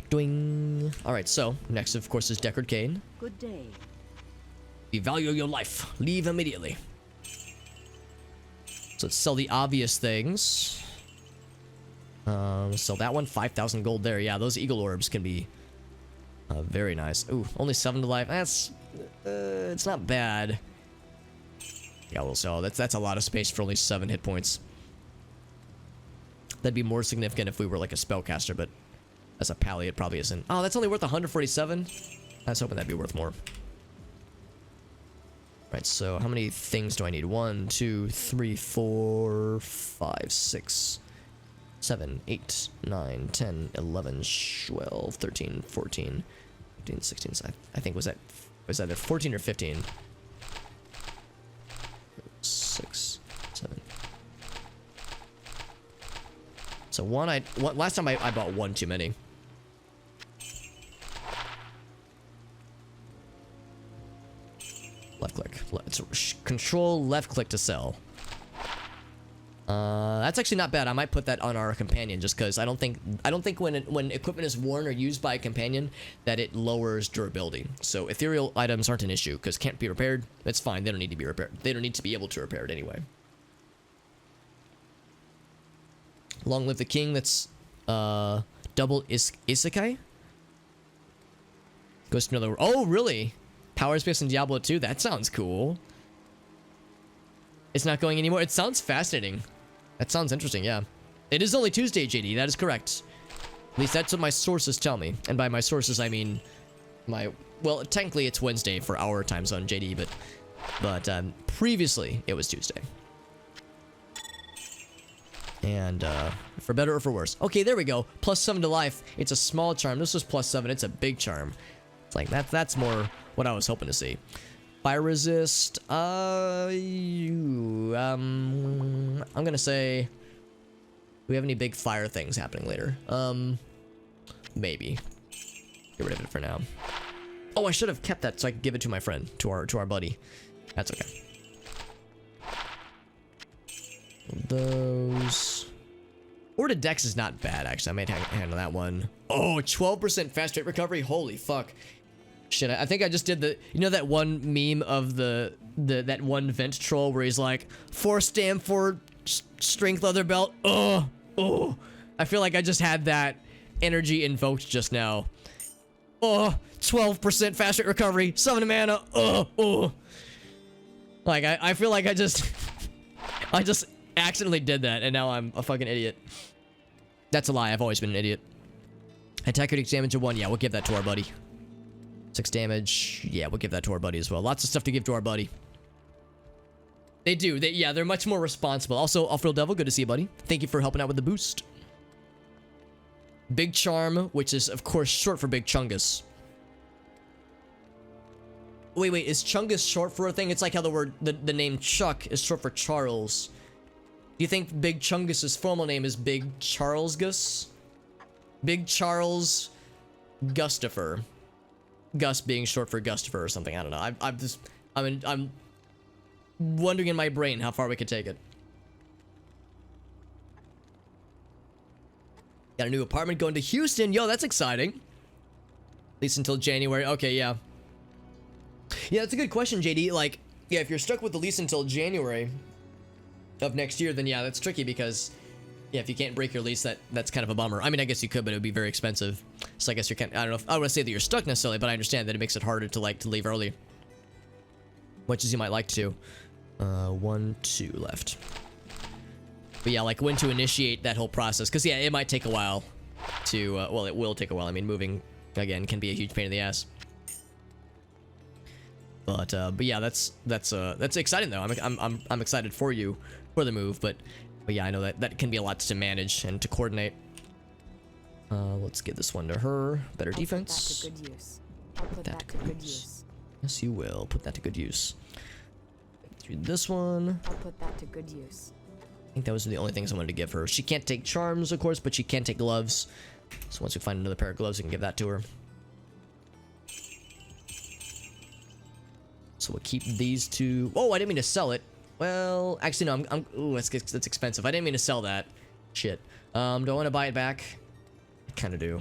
Doing. All right, so next, of course, is Deckard Cain. Good day. You value your life. Leave immediately. So let's sell the obvious things. Sell that one. 5,000 gold there. Yeah, those eagle orbs can be very nice. Ooh, only 7 to life. That's it's not bad. Yeah, we'll sell. That's a lot of space for only 7 hit points. That'd be more significant if we were like a spellcaster, but as a pally, it probably isn't. Oh, that's only worth 147. I was hoping that'd be worth more. Right, so how many things do I need? 1, 2, 3, 4, 5, 6, 7, 8, 9, 10, 11, 12, 13, 14, 15, 16. I think was that 14 or 15? So last time I bought one too many. Left click. Control left click to sell. That's actually not bad. I might put that on our companion just because I don't think when equipment is worn or used by a companion that it lowers durability. So ethereal items aren't an issue because can't be repaired. That's fine. They don't need to be repaired. They don't need to be able to repair it anyway. Long live the king. That's double isekai. Goes to another. Oh really? Power space in Diablo 2. That sounds cool. It's not going anymore. It sounds fascinating. That sounds interesting, yeah. It is only Tuesday, JD. That is correct. At least that's what my sources tell me. And by my sources, I mean my... Well, technically it's Wednesday for our time zone, JD, but previously it was Tuesday. And for better or for worse. Okay, there we go. +7 to life. It's a small charm. This was +7. It's a big charm. It's like that's more what I was hoping to see. Fire resist. I'm gonna say, do we have any big fire things happening later? Maybe. Get rid of it for now. Oh, I should have kept that so I could give it to my friend, to our buddy. That's okay. Those. Or to Dex is not bad actually. I might handle that one. Oh, 12% fast rate recovery. Holy fuck. Shit, I think I just did the, you know that one meme of that one vent troll where he's like, Force Stam for strength leather belt. Oh, I feel like I just had that energy invoked just now. 12% fast rate recovery, 7 mana. Like I feel like I just accidentally did that and now I'm a fucking idiot. That's a lie. I've always been an idiot. Attack critical damage to 1. Yeah, we'll give that to our buddy. 6 damage. Yeah, we'll give that to our buddy as well. Lots of stuff to give to our buddy. They do. Yeah, they're much more responsible. Also, Off-Road Devil, good to see you, buddy. Thank you for helping out with the boost. Big Charm, which is, of course, short for Big Chungus. Wait, is Chungus short for a thing? It's like how the name Chuck is short for Charles. Do you think Big Chungus's formal name is Big Charles Gus? Big Charles Gustifer. Gus being short for Gustifer or something. I don't know. I'm wondering in my brain how far we could take it. Got a new apartment going to Houston. Yo, that's exciting. At least until January. Okay, yeah. Yeah, that's a good question, JD. Like, yeah, if you're stuck with the lease until January of next year, then yeah, that's tricky because, yeah, if you can't break your lease, that's kind of a bummer. I mean, I guess you could, but it would be very expensive. So I guess you're kind of, I don't know if I want to say that you're stuck necessarily, but I understand that it makes it harder to leave early. Much as you might like to. 1, 2 left. But yeah, like when to initiate that whole process. Because yeah, it might take a while to, well, it will take a while. I mean, moving, again, can be a huge pain in the ass. But yeah, that's exciting though. I'm excited for you for the move, but yeah, I know that can be a lot to manage and to coordinate. Let's get this one to her. Better defense. Put that to good use. I'll put that to good use. Yes, you will. Put that to good use. Through this one. I'll put that to good use. I think that was the only things I wanted to give her. She can't take charms, of course, but she can take gloves. So once we find another pair of gloves, we can give that to her. So we'll keep these two. Oh, I didn't mean to sell it. Well, actually, no. Ooh, that's expensive. I didn't mean to sell that. Shit. Do I want to buy it back? I kind of do.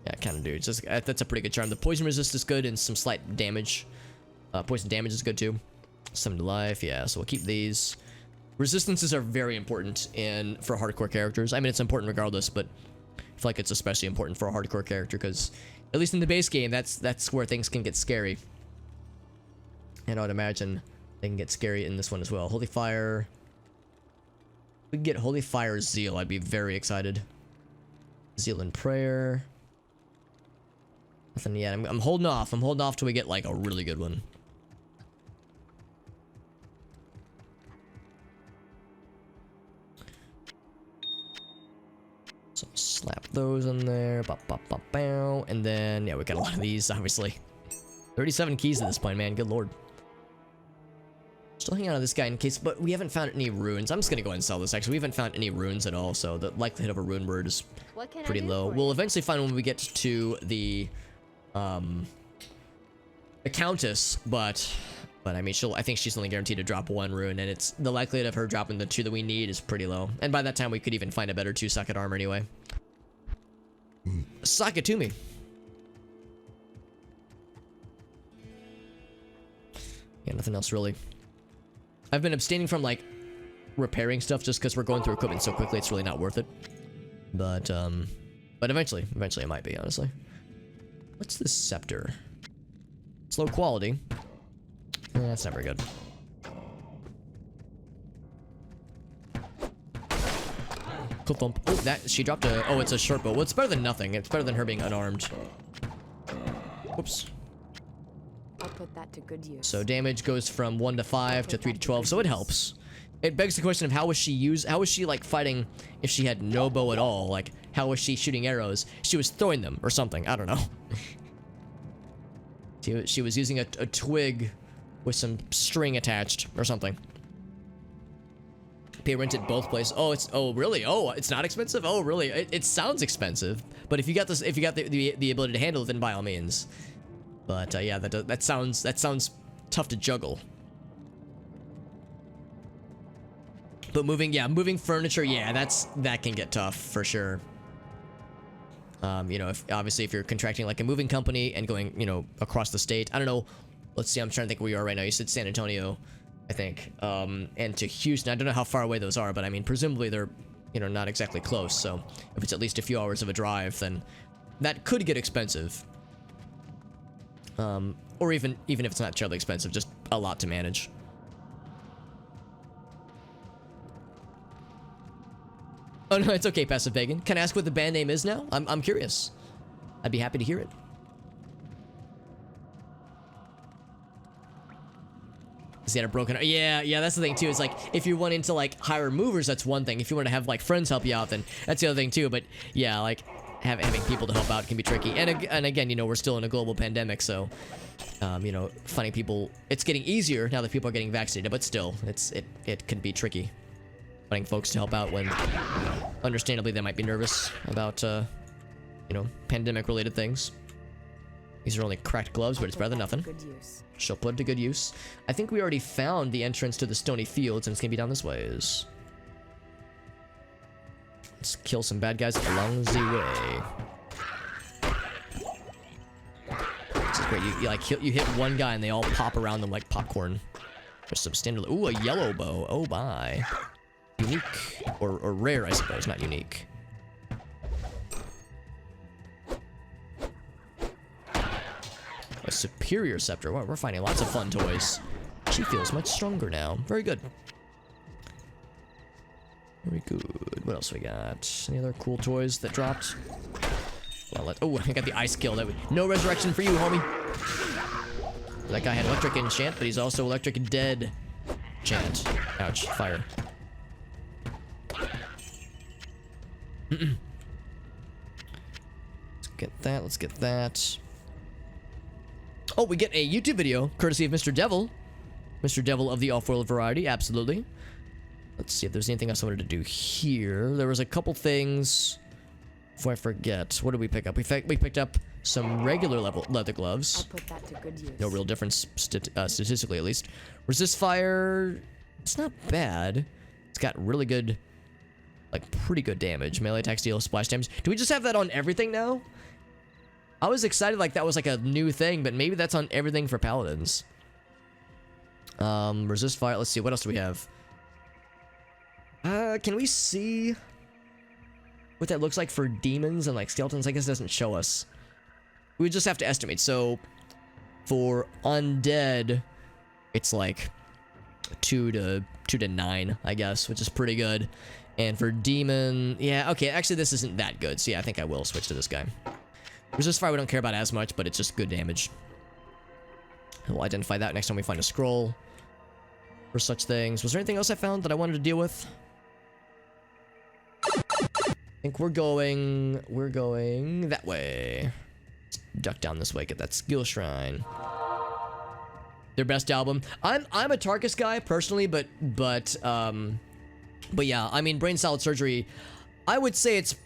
Yeah, I kind of do. It's just that's a pretty good charm. The poison resist is good and some slight damage. Poison damage is good too. 7 to life. Yeah. So we'll keep these. Resistances are very important for hardcore characters. I mean, it's important regardless, but I feel like it's especially important for a hardcore character because, at least in the base game, that's where things can get scary. And I would imagine they can get scary in this one as well. Holy Fire. If we can get Holy Fire Zeal, I'd be very excited. Zeal and Prayer. Nothing yet. I'm holding off. I'm holding off till we get like a really good one. So slap those in there. Bop, bop, bop, bow. And then, yeah, we got a lot of these, obviously. 37 keys at this point, man. Good lord. Still hanging on to this guy in case, but we haven't found any runes. I'm just gonna go ahead and sell this. Actually, we haven't found any runes at all, so the likelihood of a rune word is pretty low. We'll eventually find when we get to the Countess, but I mean, I think she's only guaranteed to drop 1 rune, and it's the likelihood of her dropping the 2 that we need is pretty low. And by that time, we could even find a better 2-socket armor anyway. Sock it to me. Yeah, nothing else really. I've been abstaining from like repairing stuff just because we're going through equipment so quickly. It's really not worth it. But eventually it might be, honestly. What's this scepter? It's low quality. That's not very good. Thump. Oh, that she dropped a. Oh, it's a short bow. Well, it's better than nothing. It's better than her being unarmed. Whoops. I'll put that to good use. So damage goes from 1 to 5 to 3 to 12. So it helps. It begs the question of how was she like fighting if she had no bow at all? Like how was she shooting arrows? She was throwing them or something. I don't know. She was using a twig with some string attached or something. Pay rent at both places. Oh really? Oh, it's not expensive? Oh really? It sounds expensive, but if you got the ability to handle it, then by all means. But yeah, that sounds tough to juggle. But moving furniture, yeah, that can get tough for sure. You know, obviously if you're contracting like a moving company and going, you know, across the state. I don't know. Let's see. I'm trying to think where you are right now. You said San Antonio, I think, and to Houston. I don't know how far away those are, but I mean, presumably they're, you know, not exactly close. So if it's at least a few hours of a drive, then that could get expensive. Or even if it's not terribly expensive, just a lot to manage. Oh no, it's okay, Passive Pagan. Can I ask what the band name is now? I'm curious. I'd be happy to hear it. Is he had a broken? Yeah, that's the thing too. It's like if you're wanting to like hire movers, that's one thing. If you want to have like friends help you out, then that's the other thing too. But yeah, like having people to help out can be tricky. And again, you know, we're still in a global pandemic, so you know, finding people. It's getting easier now that people are getting vaccinated, but still, it can be tricky finding folks to help out when, understandably, they might be nervous about you know, pandemic-related things. These are only cracked gloves, but it's better than nothing. She'll put it to good use. I think we already found the entrance to the stony fields, and it's gonna be down this ways. Let's kill some bad guys along the way. This is great. You hit one guy, and they all pop around them like popcorn. There's some standard. Ooh, a yellow bow. Oh my. Unique or rare, I suppose, not unique. A superior scepter. Wow, we're finding lots of fun toys. She feels much stronger now. Very good. Very good. What else we got? Any other cool toys that dropped? Well, oh, I got the ice kill. No resurrection for you, homie. That guy had electric enchant, but he's also electric dead enchant. Ouch. Fire. Let's get that. Let's get that. Oh, we get a YouTube video courtesy of Mr. Devil. Mr. Devil of the off-world variety, absolutely. Let's see if there's anything else I wanted to do here. There was a couple things. Before I forget, what did we pick up? We picked up some regular leather gloves. I'll put that to good use. No real difference, statistically at least. Resist fire, it's not bad. It's got really good, like pretty good damage. Melee attack, steal, splash damage. Do we just have that on everything now? I was excited like that was like a new thing, but maybe that's on everything for paladins. Resist fire. Let's see, what else do we have? Can we see what that looks like for demons and like skeletons? I guess it doesn't show us. We just have to estimate. So for undead, it's like 2 to 9, I guess, which is pretty good. And for demon, yeah, okay, actually this isn't that good. So yeah, I think I will switch to this guy. Resist fire we don't care about as much, but it's just good damage. And we'll identify that next time we find a scroll for such things. Was there anything else I found that I wanted to deal with? I think we're going that way. Let's duck down this way, get that skill shrine. their best album. I'm a Tarkus guy personally, but yeah, I mean, Brain Salad Surgery, I would say it's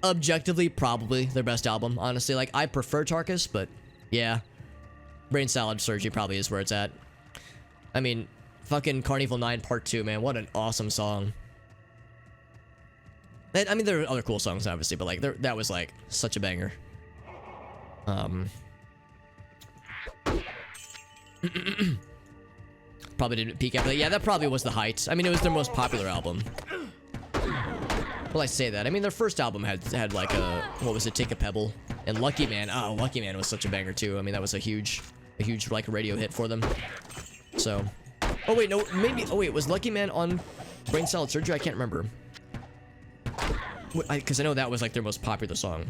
objectively probably their best album, honestly. Like, I prefer Tarkus, but yeah, Brain Salad Surgery probably is where it's at. I mean, fucking Carnival 9 Part 2, man, what an awesome song. I mean, there are other cool songs, obviously, but like, that was like such a banger. Probably didn't peak after that. Yeah, that probably was the height. I mean, it was their most popular album. Well, I say that. I mean, their first album had like a, what was it, Take a Pebble, and Lucky Man. Oh, Lucky Man was such a banger too. I mean, that was a huge like radio hit for them. So, oh wait, no, maybe. Oh wait, was Lucky Man on Brain Salad Surgery? I can't remember. Because I know that was like their most popular song.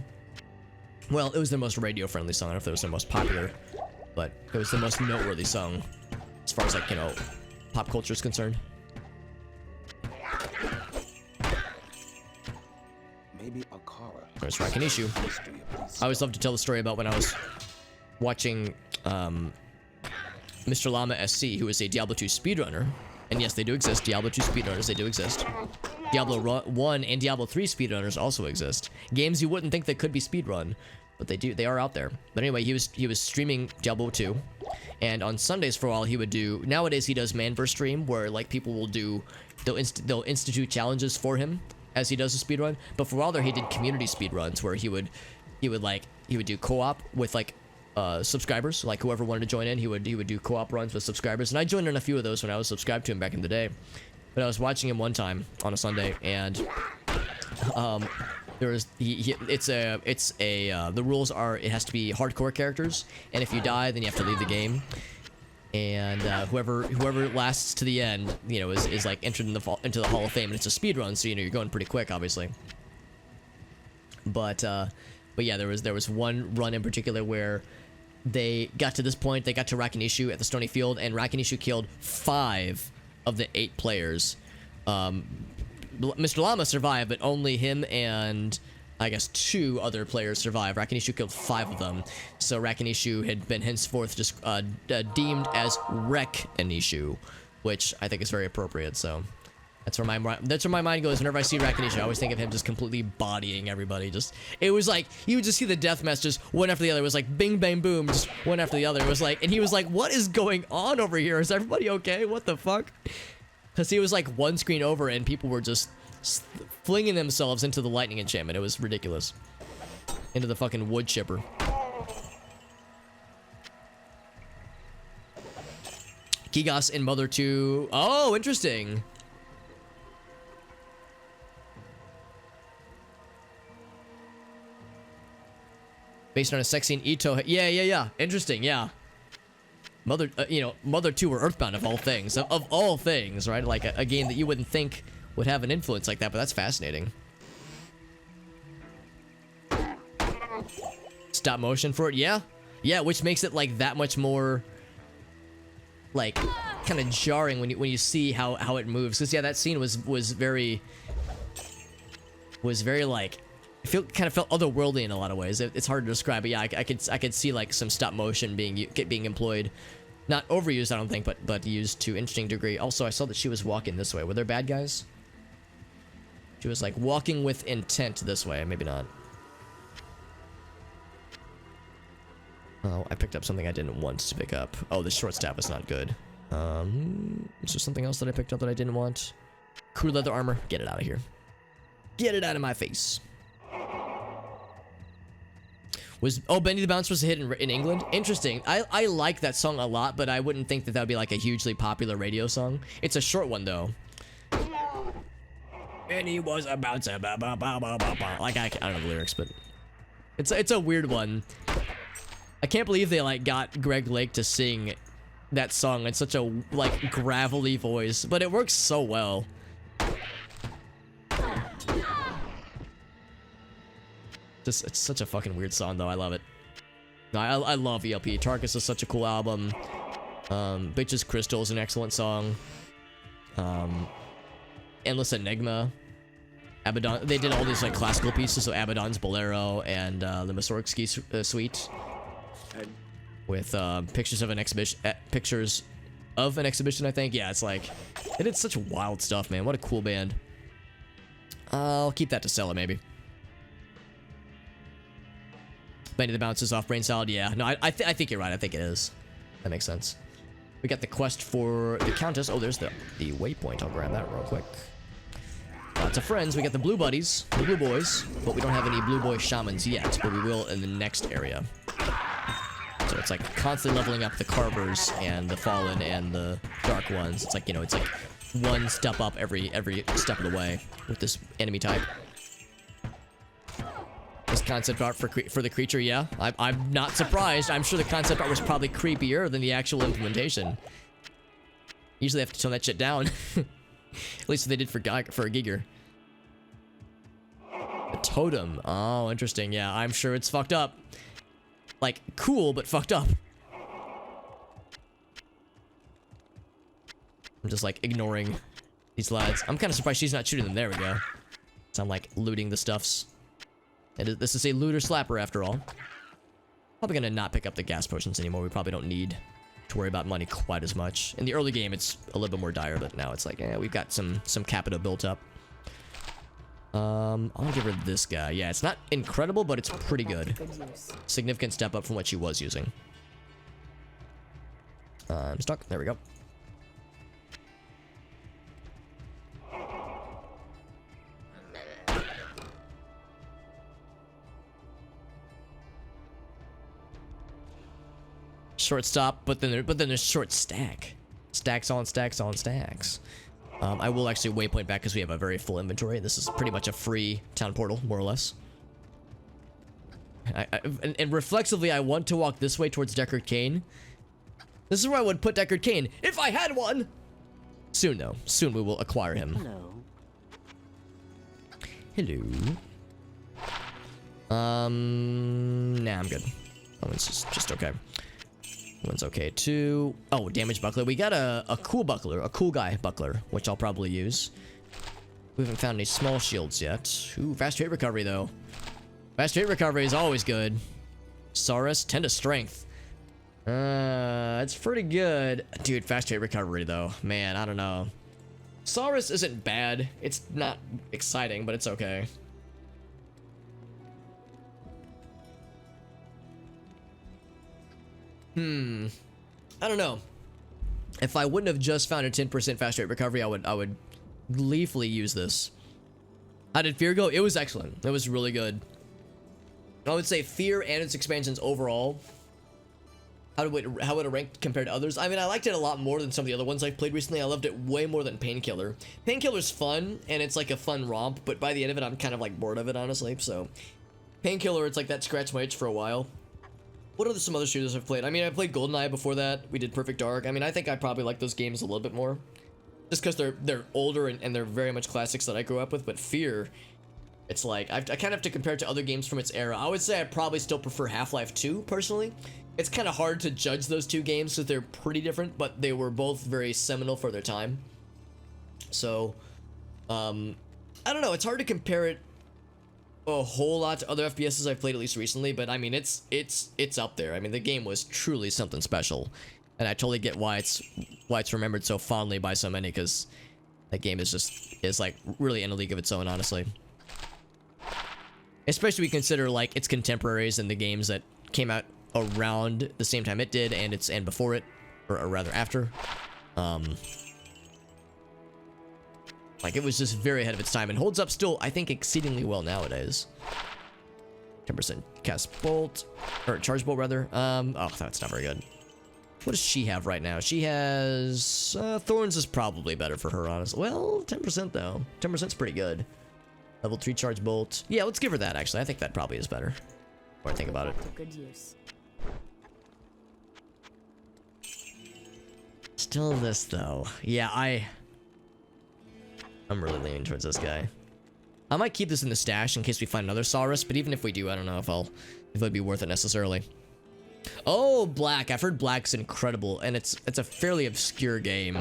Well, it was their most radio-friendly song. I don't know if it was their most popular, but it was the most noteworthy song as far as like, you know, pop culture is concerned. Maybe a Kara. There's Rakinishu. I always love to tell the story about when I was watching Mr. Llama SC, who is a Diablo 2 speedrunner. And yes, they do exist. Diablo 2 speedrunners, they do exist. Diablo 1 and Diablo 3 speedrunners also exist. Games you wouldn't think that could be speedrun, but they do. They are out there. But anyway, he was streaming Diablo 2, and on Sundays for a while he would do. Nowadays he does Manverse stream, where like people will do, they'll institute challenges for him as he does a speedrun. But for a while there, he did community speedruns where he would do co-op with like subscribers, like whoever wanted to join in. He would do co-op runs with subscribers, and I joined in a few of those when I was subscribed to him back in the day. But I was watching him one time on a Sunday, and there was the rules are it has to be hardcore characters, and if you die, then you have to leave the game. And whoever lasts to the end, you know, is like entered into the Hall of Fame, and it's a speed run, so you know you're going pretty quick, obviously. But yeah, there was one run in particular where they got to this point, they got to Rakinishu at the Stony Field, and Rakinishu killed 5 of the 8 players. Mr. Llama survived, but only him and I guess 2 other players survived. Rakinishu killed 5 of them, so Rakinishu had been henceforth just deemed as Wreck-Anishu, which I think is very appropriate. So that's where my mind goes whenever I see Rakinishu. I always think of him just completely bodying everybody. Just, it was like you would just see the death mess just one after the other. It was like bing bang boom, just one after the other. It was like, and he was like, "What is going on over here? Is everybody okay? What the fuck?" Because he was like one screen over, and people were just flinging themselves into the lightning enchantment. It was ridiculous. Into the fucking wood chipper. Kigas in Mother 2. Oh, interesting. Based on a sex scene, Ito. Yeah. Interesting, yeah. Mother, Mother 2 or Earthbound of all things. Of all things, right? Like a game that you wouldn't think would have an influence like that, but that's fascinating. Stop motion for it, yeah. Yeah, which makes it like that much more like kind of jarring when you see how it moves. Because yeah, that scene was very like kind of felt otherworldly in a lot of ways. It's hard to describe, but yeah, I could see like some stop motion being employed, not overused, I don't think, but used to an interesting degree. Also, I saw that she was walking this way. Were there bad guys? She was like walking with intent this way. Maybe not. Oh, I picked up something I didn't want to pick up. Oh, the short staff is not good. Is there something else that I picked up that I didn't want? Crew leather armor. Get it out of here. Get it out of my face. Benny the Bounce was a hit in England? Interesting. I like that song a lot, but I wouldn't think that would be like a hugely popular radio song. It's a short one though. Benny was a bouncer, ba ba ba ba ba ba. Like I don't know the lyrics, but it's a weird one. I can't believe they like got Greg Lake to sing that song in such a like gravelly voice, but it works so well. It's such a fucking weird song though. I love it. No, I love ELP. Tarkus is such a cool album. Bitches Crystal is an excellent song. Endless Enigma. Abaddon. They did all these like classical pieces, so Abaddon's Bolero and the Mussorgsky Suite. with pictures of an exhibition. Pictures of an exhibition, I think. Yeah, it's like they did such wild stuff, man. What a cool band. I'll keep that to sell it, maybe. Many of the bounces off brain salad. Yeah, no, I think you're right. I think it is. That makes sense. We got the quest for the Countess. Oh, there's the waypoint. I'll grab that real quick. Lots of friends. We got the blue buddies, the blue boys, but we don't have any blue boy shamans yet, but we will in the next area. So it's like constantly leveling up the carvers and the fallen and the dark ones. It's like, you know, it's like one step up every step of the way with this enemy type. This concept art for the creature, yeah. I'm not surprised. I'm sure the concept art was probably creepier than the actual implementation. Usually have to tone that shit down. At least they did for a Giger. A totem. Oh, interesting. Yeah, I'm sure it's fucked up. Like, cool, but fucked up. I'm just, like, ignoring these lads. I'm kind of surprised she's not shooting them. There we go. So I'm, like, looting the stuffs. This is a looter slapper, after all. Probably gonna not pick up the gas potions anymore. We probably don't need to worry about money quite as much. In the early game, it's a little bit more dire, but now it's like, we've got some capita built up. I'll give her this guy. Yeah, it's not incredible, but it's pretty good. Significant step up from what she was using. I'm stuck. There we go. Short stop, but then there's short stack. Stacks on stacks on stacks. I will actually waypoint back because we have a very full inventory. This is pretty much a free town portal, more or less. And reflexively, I want to walk this way towards Deckard Cain. This is where I would put Deckard Cain if I had one. Soon, though. Soon we will acquire him. Hello. Hello. Nah, I'm good. That one's just okay. One's okay too. Oh, damage buckler. We got a cool buckler, a cool guy buckler, which I'll probably use. We haven't found any small shields yet. Ooh, fast rate recovery though. Fast rate recovery is always good. Saurus, 10 to strength. It's pretty good. Dude, fast rate recovery though. Man, I don't know. Saurus isn't bad. It's not exciting, but it's okay. I don't know. If I wouldn't have just found a 10% fast rate recovery, I would gleefully use this. How did Fear go? It was excellent. It was really good. I would say Fear and its expansions overall. How would it rank compared to others? I mean, I liked it a lot more than some of the other ones I've played recently. I loved it way more than Painkiller. Painkiller's fun, and it's like a fun romp, but by the end of it, I'm kind of like bored of it, honestly. So, Painkiller, it's like that scratch my itch for a while. What are some other shooters I've played? I mean, I played GoldenEye before that. We did Perfect Dark. I mean, I think I probably like those games a little bit more. Just because they're older and they're very much classics that I grew up with. But Fear, it's like, I kind of have to compare it to other games from its era. I would say I probably still prefer Half-Life 2, personally. It's kind of hard to judge those two games because they're pretty different, but they were both very seminal for their time. So, I don't know. It's hard to compare it a whole lot to other FPSs I've played, at least recently, but I mean, it's up there. I mean, the game was truly something special, and I totally get why it's remembered so fondly by so many, because that game is like really in a league of its own, honestly. Especially when we consider like its contemporaries and the games that came out around the same time it did, and before it, or rather after. Like, it was just very ahead of its time and holds up still, I think, exceedingly well nowadays. 10% cast bolt, or charge bolt, rather. Oh, that's not very good. What does she have right now? She has, Thorns is probably better for her, honestly. Well, 10% though. 10%'s pretty good. Level 3 charge bolt. Yeah, let's give her that, actually. I think that probably is better. Or I think about it. Good use. Still this, though. Yeah, I'm really leaning towards this guy. I might keep this in the stash in case we find another Saurus, but even if we do, I don't know if it'd be worth it necessarily. Oh, Black. I've heard Black's incredible, and it's a fairly obscure game.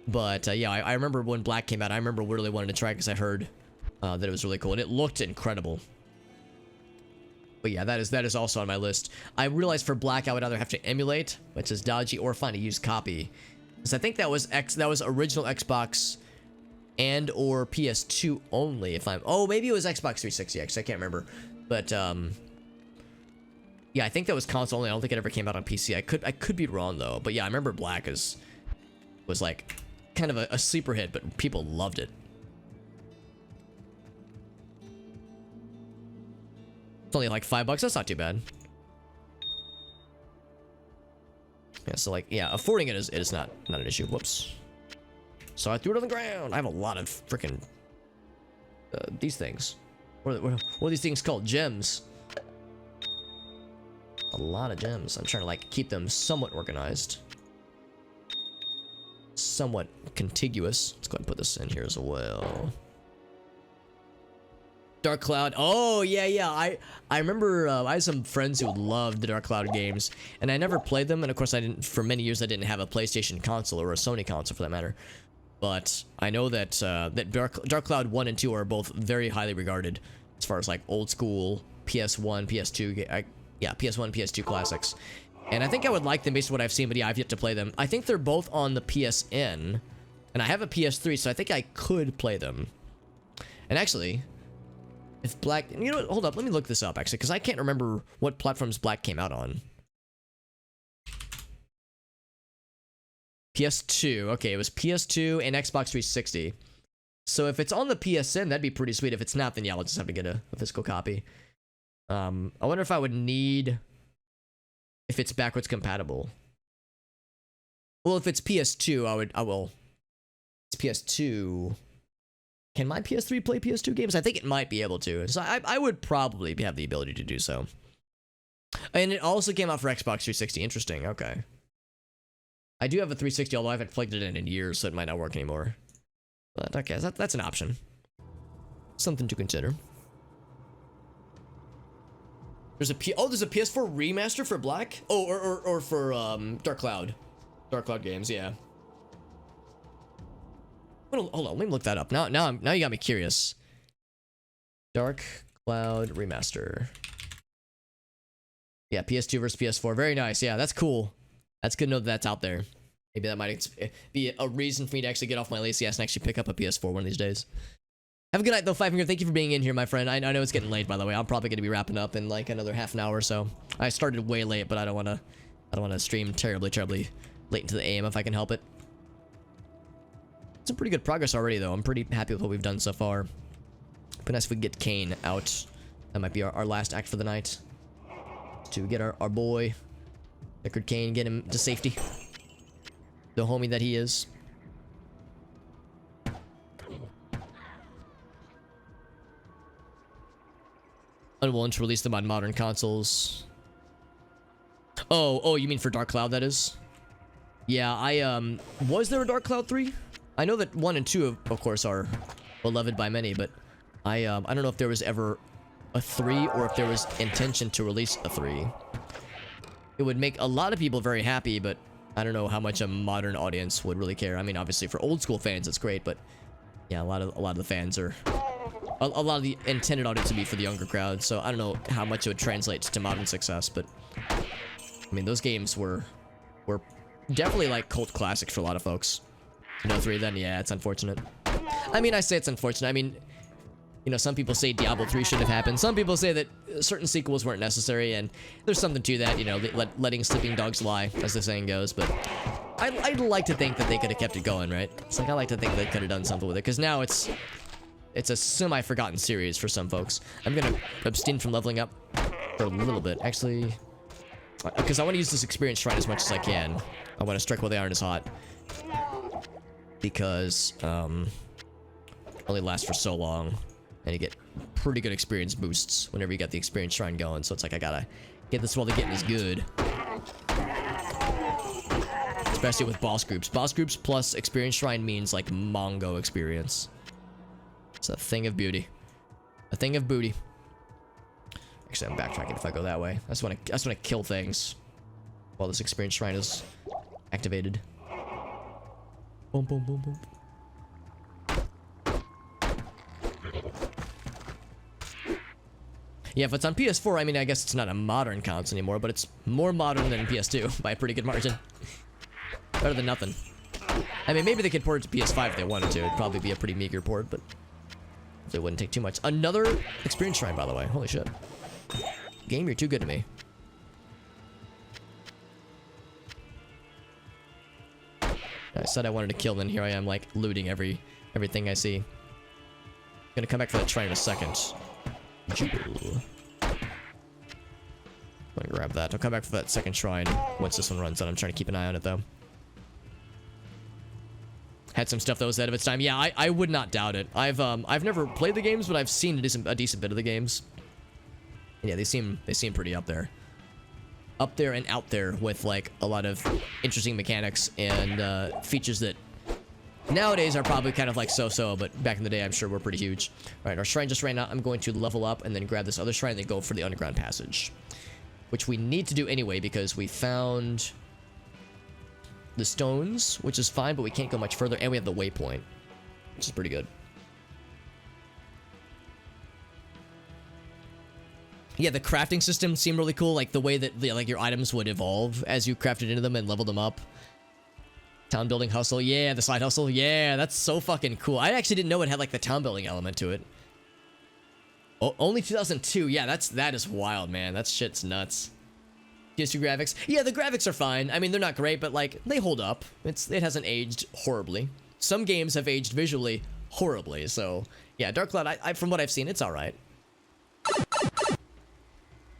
But yeah, I remember when Black came out, I remember really wanting to try it because I heard that it was really cool, and it looked incredible. But yeah, that is also on my list. I realized for Black I would either have to emulate, which is dodgy, or find a used copy. Because I think that was original Xbox and or PS2 only. If I'm maybe it was Xbox 360. Actually, I can't remember. But yeah, I think that was console only. I don't think it ever came out on PC. I could be wrong though. But yeah, I remember Black was like kind of a sleeper hit, but people loved it. It's only like $5. That's not too bad. Yeah, so like, yeah, affording it is not an issue. Whoops. So I threw it on the ground. I have a lot of freaking these things. What are these things called? Gems. A lot of gems. I'm trying to like keep them somewhat organized, somewhat contiguous. Let's go ahead and put this in here as well. Dark Cloud. Oh yeah. I remember I had some friends who loved the Dark Cloud games, and I never played them. And of course, I didn't. For many years, I didn't have a PlayStation console or a Sony console for that matter. But I know that that Dark Cloud 1 and 2 are both very highly regarded as far as like old school PS1, PS2. Yeah, PS1, PS2 classics. And I think I would like them based on what I've seen, but yeah, I've yet to play them. I think they're both on the PSN, and I have a PS3, so I think I could play them. And actually, if Black... You know what? Hold up. Let me look this up, actually, because I can't remember what platforms Black came out on. PS2. Okay, it was PS2 and Xbox 360. So if it's on the PSN, that'd be pretty sweet. If it's not, then yeah, I'll just have to get a physical copy. I wonder if I would need... If it's backwards compatible. Well, if it's PS2, I will. It's PS2... Can my PS3 play PS2 games? I think it might be able to. So I would probably have the ability to do so. And it also came out for Xbox 360. Interesting. Okay. I do have a 360, although I haven't plugged it in years, so it might not work anymore. But okay, that's an option. Something to consider. There's a PS4 remaster for Black? Oh, or for Dark Cloud. Dark Cloud games, yeah. Hold on, let me look that up. Now you got me curious. Dark Cloud remaster. Yeah, PS2 versus PS4. Very nice. Yeah, that's cool. That's good to know that that's out there. Maybe that might be a reason for me to actually get off my lazy ass and actually pick up a PS4 one of these days. Have a good night, though, Five Finger. Thank you for being in here, my friend. I know it's getting late, by the way. I'm probably going to be wrapping up in like another half an hour or so. I started way late, but I don't want to stream terribly late into the AM if I can help it. Some pretty good progress already, though. I'm pretty happy with what we've done so far. But nice if we get Kane out. That might be our last act for the night. To get our boy, Deckard Kane, get him to safety. The homie that he is. Unwilling to release them on modern consoles. Oh, you mean for Dark Cloud, that is? Yeah, was there a Dark Cloud 3? I know that 1 and 2, of course, are beloved by many, but I don't know if there was ever a 3 or if there was intention to release a 3. It would make a lot of people very happy, but I don't know how much a modern audience would really care. I mean, obviously for old school fans, it's great, but yeah, a lot of the fans are... A lot of the intended audience would be for the younger crowd, so I don't know how much it would translate to modern success, but... I mean, those games were definitely like cult classics for a lot of folks. No 3 then, yeah, it's unfortunate. I mean, I say it's unfortunate. I mean, you know, some people say Diablo 3 shouldn't have happened. Some people say that certain sequels weren't necessary, and there's something to that, you know, letting sleeping dogs lie, as the saying goes, but I'd like to think that they could have kept it going, right? It's like, I like to think they could have done something with it, because now it's a semi-forgotten series for some folks. I'm gonna abstain from leveling up for a little bit, actually, because I want to use this experience shrine as much as I can. I want to strike while the iron is hot. Because, only lasts for so long, and you get pretty good experience boosts whenever you get the experience shrine going, so it's like I gotta get this while the getting is good. Especially with boss groups. Boss groups plus experience shrine means like Mongo experience. It's a thing of beauty. A thing of booty. Actually, I'm backtracking if I go that way. I just wanna kill things while this experience shrine is activated. Boom, boom, boom, boom. Yeah, if it's on PS4, I mean, I guess it's not a modern console anymore, but it's more modern than PS2 by a pretty good margin. Better than nothing. I mean, maybe they could port it to PS5 if they wanted to. It'd probably be a pretty meager port, but it wouldn't take too much. Another experience shrine, by the way. Holy shit. Game, you're too good to me. I said I wanted to kill, and here I am, like, looting everything I see. Gonna come back for that shrine in a second. Jewel. I'm gonna grab that. I'll come back for that second shrine once this one runs out. I'm trying to keep an eye on it, though. Had some stuff that was ahead of its time. Yeah, I would not doubt it. I've never played the games, but I've seen a decent bit of the games. And yeah, they seem pretty up there. Up there and out there with, like, a lot of interesting mechanics and features that nowadays are probably kind of like so-so, but back in the day I'm sure were pretty huge. Alright, our shrine just ran out. I'm going to level up and then grab this other shrine and then go for the underground passage, which we need to do anyway because we found the stones, which is fine, but we can't go much further, and we have the waypoint, which is pretty good. Yeah, the crafting system seemed really cool, like the way that like your items would evolve as you crafted into them and leveled them up. Town building hustle, yeah, the side hustle, yeah, that's so fucking cool. I actually didn't know it had like the town building element to it. Oh, only 2002, yeah, that is wild, man. That shit's nuts. PS2 graphics, yeah, the graphics are fine. I mean, they're not great, but like they hold up. It hasn't aged horribly. Some games have aged visually horribly, so yeah, Dark Cloud, I from what I've seen, it's all right.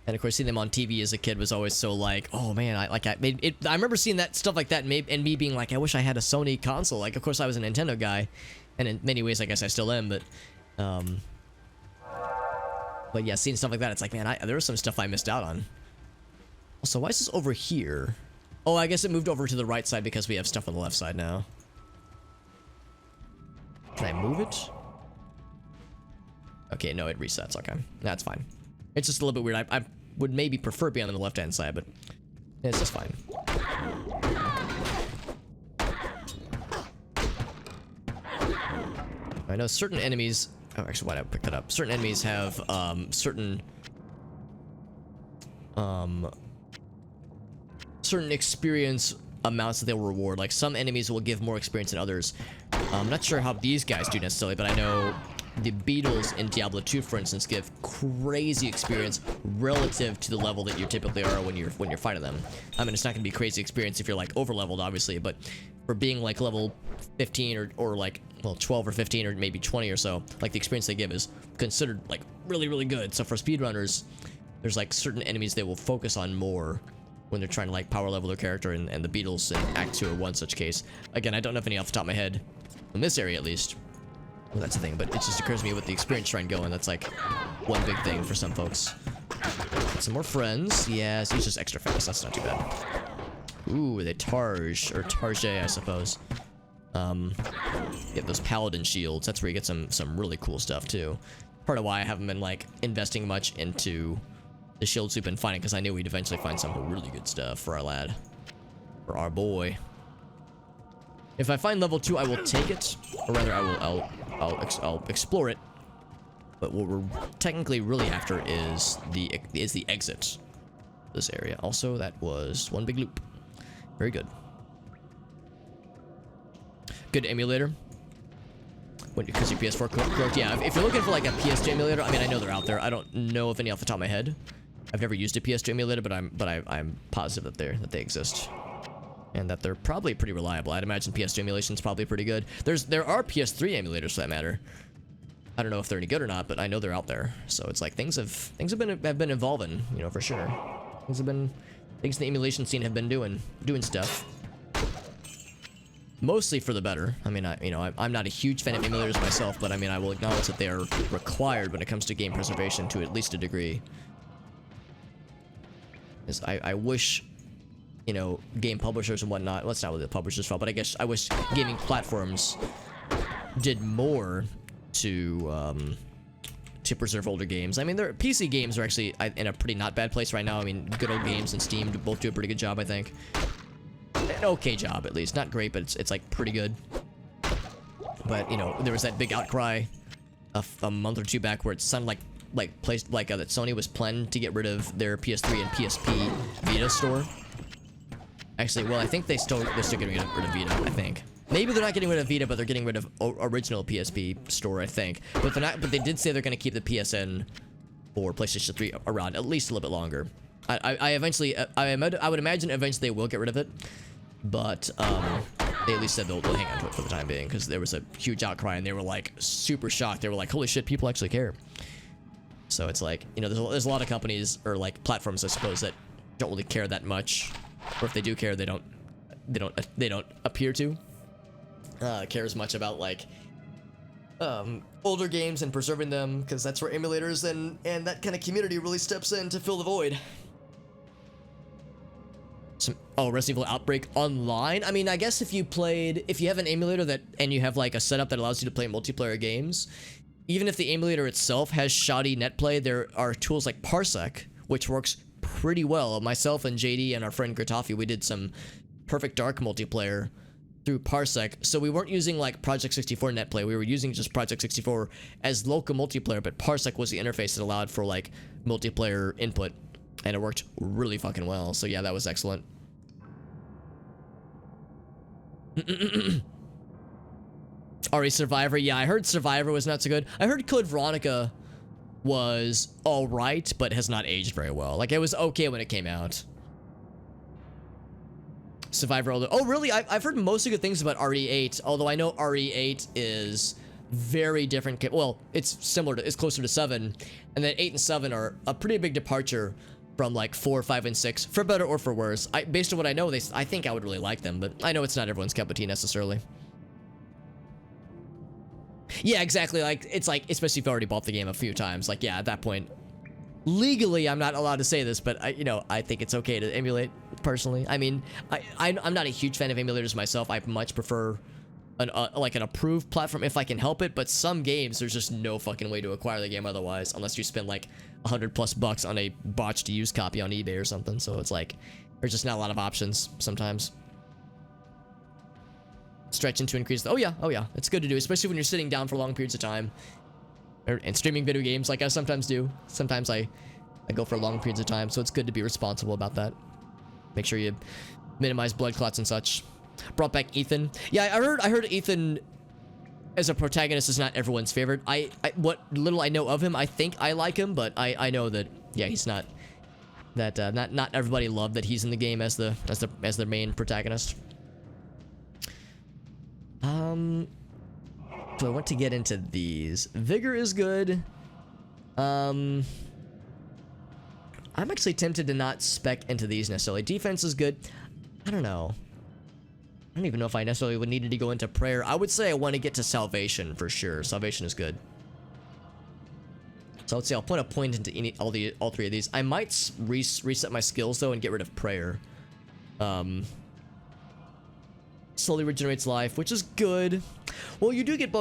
And of course, seeing them on TV as a kid was always so like, oh man, I remember seeing that stuff like that, and me being like, I wish I had a Sony console. Like, of course, I was a Nintendo guy, and in many ways, I guess I still am. But yeah, seeing stuff like that, it's like, man, there was some stuff I missed out on. Also, why is this over here? Oh, I guess it moved over to the right side because we have stuff on the left side now. Can I move it? Okay, no, it resets. Okay, that's fine. It's just a little bit weird. I would maybe prefer being on the left-hand side, but it's just fine. I know certain enemies... Oh, actually, why did I pick that up? Certain enemies have certain experience amounts that they'll reward. Like, some enemies will give more experience than others. I'm not sure how these guys do necessarily, but I know... The beetles in Diablo 2, for instance, give crazy experience relative to the level that you typically are when you're fighting them. I mean, it's not going to be crazy experience if you're like over-leveled, obviously, but for being like level 15 or like, well, 12 or 15 or maybe 20 or so, like the experience they give is considered like really, really good. So for speedrunners, there's like certain enemies they will focus on more when they're trying to like power level their character, and the beetles in Act 2 are one such case. Again, I don't know if any off the top of my head, in this area at least. Well, that's the thing, but it just occurs to me with the experience shrine going, that's like one big thing for some folks. Get some more friends. Yes, he's just extra fast. That's not too bad. Ooh, the Targe, or Targe, I suppose. Get those Paladin shields. That's where you get some really cool stuff, too. Part of why I haven't been, like, investing much into the shields we've been finding, because I knew we'd eventually find some really good stuff for our lad. For our boy. If I find level 2, I will take it, or rather, I'll explore it. But what we're technically really after is the exit. This area. Also, that was one big loop. Very good. Good emulator. Because your PS4 correct? Yeah. If you're looking for like a PS2 emulator, I mean, I know they're out there. I don't know of any off the top of my head. I've never used a PS2 emulator, but I'm positive that they exist. And that they're probably pretty reliable. I'd imagine PS2 emulation is probably pretty good. There are PS3 emulators for that matter. I don't know if they're any good or not, but I know they're out there. So it's like things have been evolving, you know, for sure. Things in the emulation scene have been doing stuff. Mostly for the better. I mean, I'm not a huge fan of emulators myself, but I mean, I will acknowledge that they are required when it comes to game preservation to at least a degree. I wish, you know, game publishers and whatnot, well, it's not really the publisher's fault, but I guess I wish gaming platforms did more to preserve older games. I mean, their PC games are actually in a pretty not bad place right now. I mean, good old games and Steam both do a pretty good job, I think. An okay job, at least. Not great, but it's like pretty good. But, you know, there was that big outcry a month or two back where it sounded like placed that Sony was planning to get rid of their PS3 and PSP Vita store. Actually, well, I think they're still getting rid of Vita. I think maybe they're not getting rid of Vita, but they're getting rid of original PSP store. I think, but they're not. But they did say they're going to keep the PSN for PlayStation 3 around at least a little bit longer. I would imagine eventually they will get rid of it, but they at least said they'll hang on to it for the time being, because there was a huge outcry and they were like super shocked. They were like, holy shit, people actually care. So it's like, you know, there's a lot of companies or like platforms, I suppose, that don't really care that much, or if they do care, they don't appear to care as much about like older games and preserving them, because that's where emulators and that kind of community really steps in to fill the void. Resident Evil Outbreak Online. I mean, I guess if you have an emulator and you have like a setup that allows you to play multiplayer games, even if the emulator itself has shoddy netplay, there are tools like Parsec, which works pretty well. Myself and JD and our friend Gritafi, we did some Perfect Dark multiplayer through Parsec. So we weren't using like Project 64 netplay. We were using just Project 64 as local multiplayer, but Parsec was the interface that allowed for like multiplayer input, and it worked really fucking well. So yeah, that was excellent. RE Survivor. Yeah, I heard Survivor was not so good. I heard Code Veronica was alright, but has not aged very well. Like, it was okay when it came out. Survivor. Oh, really? I've heard mostly good things about RE8, although I know RE8 is very different. Well, it's closer to 7, and then 8 and 7 are a pretty big departure from like 4, 5, and 6, for better or for worse. Based on what I know, I think I would really like them, but I know it's not everyone's cup of tea necessarily. Yeah, exactly. Like, it's like, especially if you already bought the game a few times, like, yeah, at that point, legally, I'm not allowed to say this, but I think it's okay to emulate personally. I mean, I'm not a huge fan of emulators myself. I much prefer an approved platform if I can help it, but some games, there's just no fucking way to acquire the game otherwise, unless you spend like $100+ on a botched used copy on eBay or something. So it's like, there's just not a lot of options sometimes. Stretching to increase oh yeah, it's good to do, especially when you're sitting down for long periods of time and streaming video games like I sometimes do. Sometimes I go for long periods of time, so it's good to be responsible about that. Make sure you minimize blood clots and such. Brought back Ethan. Yeah, I heard Ethan as a protagonist is not everyone's favorite. What little I know of him, I think I like him, but I know that, yeah, he's not that not everybody loved that he's in the game as the main protagonist. Do I want to get into these? Vigor is good. I'm actually tempted to not spec into these necessarily. Defense is good. I don't know. I don't even know if I necessarily would need to go into prayer. I would say I want to get to salvation for sure. Salvation is good. So let's see. I'll put a point into all three of these. I might reset my skills though and get rid of prayer. Slowly regenerates life, which is good. Well, you do get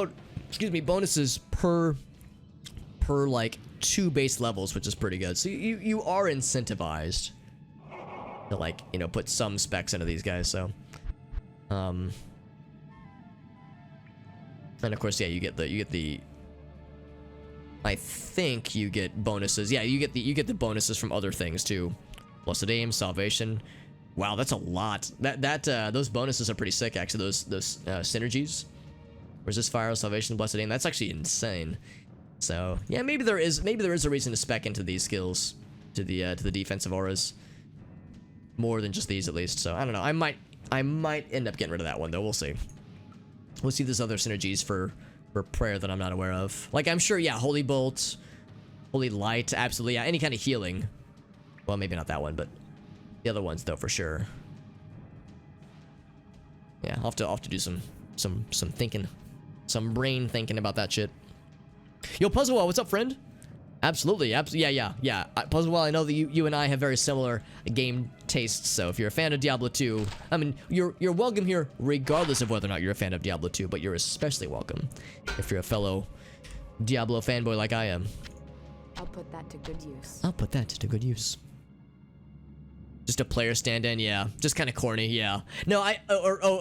bonuses per like 2 base levels, which is pretty good. So you are incentivized to, like, you know, put some specs into these guys. So and of course, yeah, you get the I think you get bonuses. Yeah, you get the bonuses from other things too. Blessed Aim, Salvation. Wow, that's a lot. Those bonuses are pretty sick, actually. Those synergies. Resist Fire, Salvation, Blessed Aim. That's actually insane. So yeah, maybe there is a reason to spec into these skills, to the defensive auras, more than just these at least. So I don't know. I might end up getting rid of that one though. We'll see. We'll see if there's other synergies for prayer that I'm not aware of. Like, I'm sure, yeah, Holy Bolt, Holy Light, absolutely, yeah, any kind of healing. Well, maybe not that one, but the other ones though, for sure. Yeah, I'll have to do some thinking, some brain thinking about that shit. Yo, Puzzlewell, what's up, friend? Absolutely, yeah. Puzzlewell, I know that you and I have very similar game tastes, so if you're a fan of Diablo 2, I mean, you're welcome here regardless of whether or not you're a fan of Diablo 2, but you're especially welcome if you're a fellow Diablo fanboy like I am. I'll put that to good use. I'll put that to good use. Just a player stand-in, yeah. Just kind of corny, yeah. No,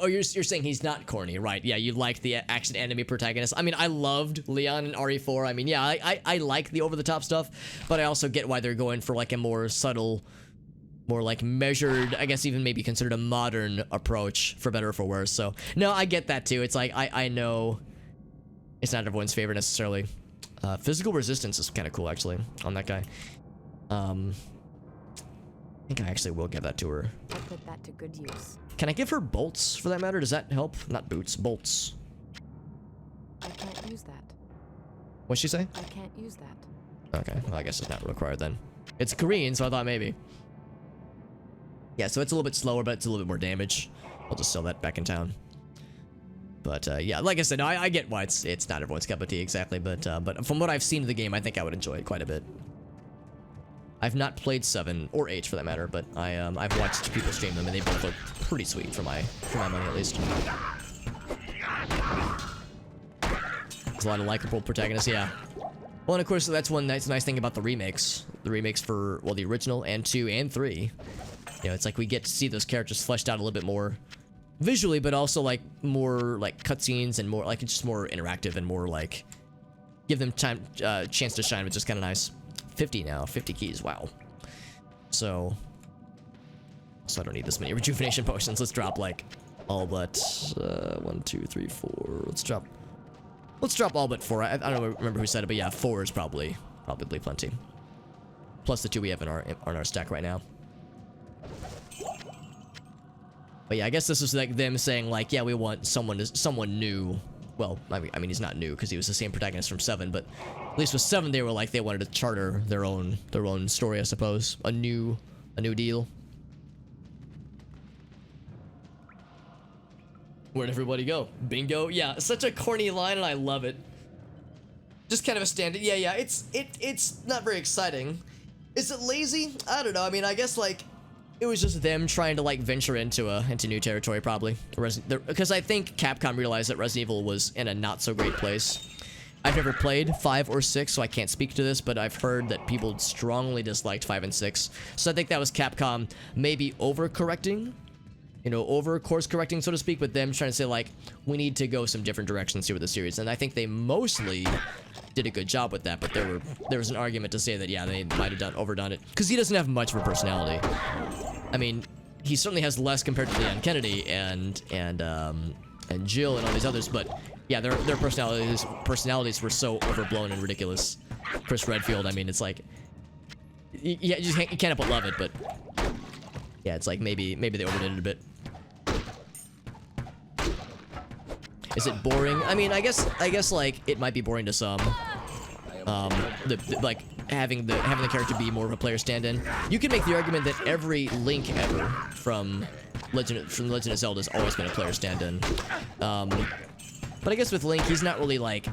you're saying he's not corny, right? Yeah, you like the action anime protagonist. I mean, I loved Leon and RE4. I mean, yeah, I like the over-the-top stuff, but I also get why they're going for like a more subtle, more like measured, I guess even maybe considered a modern approach, for better or for worse. So, no, I get that too. It's like, I know it's not everyone's favorite necessarily. Physical resistance is kind of cool, actually, on that guy. I think I actually will give that to her. I'll put that to good use. Can I give her bolts for that matter? Does that help? Not boots, bolts. I can't use that. What'd she say? I can't use that. Okay, well, I guess it's not required then. It's Korean, so I thought maybe. Yeah, so it's a little bit slower, but it's a little bit more damage. I'll just sell that back in town. But yeah, like I said, no, I get why it's not everyone's cup of tea exactly, but from what I've seen of the game, I think I would enjoy it quite a bit. I've not played 7 or 8 for that matter, but I've watched people stream them and they both look pretty sweet for my money at least. There's a lot of likable protagonists, yeah. Well, and of course that's one nice thing about the remakes. The remakes for, well, the original and 2 and 3. You know, it's like we get to see those characters fleshed out a little bit more visually, but also like more like cutscenes and more like it's just more interactive and more like give them time chance to shine, which is kind of nice. 50 now, 50 keys, wow. So I don't need this many rejuvenation potions. Let's drop like all but 1, 2, 3, 4. Let's drop all but 4. I don't remember who said it, but yeah, 4 is probably plenty. Plus the 2 we have in our stack right now. But yeah, I guess this was like them saying like, yeah, we want someone new. Well, I mean he's not new because he was the same protagonist from 7, but at least with 7 they were like they wanted to charter their own story, I suppose. A new deal. Where'd everybody go? Bingo. Yeah, such a corny line and I love it. Just kind of a standard. Yeah, it's not very exciting. Is it lazy? I don't know. I mean, I guess like it was just them trying to like venture into new territory probably. Because I think Capcom realized that Resident Evil was in a not so great place. I've never played 5 or 6, so I can't speak to this, but I've heard that people strongly disliked 5 and 6. So I think that was Capcom maybe overcorrecting, you know, over course correcting, so to speak, but them trying to say like, we need to go some different directions here with the series. And I think they mostly did a good job with that, but there was an argument to say that, yeah, they might have overdone it. Because he doesn't have much of a personality. I mean, he certainly has less compared to Leon Kennedy and Jill and all these others, but yeah, their personalities were so overblown and ridiculous. Chris Redfield, I mean, it's like, yeah, you can't help but love it, but yeah, it's like maybe they overdid it a bit. Is it boring? I mean, I guess like it might be boring to some. Like having the character be more of a player stand-in. You can make the argument that every Link ever from Legend of Zelda has always been a player stand-in. But I guess with Link, he's not really like,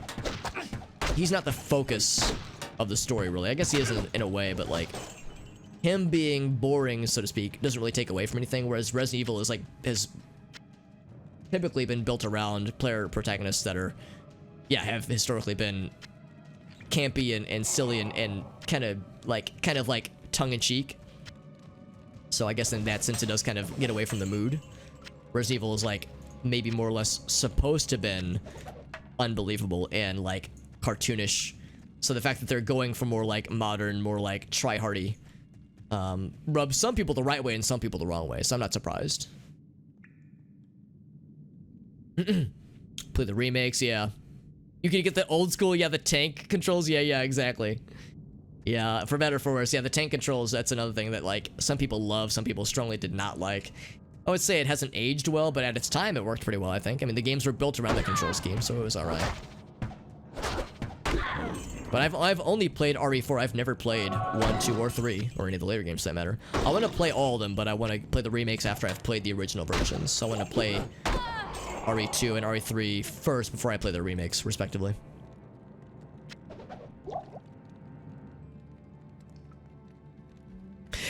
he's not the focus of the story really. I guess he is in a way, but like him being boring, so to speak, doesn't really take away from anything. Whereas Resident Evil is like has typically been built around player protagonists that are, yeah, have historically been campy and silly and kind of like tongue-in-cheek. So I guess in that sense it does kind of get away from the mood. Resident Evil is like maybe more or less supposed to have been unbelievable and like cartoonish. So the fact that they're going for more like modern, more like try-hardy, rubs some people the right way and some people the wrong way. So I'm not surprised. Play the remakes, yeah. You can get the old school, yeah, the tank controls, yeah, exactly. Yeah, for better or for worse, yeah, the tank controls, that's another thing that, like, some people love, some people strongly did not like. I would say it hasn't aged well, but at its time, it worked pretty well, I think. I mean, the games were built around the control scheme, so it was alright. But I've only played RE4, I've never played 1, 2, or 3, or any of the later games for that matter. I want to play all of them, but I want to play the remakes after I've played the original versions. So I want to play RE2 and RE3 first before I play the remakes, respectively.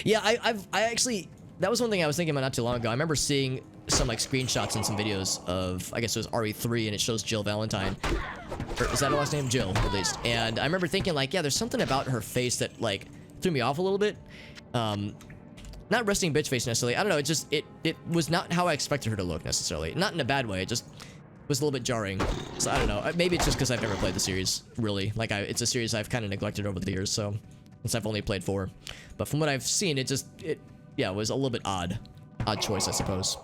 Yeah, I actually, that was one thing I was thinking about not too long ago. I remember seeing some like screenshots and some videos of, I guess it was RE3, and it shows Jill Valentine. Or is that her last name? Jill, at least. And I remember thinking like, yeah, there's something about her face that like threw me off a little bit. not resting bitch face necessarily. I don't know. It just it was not how I expected her to look necessarily. Not in a bad way. It just was a little bit jarring. So I don't know. Maybe it's just because I've never played the series really. Like it's a series I've kind of neglected over the years. So since I've only played 4, but from what I've seen, it was a little bit odd choice, I suppose.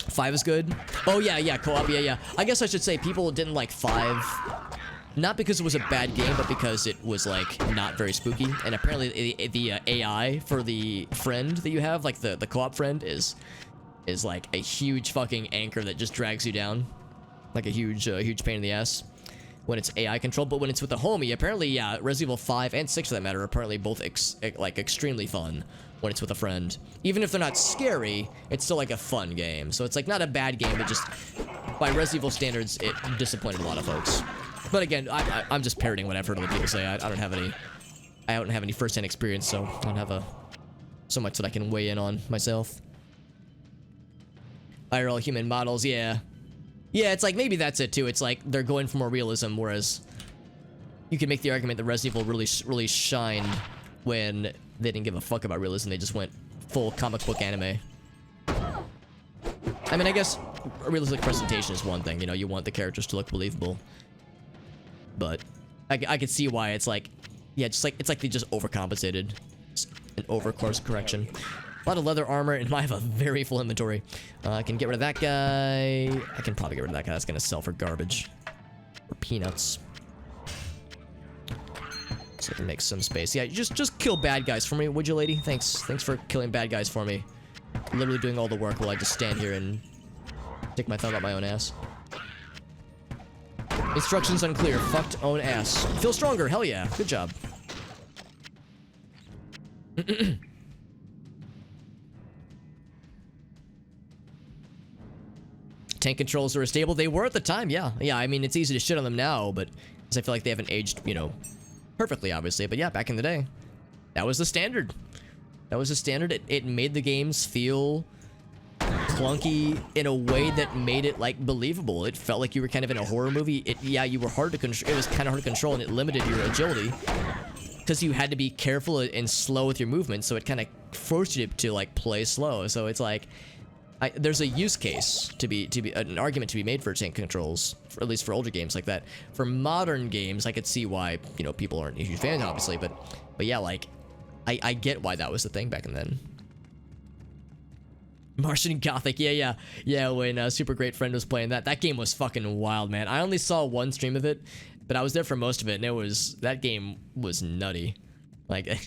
5 is good. Oh yeah, co-op. Yeah. I guess I should say people didn't like 5. Not because it was a bad game, but because it was, like, not very spooky. And apparently the AI for the friend that you have, like the co-op friend, is like a huge fucking anchor that just drags you down. Like a huge pain in the ass when it's AI controlled. But when it's with the homie, apparently, yeah, Resident Evil 5 and 6 for that matter are apparently both extremely fun when it's with a friend. Even if they're not scary, it's still like a fun game. So it's like not a bad game, but just by Resident Evil standards, it disappointed a lot of folks. But again, I'm just parroting what I've heard other people say. I don't have any first-hand experience, so I don't have so much that I can weigh in on myself. IRL human models, yeah. Yeah, it's like maybe that's it too. It's like they're going for more realism, whereas you can make the argument that Resident Evil really shined when they didn't give a fuck about realism. They just went full comic book anime. I mean, I guess a realistic presentation is one thing. You know, you want the characters to look believable. But I could see why it's like, yeah, just like it's like they just overcompensated. It's an over-course correction. A lot of leather armor, and I have a very full inventory. I can get rid of that guy. I can probably get rid of that guy. That's gonna sell for garbage. For peanuts. So I can make some space. Yeah, just kill bad guys for me, would you, lady? Thanks for killing bad guys for me. Literally doing all the work while I just stand here and stick my thumb up my own ass. Instructions unclear. Fucked own ass. Feel stronger. Hell yeah. Good job. Tank controls are stable. They were at the time, yeah. Yeah, I mean, it's easy to shit on them now, but I feel like they haven't aged, you know, perfectly, obviously. But yeah, back in the day, that was the standard. That was the standard. It made the games feel clunky in a way that made it like believable. It felt like you were kind of in a horror movie. Yeah, you were hard to control. It was kind of hard to control, and it limited your agility because you had to be careful and slow with your movements. So it kind of forced you to like play slow. So it's like there's a use case to be an argument to be made for tank controls, at least for older games like that. For modern games, I could see why, you know, people aren't huge fans, obviously, but yeah, like I get why that was the thing back then. Martian Gothic, yeah. When Super Great Friend was playing that game was fucking wild, man. I only saw one stream of it, but I was there for most of it, and that game was nutty. Like, I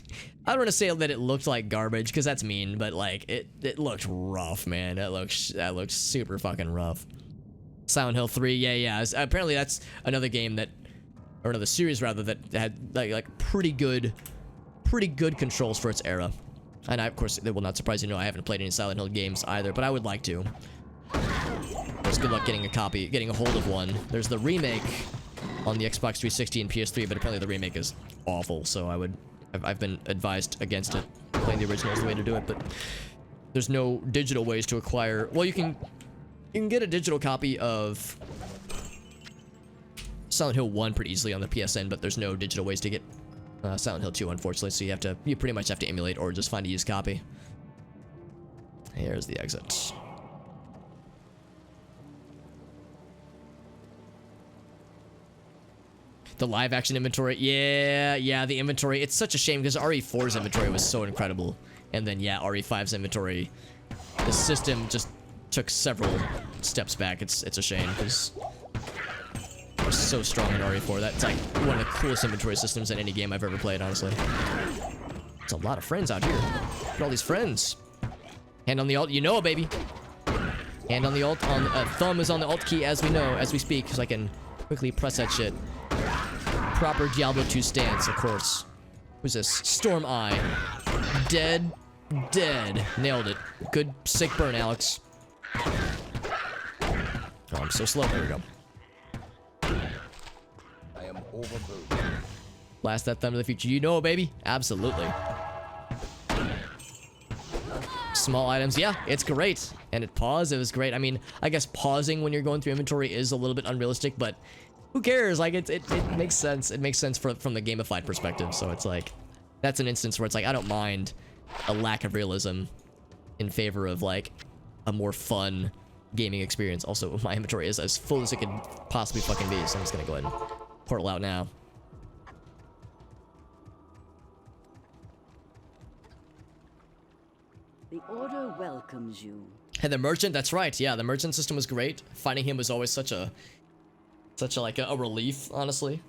don't want to say that it looked like garbage, because that's mean, but like it looked rough, man. That looked super fucking rough. Silent Hill 3, yeah. Apparently that's another game or another series rather, that had like pretty good controls for its era. And of course, it will not surprise you to know I haven't played any Silent Hill games either, but I would like to. There's good luck getting a hold of one. There's the remake on the Xbox 360 and PS3, but apparently the remake is awful, so I've been advised against it. Playing the original is the way to do it, but there's no digital ways to acquire. Well, you can get a digital copy of Silent Hill 1 pretty easily on the PSN, but there's no digital ways to get Silent Hill 2, unfortunately, so you pretty much have to emulate or just find a used copy. Here's the exit. The live action inventory, yeah, the inventory. It's such a shame because RE4's inventory was so incredible, and then yeah, RE5's inventory, the system just took several steps back. It's a shame because we're so strong in RE4. That's like one of the coolest inventory systems in any game I've ever played, honestly. There's a lot of friends out here. Look at all these friends. Hand on the alt, you know, baby. Hand on the alt. Thumb is on the alt key as we speak, so I can quickly press that shit. Proper Diablo 2 stance, of course. Who's this? Storm Eye. Dead. Nailed it. Good, sick burn, Alex. Oh, I'm so slow. There we go. I am overburdened. Blast that thumb to the future. You know, baby. Absolutely. Small items. Yeah, it's great. And it paused. It was great. I mean, I guess pausing when you're going through inventory is a little bit unrealistic, but who cares? Like, it makes sense. It makes sense from the gamified perspective. So it's like, that's an instance where it's like, I don't mind a lack of realism in favor of like a more fun gaming experience. Also, my inventory is as full as it could possibly fucking be, so I'm just gonna go ahead and portal out now. The Order welcomes you. And the merchant, that's right. Yeah, the merchant system was great. Finding him was always such a like a relief, honestly.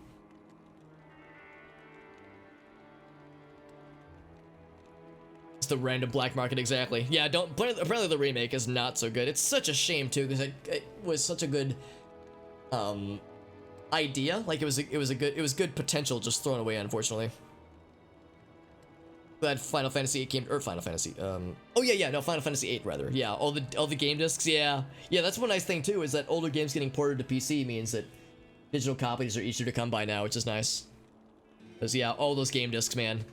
It's the random black market, exactly. Yeah, don't. Apparently, the remake is not so good. It's such a shame too, because it was such a good idea. Like it was good potential, just thrown away, unfortunately. Glad Final Fantasy 8 came, or Final Fantasy. Oh yeah, no, Final Fantasy 8 rather. Yeah, all the game discs. Yeah, that's one nice thing too, is that older games getting ported to PC means that digital copies are easier to come by now, which is nice. Cause yeah, all those game discs, man.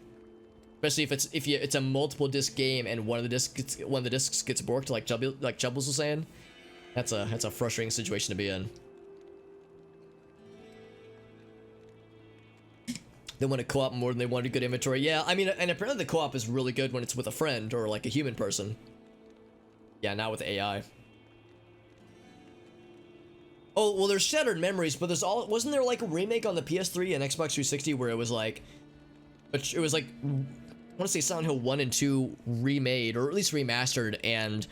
Especially if it's a multiple disc game and one of the discs gets borked, like Chubbles was saying. That's a frustrating situation to be in. They want to co-op more than they want a good inventory. Yeah, I mean, and apparently the co-op is really good when it's with a friend or like a human person. Yeah, not with AI. Oh, well, there's Shattered Memories, but wasn't there like a remake on the PS3 and Xbox 360 where it was like, I want to say Silent Hill 1 and 2 remade, or at least remastered,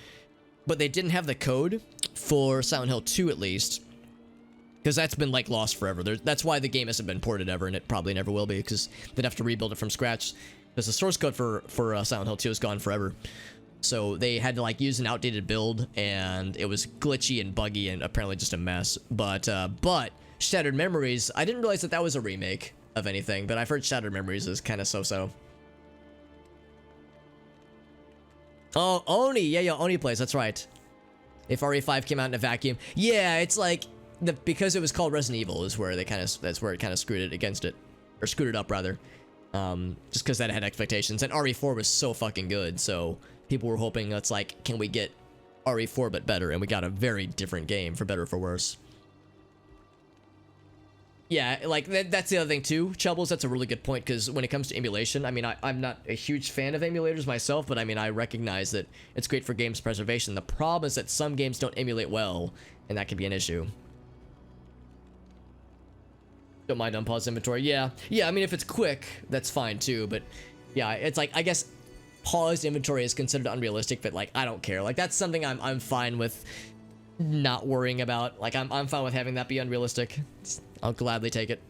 but they didn't have the code for Silent Hill 2 at least. Because that's been like lost forever. That's why the game hasn't been ported ever, and it probably never will be, because they'd have to rebuild it from scratch. Because the source code for Silent Hill 2 is gone forever. So they had to like use an outdated build, and it was glitchy and buggy and apparently just a mess. But Shattered Memories, I didn't realize that was a remake of anything, but I've heard Shattered Memories is kind of so-so. Oh, Oni, yeah, Oni plays, that's right. If RE5 came out in a vacuum, yeah, it's like because it was called Resident Evil is where that's where it kind of screwed it against it, or screwed it up rather. Just because that had expectations, and RE4 was so fucking good, so people were hoping that's like, can we get RE4 but better? And we got a very different game, for better or for worse. Yeah, like that's the other thing too, Chubbles. That's a really good point, because when it comes to emulation, I mean, I'm not a huge fan of emulators myself, but I mean, I recognize that it's great for games preservation. The problem is that some games don't emulate well, and that can be an issue. Don't mind unpaused inventory. Yeah, I mean, if it's quick, that's fine too, but yeah, it's like, I guess paused inventory is considered unrealistic, but like, I don't care. Like, that's something I'm fine with not worrying about. Like, I'm fine with having that be unrealistic. I'll gladly take it.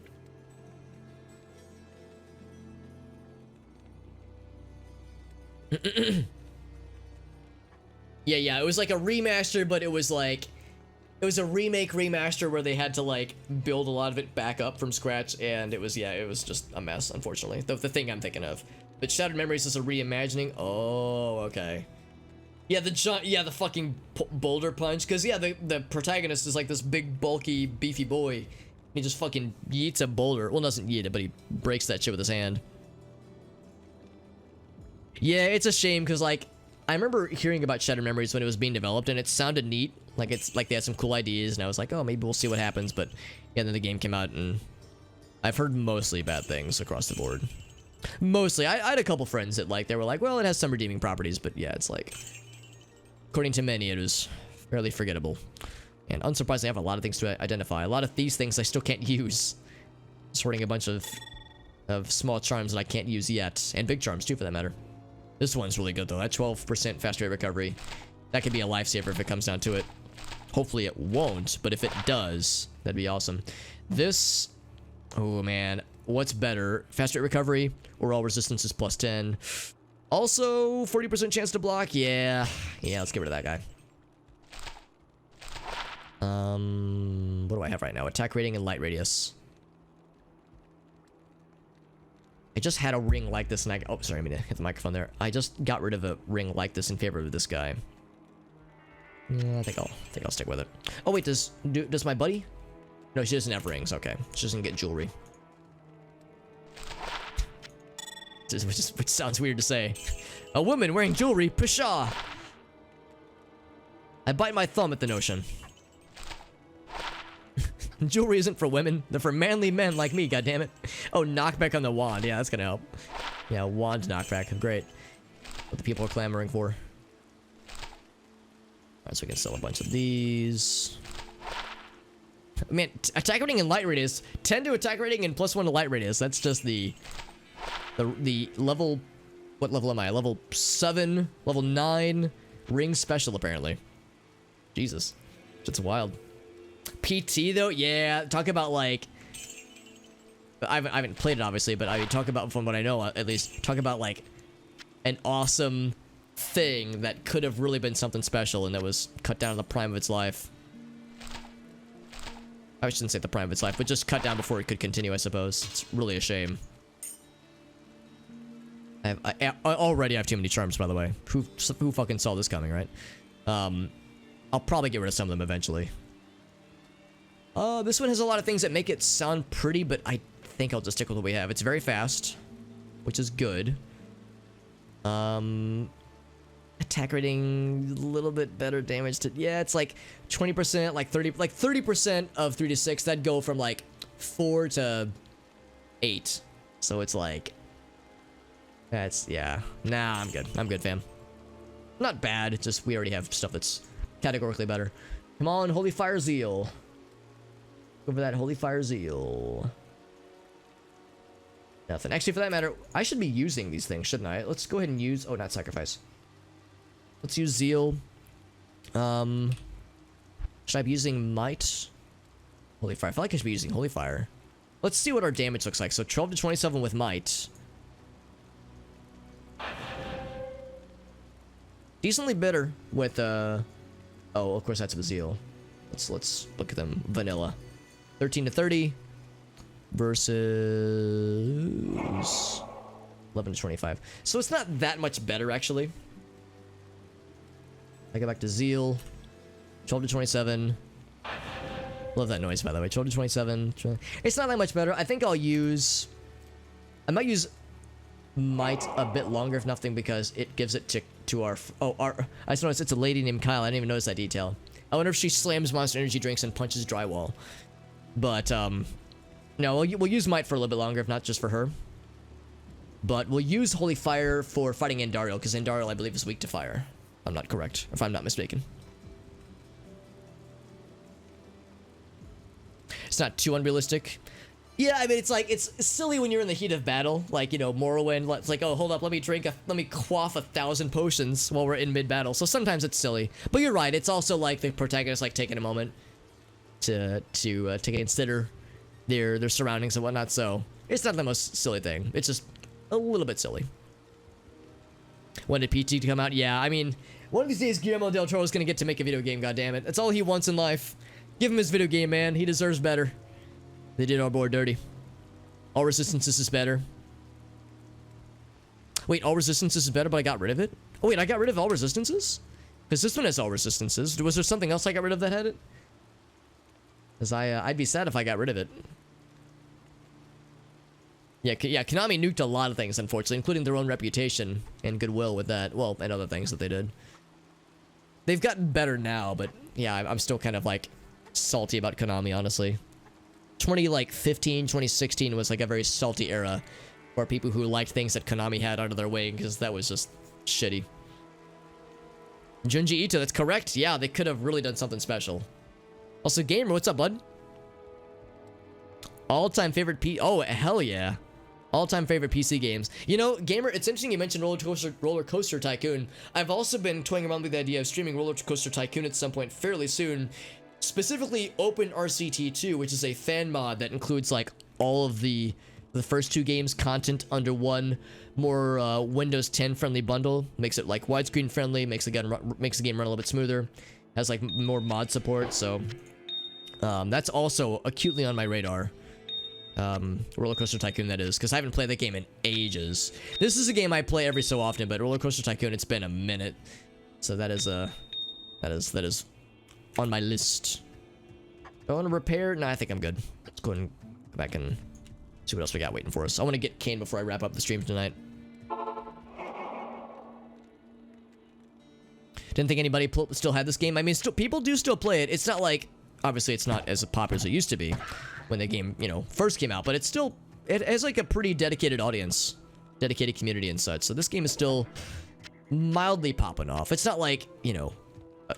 Yeah, it was like a remaster, but it was like, it was a remake remaster where they had to like build a lot of it back up from scratch, and it was just a mess, unfortunately. The thing I'm thinking of. But Shattered Memories is a reimagining. Oh, okay. Yeah, the fucking boulder punch, because yeah, the protagonist is like this big, bulky, beefy boy. He just fucking yeets a boulder. Well, doesn't yeet it, but he breaks that shit with his hand. Yeah, it's a shame, because like, I remember hearing about Shattered Memories when it was being developed, and it sounded neat. Like, it's like they had some cool ideas, and I was like, oh, maybe we'll see what happens. But yeah, then the game came out, and I've heard mostly bad things across the board. Mostly. I had a couple friends that like, they were like, well, it has some redeeming properties, but yeah, it's like, according to many, it was fairly forgettable. And unsurprisingly, I have a lot of things to identify. A lot of these things I still can't use. Sorting a bunch of small charms that I can't use yet, and big charms too, for that matter. This one's really good though. That 12% fast rate recovery, that could be a lifesaver if it comes down to it. Hopefully it won't, but if it does, that'd be awesome. This, oh man, what's better? Fast rate recovery or all resistances plus 10? Also, 40% chance to block. Yeah, let's get rid of that guy. What do I have right now? Attack rating and light radius. I just had a ring like this, and oh, sorry, I'm gonna hit the microphone there. I just got rid of a ring like this in favor of this guy. Yeah, I think I'll stick with it. Oh wait, does my buddy? No, she doesn't have rings. Okay, she doesn't get jewelry. Which sounds weird to say. A woman wearing jewelry, pshaw! I bite my thumb at the notion. Jewelry isn't for women. They're for manly men like me, goddammit. Oh, knockback on the wand. Yeah, that's gonna help. Yeah, wand knockback. Great. what the people are clamoring for. Alright, so we can sell a bunch of these. Man, attack rating and light radius. 10 to attack rating and +1 to light radius. That's just the level... What level am I? Level 7, level 9, ring special apparently. Jesus. That's wild. PT though? Yeah, talk about like... I haven't played it obviously, but I mean, talk about, from what I know at least, talk about like an awesome thing that could have really been something special and that was cut down in the prime of its life. I shouldn't say the prime of its life, but just cut down before it could continue, I suppose. It's really a shame. I already have too many charms, by the way. Who fucking saw this coming, right? I'll probably get rid of some of them eventually. This one has a lot of things that make it sound pretty, but I think I'll just stick with what we have. It's very fast, which is good. Attack rating, a little bit better damage to... Yeah, it's like 20%, like 30% of 3 to 6. That'd go from like 4 to 8. So it's like... That's... Yeah. Nah, I'm good. I'm good, fam. Not bad. It's just we already have stuff that's categorically better. Come on, Holy Fire Zeal. Go for that Holy Fire Zeal. Nothing. Actually, for that matter, I should be using these things, shouldn't I? Let's go ahead and use... Oh, not Sacrifice. Let's use Zeal. Should I be using Might? Holy Fire. I feel like I should be using Holy Fire. Let's see what our damage looks like. So 12 to 27 with Might. Decently better with, Oh, of course that's with Zeal. Let's look at them. Vanilla. 13 to 30 versus 11 to 25. So it's not that much better, actually. I go back to Zeal. 12 to 27. Love that noise, by the way. 12 to 27. It's not that much better. I think I might use Might a bit longer, if nothing, because it gives it to our... I just noticed it's a lady named Kyle. I didn't even notice that detail. I wonder if she slams Monster Energy drinks and punches drywall. But, no, we'll use Might for a little bit longer, if not just for her. But we'll use Holy Fire for fighting Andariel, because Andariel, I believe, is weak to fire. I'm not correct, if I'm not mistaken. It's not too unrealistic. Yeah, I mean, it's like, it's silly when you're in the heat of battle. Like, you know, Morrowind, it's like, oh, hold up, let me quaff 1,000 potions while we're in mid-battle. So sometimes it's silly. But you're right, it's also like the protagonist, like, taking a moment to consider their surroundings and whatnot. So it's not the most silly thing. It's just a little bit silly. When did PT come out? Yeah, I mean, one of these days Guillermo del Toro is gonna get to make a video game, goddammit. That's all he wants in life. Give him his video game, man. He deserves better. They did our boy dirty. All Resistances is better. Wait, All Resistances is better, but I got rid of it? Oh wait, I got rid of All Resistances? Because this one has All Resistances. Was there something else I got rid of that had it? Because I'd be sad if I got rid of it. Yeah, Konami nuked a lot of things, unfortunately, including their own reputation and goodwill with that. Well, and other things that they did. They've gotten better now, but yeah, I'm still kind of like salty about Konami, honestly. 2015, 2016 was like a very salty era for people who liked things that Konami had out of their way, because that was just shitty. Junji Ito, that's correct. Yeah, they could have really done something special. Also, Gamer, what's up, bud? All-time favorite Oh, hell yeah. All-time favorite PC games. You know, Gamer, it's interesting you mentioned Roller Coaster Tycoon. I've also been toying around with the idea of streaming Roller Coaster Tycoon at some point fairly soon. Specifically, Open RCT 2, which is a fan mod that includes, like, all of the first 2 games content under one more Windows 10 friendly bundle. Makes it, like, widescreen friendly, makes the game run a little bit smoother. Has, like, more mod support, so... that's also acutely on my radar. Roller Coaster Tycoon, that is, because I haven't played that game in ages. This is a game I play every so often, but Roller Coaster Tycoon, it's been a minute. So that is on my list. Do I want to repair? No, I think I'm good. Let's go ahead and go back and see what else we got waiting for us. I want to get Kane before I wrap up the stream tonight. Didn't think anybody still had this game. I mean, people do still play it. It's not like, obviously it's not as popular as it used to be when the game, you know, first came out, but it's still, it has like a pretty dedicated audience, dedicated community and such. So this game is still mildly popping off. It's not like, you know,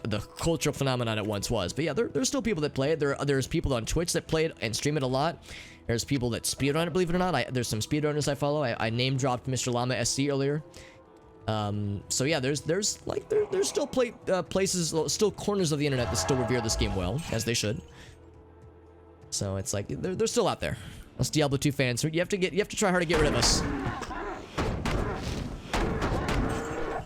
the cultural phenomenon it once was. But yeah, there's still people that play it. There's people on Twitch that play it and stream it a lot. There's people that speedrun it, believe it or not. There's some speedrunners I follow. I name dropped Mr. Llama SC earlier. So yeah, there's still places, still corners of the internet that still revere this game well, as they should. So it's like they're still out there. Us Diablo 2 fans, you have to try hard to get rid of us.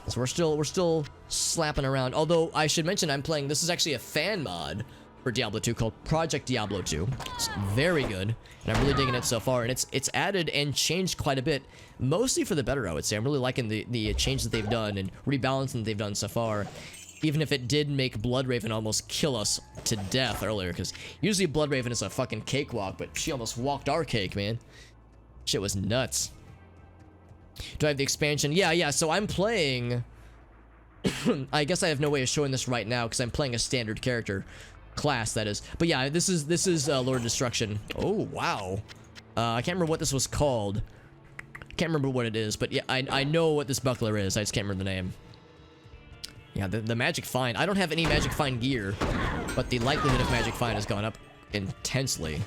So we're still slapping around. Although I should mention, this is actually a fan mod for Diablo 2 called Project Diablo 2. It's very good, and I'm really digging it so far. And it's added and changed quite a bit, mostly for the better, I would say. I'm really liking the change that they've done and rebalancing that they've done so far. Even if it did make Bloodraven almost kill us to death earlier, because usually Bloodraven is a fucking cakewalk, but she almost walked our cake, man. Shit was nuts. Do I have the expansion? Yeah, so I'm playing... I guess I have no way of showing this right now, because I'm playing a standard character class, that is. But yeah, this is Lord of Destruction. Oh, wow. I can't remember what this was called. Can't remember what it is, but yeah, I know what this buckler is. I just can't remember the name. Yeah, the Magic Find. I don't have any Magic Find gear, but the likelihood of Magic Find has gone up intensely.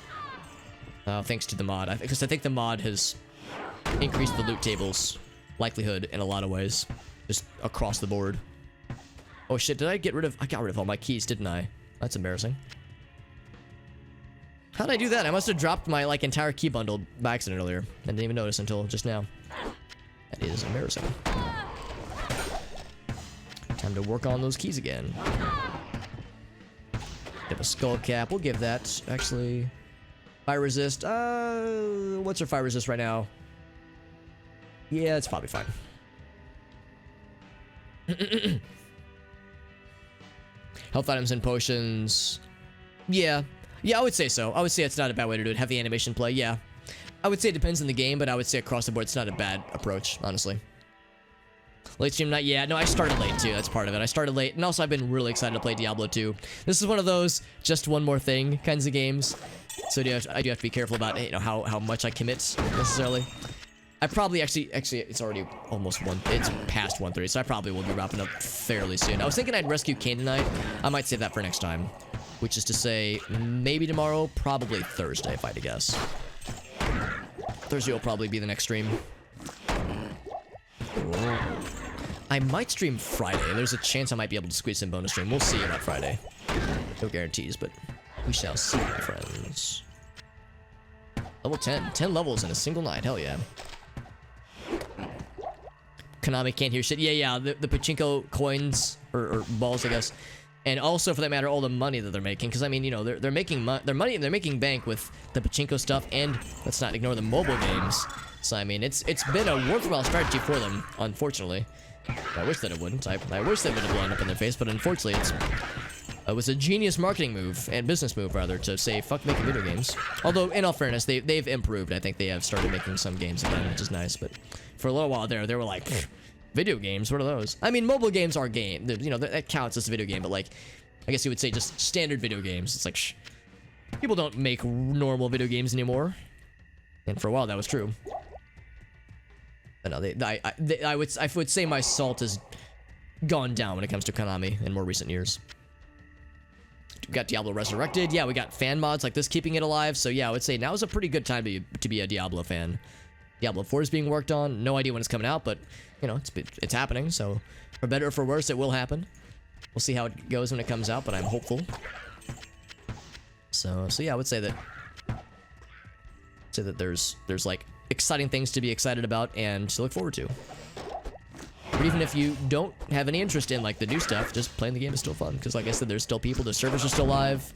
Thanks to the mod. Because I think the mod has increased the loot table's likelihood in a lot of ways. Just across the board. Oh shit, I got rid of all my keys, didn't I? That's embarrassing. How did I do that? I must have dropped my, like, entire key bundle by accident earlier. I didn't even notice until just now. That is embarrassing. Time to work on those keys again. Have a skull cap. We'll give that. Actually, fire resist. What's her fire resist right now? Yeah, it's probably fine. Health items and potions. Yeah, I would say so. I would say it's not a bad way to do it. Have the animation play. Yeah, I would say it depends on the game, but I would say across the board, it's not a bad approach, honestly. Late stream night, yeah, no, I started late too, that's part of it. I started late, and also I've been really excited to play Diablo 2. This is one of those just one more thing kinds of games. So I do have to be careful about, you know, how much I commit necessarily. I probably actually it's already almost it's past 1:30, so I probably will be wrapping up fairly soon. I was thinking I'd rescue Kane tonight. I might save that for next time, which is to say maybe tomorrow, probably Thursday if I had to guess. Thursday will probably be the next stream. I might stream Friday. There's a chance I might be able to squeeze in bonus stream. We'll see about Friday. No guarantees, but we shall see, my friends. Level 10. 10 levels in a single night. Hell yeah. Konami can't hear shit. Yeah. The pachinko coins, or balls, I guess. And also, for that matter, all the money that they're making. Because, I mean, you know, they're making they're making bank with the pachinko stuff. And let's not ignore the mobile games. So, I mean, it's been a worthwhile strategy for them, unfortunately. I wish that it wouldn't. I wish that would have blown up in their face, but unfortunately it was a genius marketing move, and business move rather, to say fuck making video games. Although, in all fairness, they've improved. I think they have started making some games again, which is nice, but for a little while there, they were like, video games, what are those? I mean, mobile games are game. You know, that counts as a video game, but like, I guess you would say just standard video games. It's like, people don't make normal video games anymore. And for a while, that was true. No, I would say my salt has gone down when it comes to Konami in more recent years. We got Diablo Resurrected. Yeah, we got fan mods like this keeping it alive. So yeah, I would say now is a pretty good time to be a Diablo fan. Diablo 4 is being worked on. No idea when it's coming out, but you know, it's happening. So for better or for worse, it will happen. We'll see how it goes when it comes out, but I'm hopeful. So yeah, I would say that there's like exciting things to be excited about and to look forward to. But even if you don't have any interest in like the new stuff, just playing the game is still fun. Because like I said, there's still people, the servers are still live.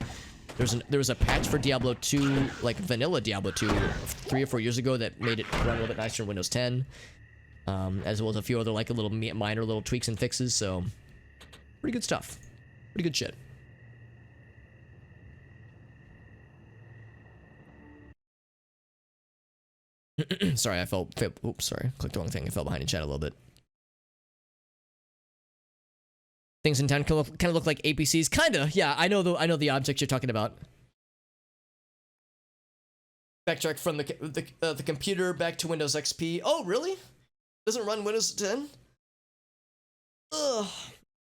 There was a patch for Diablo 2, like vanilla Diablo 2, 3 or 4 years ago that made it run a little bit nicer in Windows 10. As well as a few other like a little minor little tweaks and fixes. So pretty good stuff. Pretty good shit. Sorry, oops, sorry. Clicked the wrong thing. I fell behind in chat a little bit. Things in town kind of look like APCs. Kinda, yeah. I know the objects you're talking about. Backtrack from the computer back to Windows XP. Oh, really? Doesn't run Windows 10?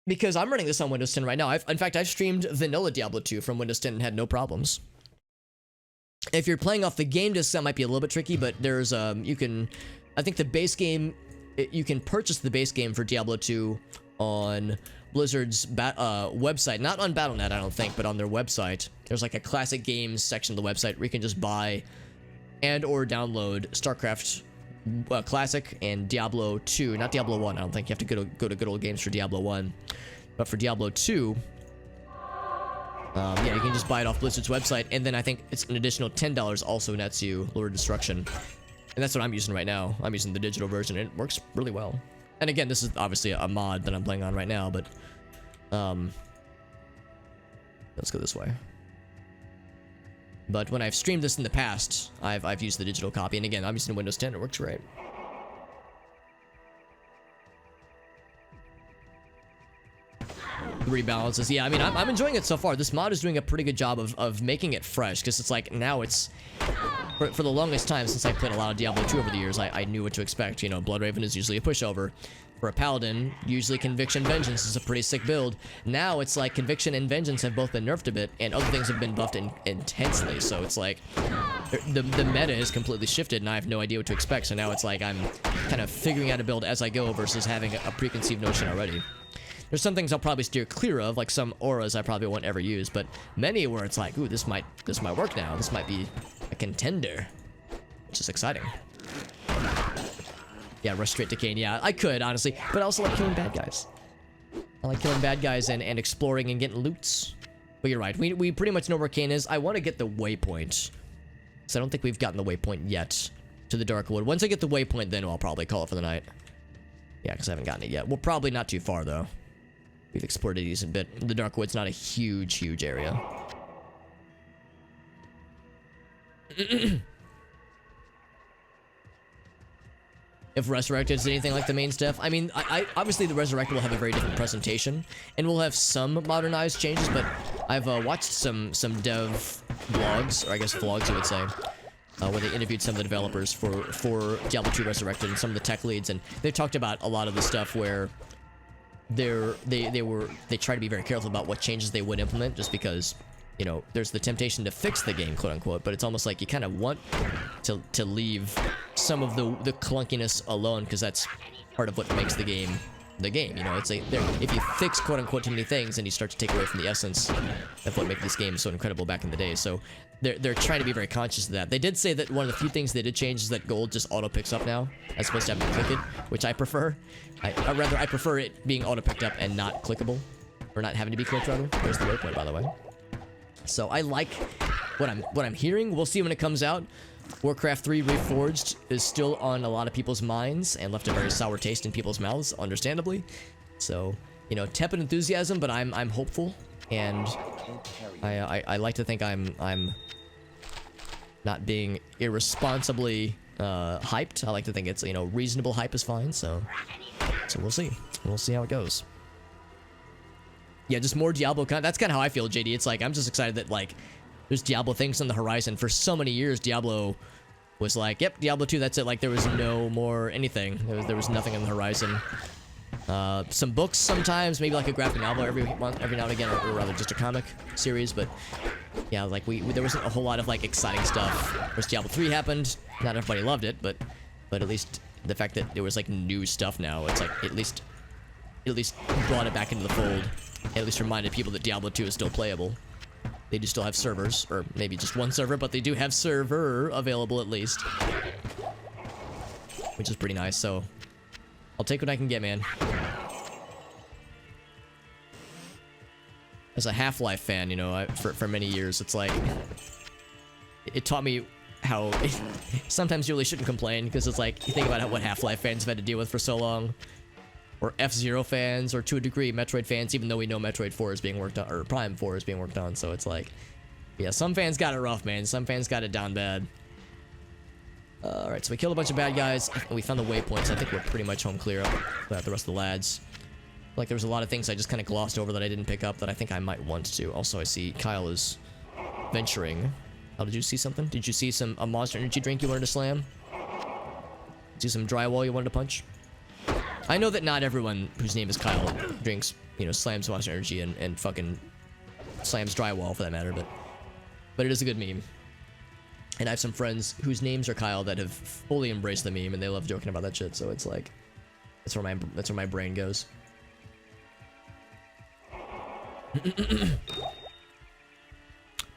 Because I'm running this on Windows 10 right now. In fact, I've streamed vanilla Diablo 2 from Windows 10 and had no problems. If you're playing off the game disc, that might be a little bit tricky, but there's you can, I think the base game, you can purchase the base game for Diablo 2 on Blizzard's website, not on Battle.net, I don't think, but on their website. There's like a classic games section of the website where you can just buy and or download StarCraft Classic and Diablo 2, not Diablo 1. I don't think you have to go to good old games for Diablo 1, but for Diablo 2. Yeah, you can just buy it off Blizzard's website, and then I think it's an additional $10 also nets you Lord of Destruction. And that's what I'm using right now. I'm using the digital version, and it works really well. And again, this is obviously a mod that I'm playing on right now, but let's go this way. But when I've streamed this in the past, I've used the digital copy, and again, I'm using Windows 10, it works great. Rebalances, yeah, I mean, I'm enjoying it so far. This mod is doing a pretty good job of making it fresh, because it's like, now it's, for the longest time, since I played a lot of Diablo 2 over the years, I knew what to expect. You know, Bloodraven is usually a pushover. For a Paladin, usually Conviction Vengeance is a pretty sick build. Now it's like Conviction and Vengeance have both been nerfed a bit, and other things have been buffed intensely, so it's like, the meta has completely shifted, and I have no idea what to expect, so now it's like I'm kind of figuring out a build as I go versus having a preconceived notion already. There's some things I'll probably steer clear of, like some auras I probably won't ever use, but many where it's like, ooh, this might work now. This might be a contender, which is exciting. Yeah, rush straight to Kane. Yeah, I could, honestly, but I also like killing bad guys. I like killing bad guys and exploring and getting loots. But you're right, we pretty much know where Kane is. I want to get the waypoint, so I don't think we've gotten the waypoint yet to the Darkwood. Once I get the waypoint, then I'll probably call it for the night. Yeah, because I haven't gotten it yet. We're probably not too far, though. We've explored a decent bit. The Darkwood's not a huge area. If Resurrected is anything like the main stuff, I mean, I obviously the Resurrected will have a very different presentation, and we'll have some modernized changes, but I've watched some dev blogs, or I guess vlogs you would say, where they interviewed some of the developers for Diablo 2 Resurrected and some of the tech leads, and they talked about a lot of the stuff where they try to be very careful about what changes they would implement, just because, you know, there's the temptation to fix the game, quote unquote, but it's almost like you kind of want to leave some of the clunkiness alone, because that's part of what makes the game the game. You know, it's like if you fix quote unquote too many things, then you start to take away from the essence of what made this game so incredible back in the day. So they're trying to be very conscious of that. They did say that one of the few things they did change is that gold just auto picks up now, as opposed to having to click it, which I prefer. I prefer it being auto picked up and not clickable, or not having to be clicked rather. There's the waypoint, by the way. So I like what I'm hearing. We'll see when it comes out. Warcraft 3 Reforged is still on a lot of people's minds and left a very sour taste in people's mouths, understandably. So, you know, tepid enthusiasm, but I'm hopeful, and I like to think I'm not being irresponsibly hyped. I like to think it's, you know, reasonable hype is fine. So we'll see. We'll see how it goes. Yeah, just more Diablo content. That's kind of how I feel, JD. It's like, I'm just excited that, like, there's Diablo things on the horizon. For so many years, Diablo was like, yep, Diablo 2, that's it. Like, there was no more anything. There was nothing on the horizon. Some books sometimes, maybe like a graphic novel every now and again, or rather just a comic series, but yeah, like, there wasn't a whole lot of, like, exciting stuff. Whereas Diablo 3 happened, not everybody loved it, but at least the fact that there was, like, new stuff now, it's like, at least brought it back into the fold. At least reminded people that Diablo 2 is still playable. They do still have servers, or maybe just one server, but they do have server available at least. Which is pretty nice, so I'll take what I can get, man. As a Half-Life fan, you know, for many years, it's like, it taught me how sometimes you really shouldn't complain, because it's like, you think about what Half-Life fans have had to deal with for so long. Or F-Zero fans, or to a degree Metroid fans, even though we know Metroid 4 is being worked on, or Prime 4 is being worked on, so it's like, yeah, some fans got it rough, man. Some fans got it down bad. Alright, so we killed a bunch of bad guys, and we found the waypoints. I think we're pretty much home clear without the rest of the lads. Like, there was a lot of things I just kind of glossed over that I didn't pick up that I think I might want to. Also, I see Kyle is venturing. Oh, did you see something? Did you see a Monster Energy drink you wanted to slam? Did you see some drywall you wanted to punch? I know that not everyone whose name is Kyle drinks, you know, slams Monster Energy and fucking slams drywall for that matter, but it is a good meme. And I have some friends whose names are Kyle that have fully embraced the meme and they love joking about that shit. So it's like, that's where my brain goes.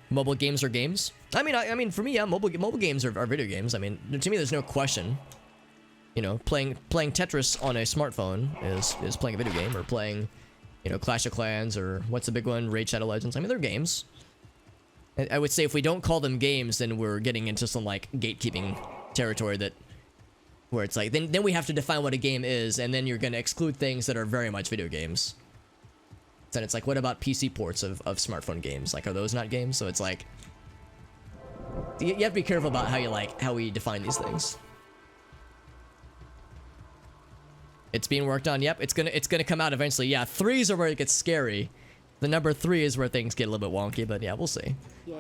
Mobile games are games. I mean, for me, yeah, mobile games are video games. I mean, to me, there's no question. You know, playing Tetris on a smartphone is playing a video game, or playing, you know, Clash of Clans, or what's the big one, Raid Shadow Legends. I mean, they're games. I would say if we don't call them games, then we're getting into some like gatekeeping territory where it's like then we have to define what a game is, and then you're gonna exclude things that are very much video games. Then it's like, what about PC ports of smartphone games? Like, are those not games? So it's like, you have to be careful about how we define these things. It's being worked on. Yep, it's gonna come out eventually. Yeah, 3s are where it gets scary. The number 3 is where things get a little bit wonky, but yeah, we'll see. Yes?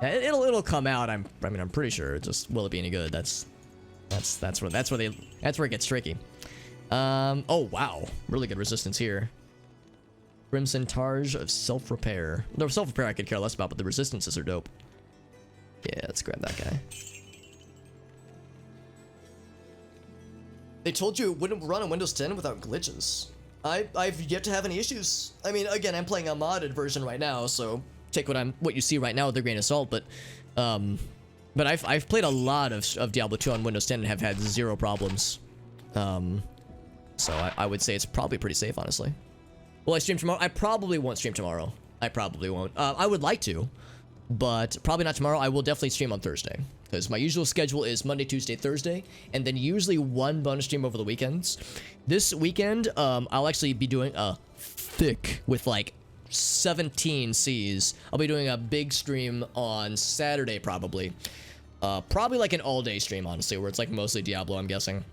Yeah, it'll come out. I'm pretty sure. Just, will it be any good? That's where it gets tricky. Oh wow, really good resistance here. Crimson Targe of Self-Repair. No, Self-Repair I could care less about, but the resistances are dope. Yeah, let's grab that guy. They told you it wouldn't run on Windows 10 without glitches. I've yet to have any issues. I mean, again, I'm playing a modded version right now, so take what you see right now with a grain of salt, but I've played a lot of Diablo 2 on Windows 10 and have had 0 problems. So I would say it's probably pretty safe, honestly. Will I stream tomorrow? I probably won't stream tomorrow. I probably won't. I would like to, but probably not tomorrow. I will definitely stream on Thursday, because my usual schedule is Monday, Tuesday, Thursday, and then usually one bonus stream over the weekends. This weekend, I'll actually be doing a thick with like 17 Cs. I'll be doing a big stream on Saturday, probably. Probably like an all-day stream, honestly, where it's like mostly Diablo, I'm guessing.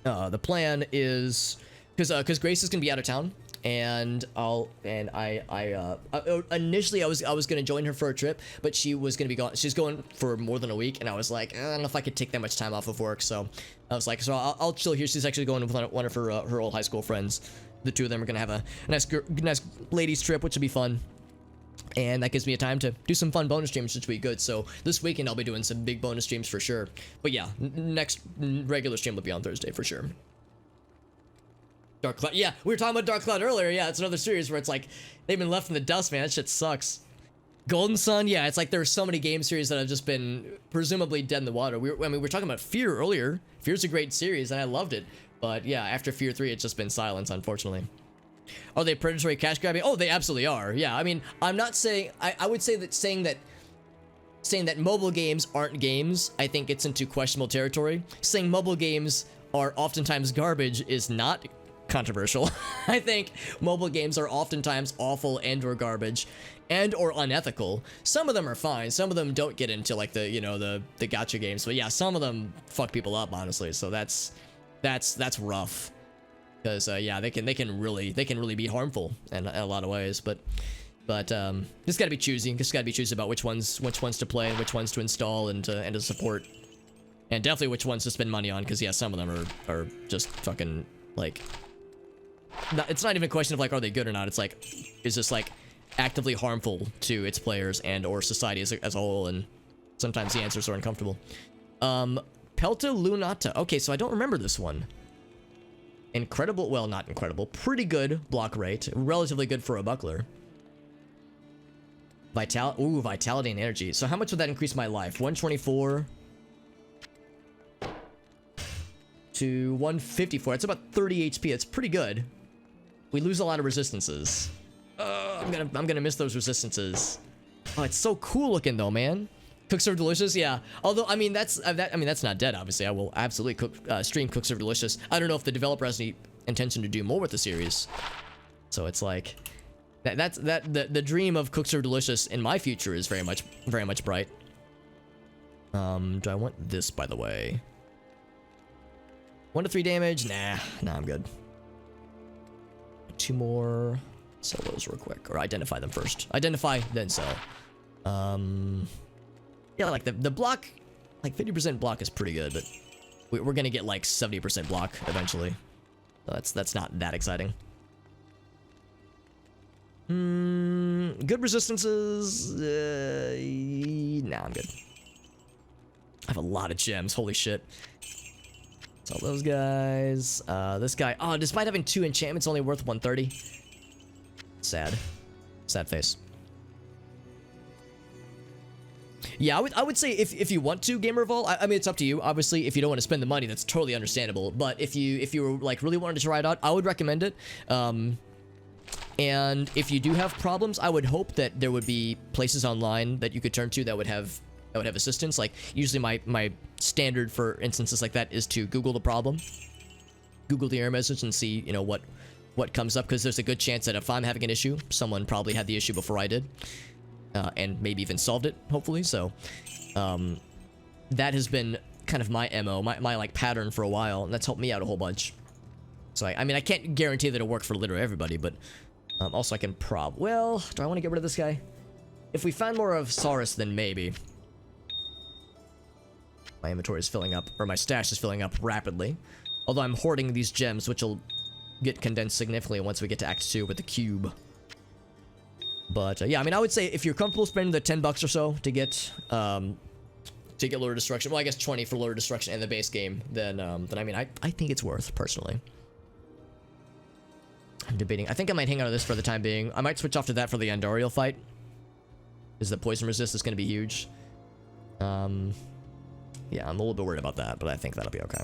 The plan is, because Grace is gonna be out of town. And initially I was gonna join her for a trip, but she was gonna be gone. She's going for more than a week, and I was like, I don't know if I could take that much time off of work. So I was like, so I'll chill here. She's actually going with one of her old high school friends. The two of them are gonna have a nice ladies trip, which will be fun. And that gives me a time to do some fun bonus streams, which will be good. So this weekend I'll be doing some big bonus streams for sure. But yeah, next regular stream will be on Thursday for sure. Dark Cloud. Yeah, we were talking about Dark Cloud earlier. Yeah, it's another series where it's like they've been left in the dust, man. That shit sucks. Golden Sun. Yeah, it's like there's so many game series that have just been presumably dead in the water. We were talking about Fear earlier. Fear's a great series and I loved it. But yeah, after Fear 3, it's just been silence, unfortunately. Are they predatory cash grabbing? Oh, they absolutely are. Yeah, I mean, I'm not saying. I would say that saying that mobile games aren't games, I think it's into questionable territory. Saying mobile games are oftentimes garbage is not controversial. I think mobile games are oftentimes awful and or garbage and or unethical. Some of them are fine. Some of them don't get into like the, you know, the gacha games. But yeah, some of them fuck people up, honestly. So that's rough. Because yeah, they can really be harmful in a lot of ways. But just gotta be choosy. Just gotta be choosy about which ones to play and which ones to install and to support. And definitely which ones to spend money on. Because yeah, some of them are just fucking like. It's not even a question of like, are they good or not? It's like, is this like actively harmful to its players and or society as a whole? And sometimes the answers are uncomfortable. Pelta Lunata. Okay, so I don't remember this one. Incredible, well, not incredible. Pretty good block rate. Relatively good for a buckler. Vitality and energy. So how much would that increase my life? 124 to 154. That's about 30 HP. That's pretty good. We lose a lot of resistances. I'm gonna miss those resistances. Oh, it's so cool looking though, man. Cook Serve Delicious, yeah. Although I mean that's not dead. Obviously, I will absolutely stream Cook Serve Delicious. I don't know if the developer has any intention to do more with the series. So it's like the dream of Cook Serve Delicious in my future is very much bright. Do I want this, by the way? 1 to 3 damage? Nah, I'm good. 2 more. Sell those real quick, or identify them first. Identify, then sell. Yeah, like the block, like 50% block is pretty good, but we're gonna get like 70% block eventually. That's not that exciting. Good resistances. Nah, I'm good. I have a lot of gems. Holy shit. Sell those guys. This guy. Oh, despite having 2 enchantments, only worth 130. Sad. Sad face. Yeah, I would say if you want to Gamer Evolve, I mean it's up to you. Obviously, if you don't want to spend the money, that's totally understandable. But if you were like really wanted to try it out, I would recommend it. And if you do have problems, I would hope that there would be places online that you could turn to that would have assistance. Like usually my standard for instances like that is to Google the problem, Google the error message, and see what comes up, because there's a good chance that if I'm having an issue, someone probably had the issue before I did, and maybe even solved it, hopefully. So that has been kind of my MO, my like pattern for a while, and that's helped me out a whole bunch. So I mean I can't guarantee that it'll work for literally everybody, but also I can well, do I want to get rid of this guy? If we find more of Saurus, then maybe. My inventory is filling up, or my stash is filling up rapidly. Although I'm hoarding these gems, which will get condensed significantly once we get to Act 2 with the cube. But yeah, I mean, I would say if you're comfortable spending the $10 or so to get Lord of Destruction, well, I guess 20 for Lord of Destruction and the base game, then I mean, I think it's worth, personally. I'm debating. I think I might hang out on this for the time being. I might switch off to that for the Andariel fight, because the poison resist is going to be huge. Yeah, I'm a little bit worried about that, but I think that'll be okay.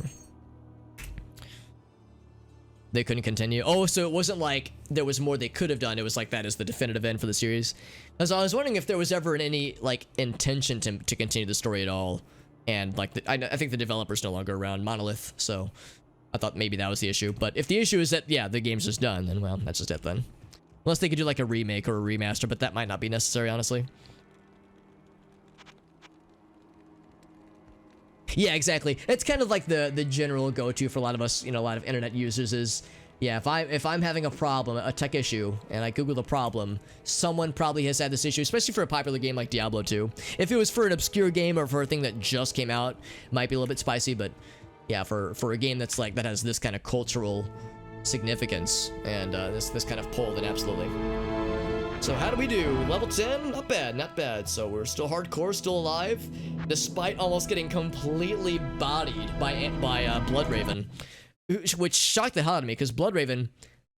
They couldn't continue. Oh, so it wasn't like there was more they could have done. It was like that is the definitive end for the series. So I was wondering if there was ever any like intention to continue the story at all. And like I think the developer's no longer around, Monolith. So I thought maybe that was the issue. But if the issue is that yeah, the game's just done, then well, that's just it then. Unless they could do like a remake or a remaster, but that might not be necessary, honestly. Yeah, exactly. It's kind of like the general go-to for a lot of us, a lot of internet users is, yeah, if I'm having a problem, a tech issue, and I Google the problem, someone probably has had this issue, especially for a popular game like Diablo 2. If it was for an obscure game or for a thing that just came out, might be a little bit spicy, but yeah, for a game that's like, that has this kind of cultural significance and this kind of pull, then absolutely. So how do we do? Level 10? Not bad, not bad. So we're still hardcore, still alive, despite almost getting completely bodied by Bloodraven, which shocked the hell out of me, because Bloodraven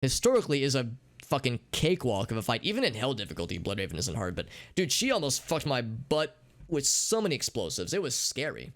historically is a fucking cakewalk of a fight. Even in hell difficulty, Bloodraven isn't hard, but dude, she almost fucked my butt with so many explosives. It was scary.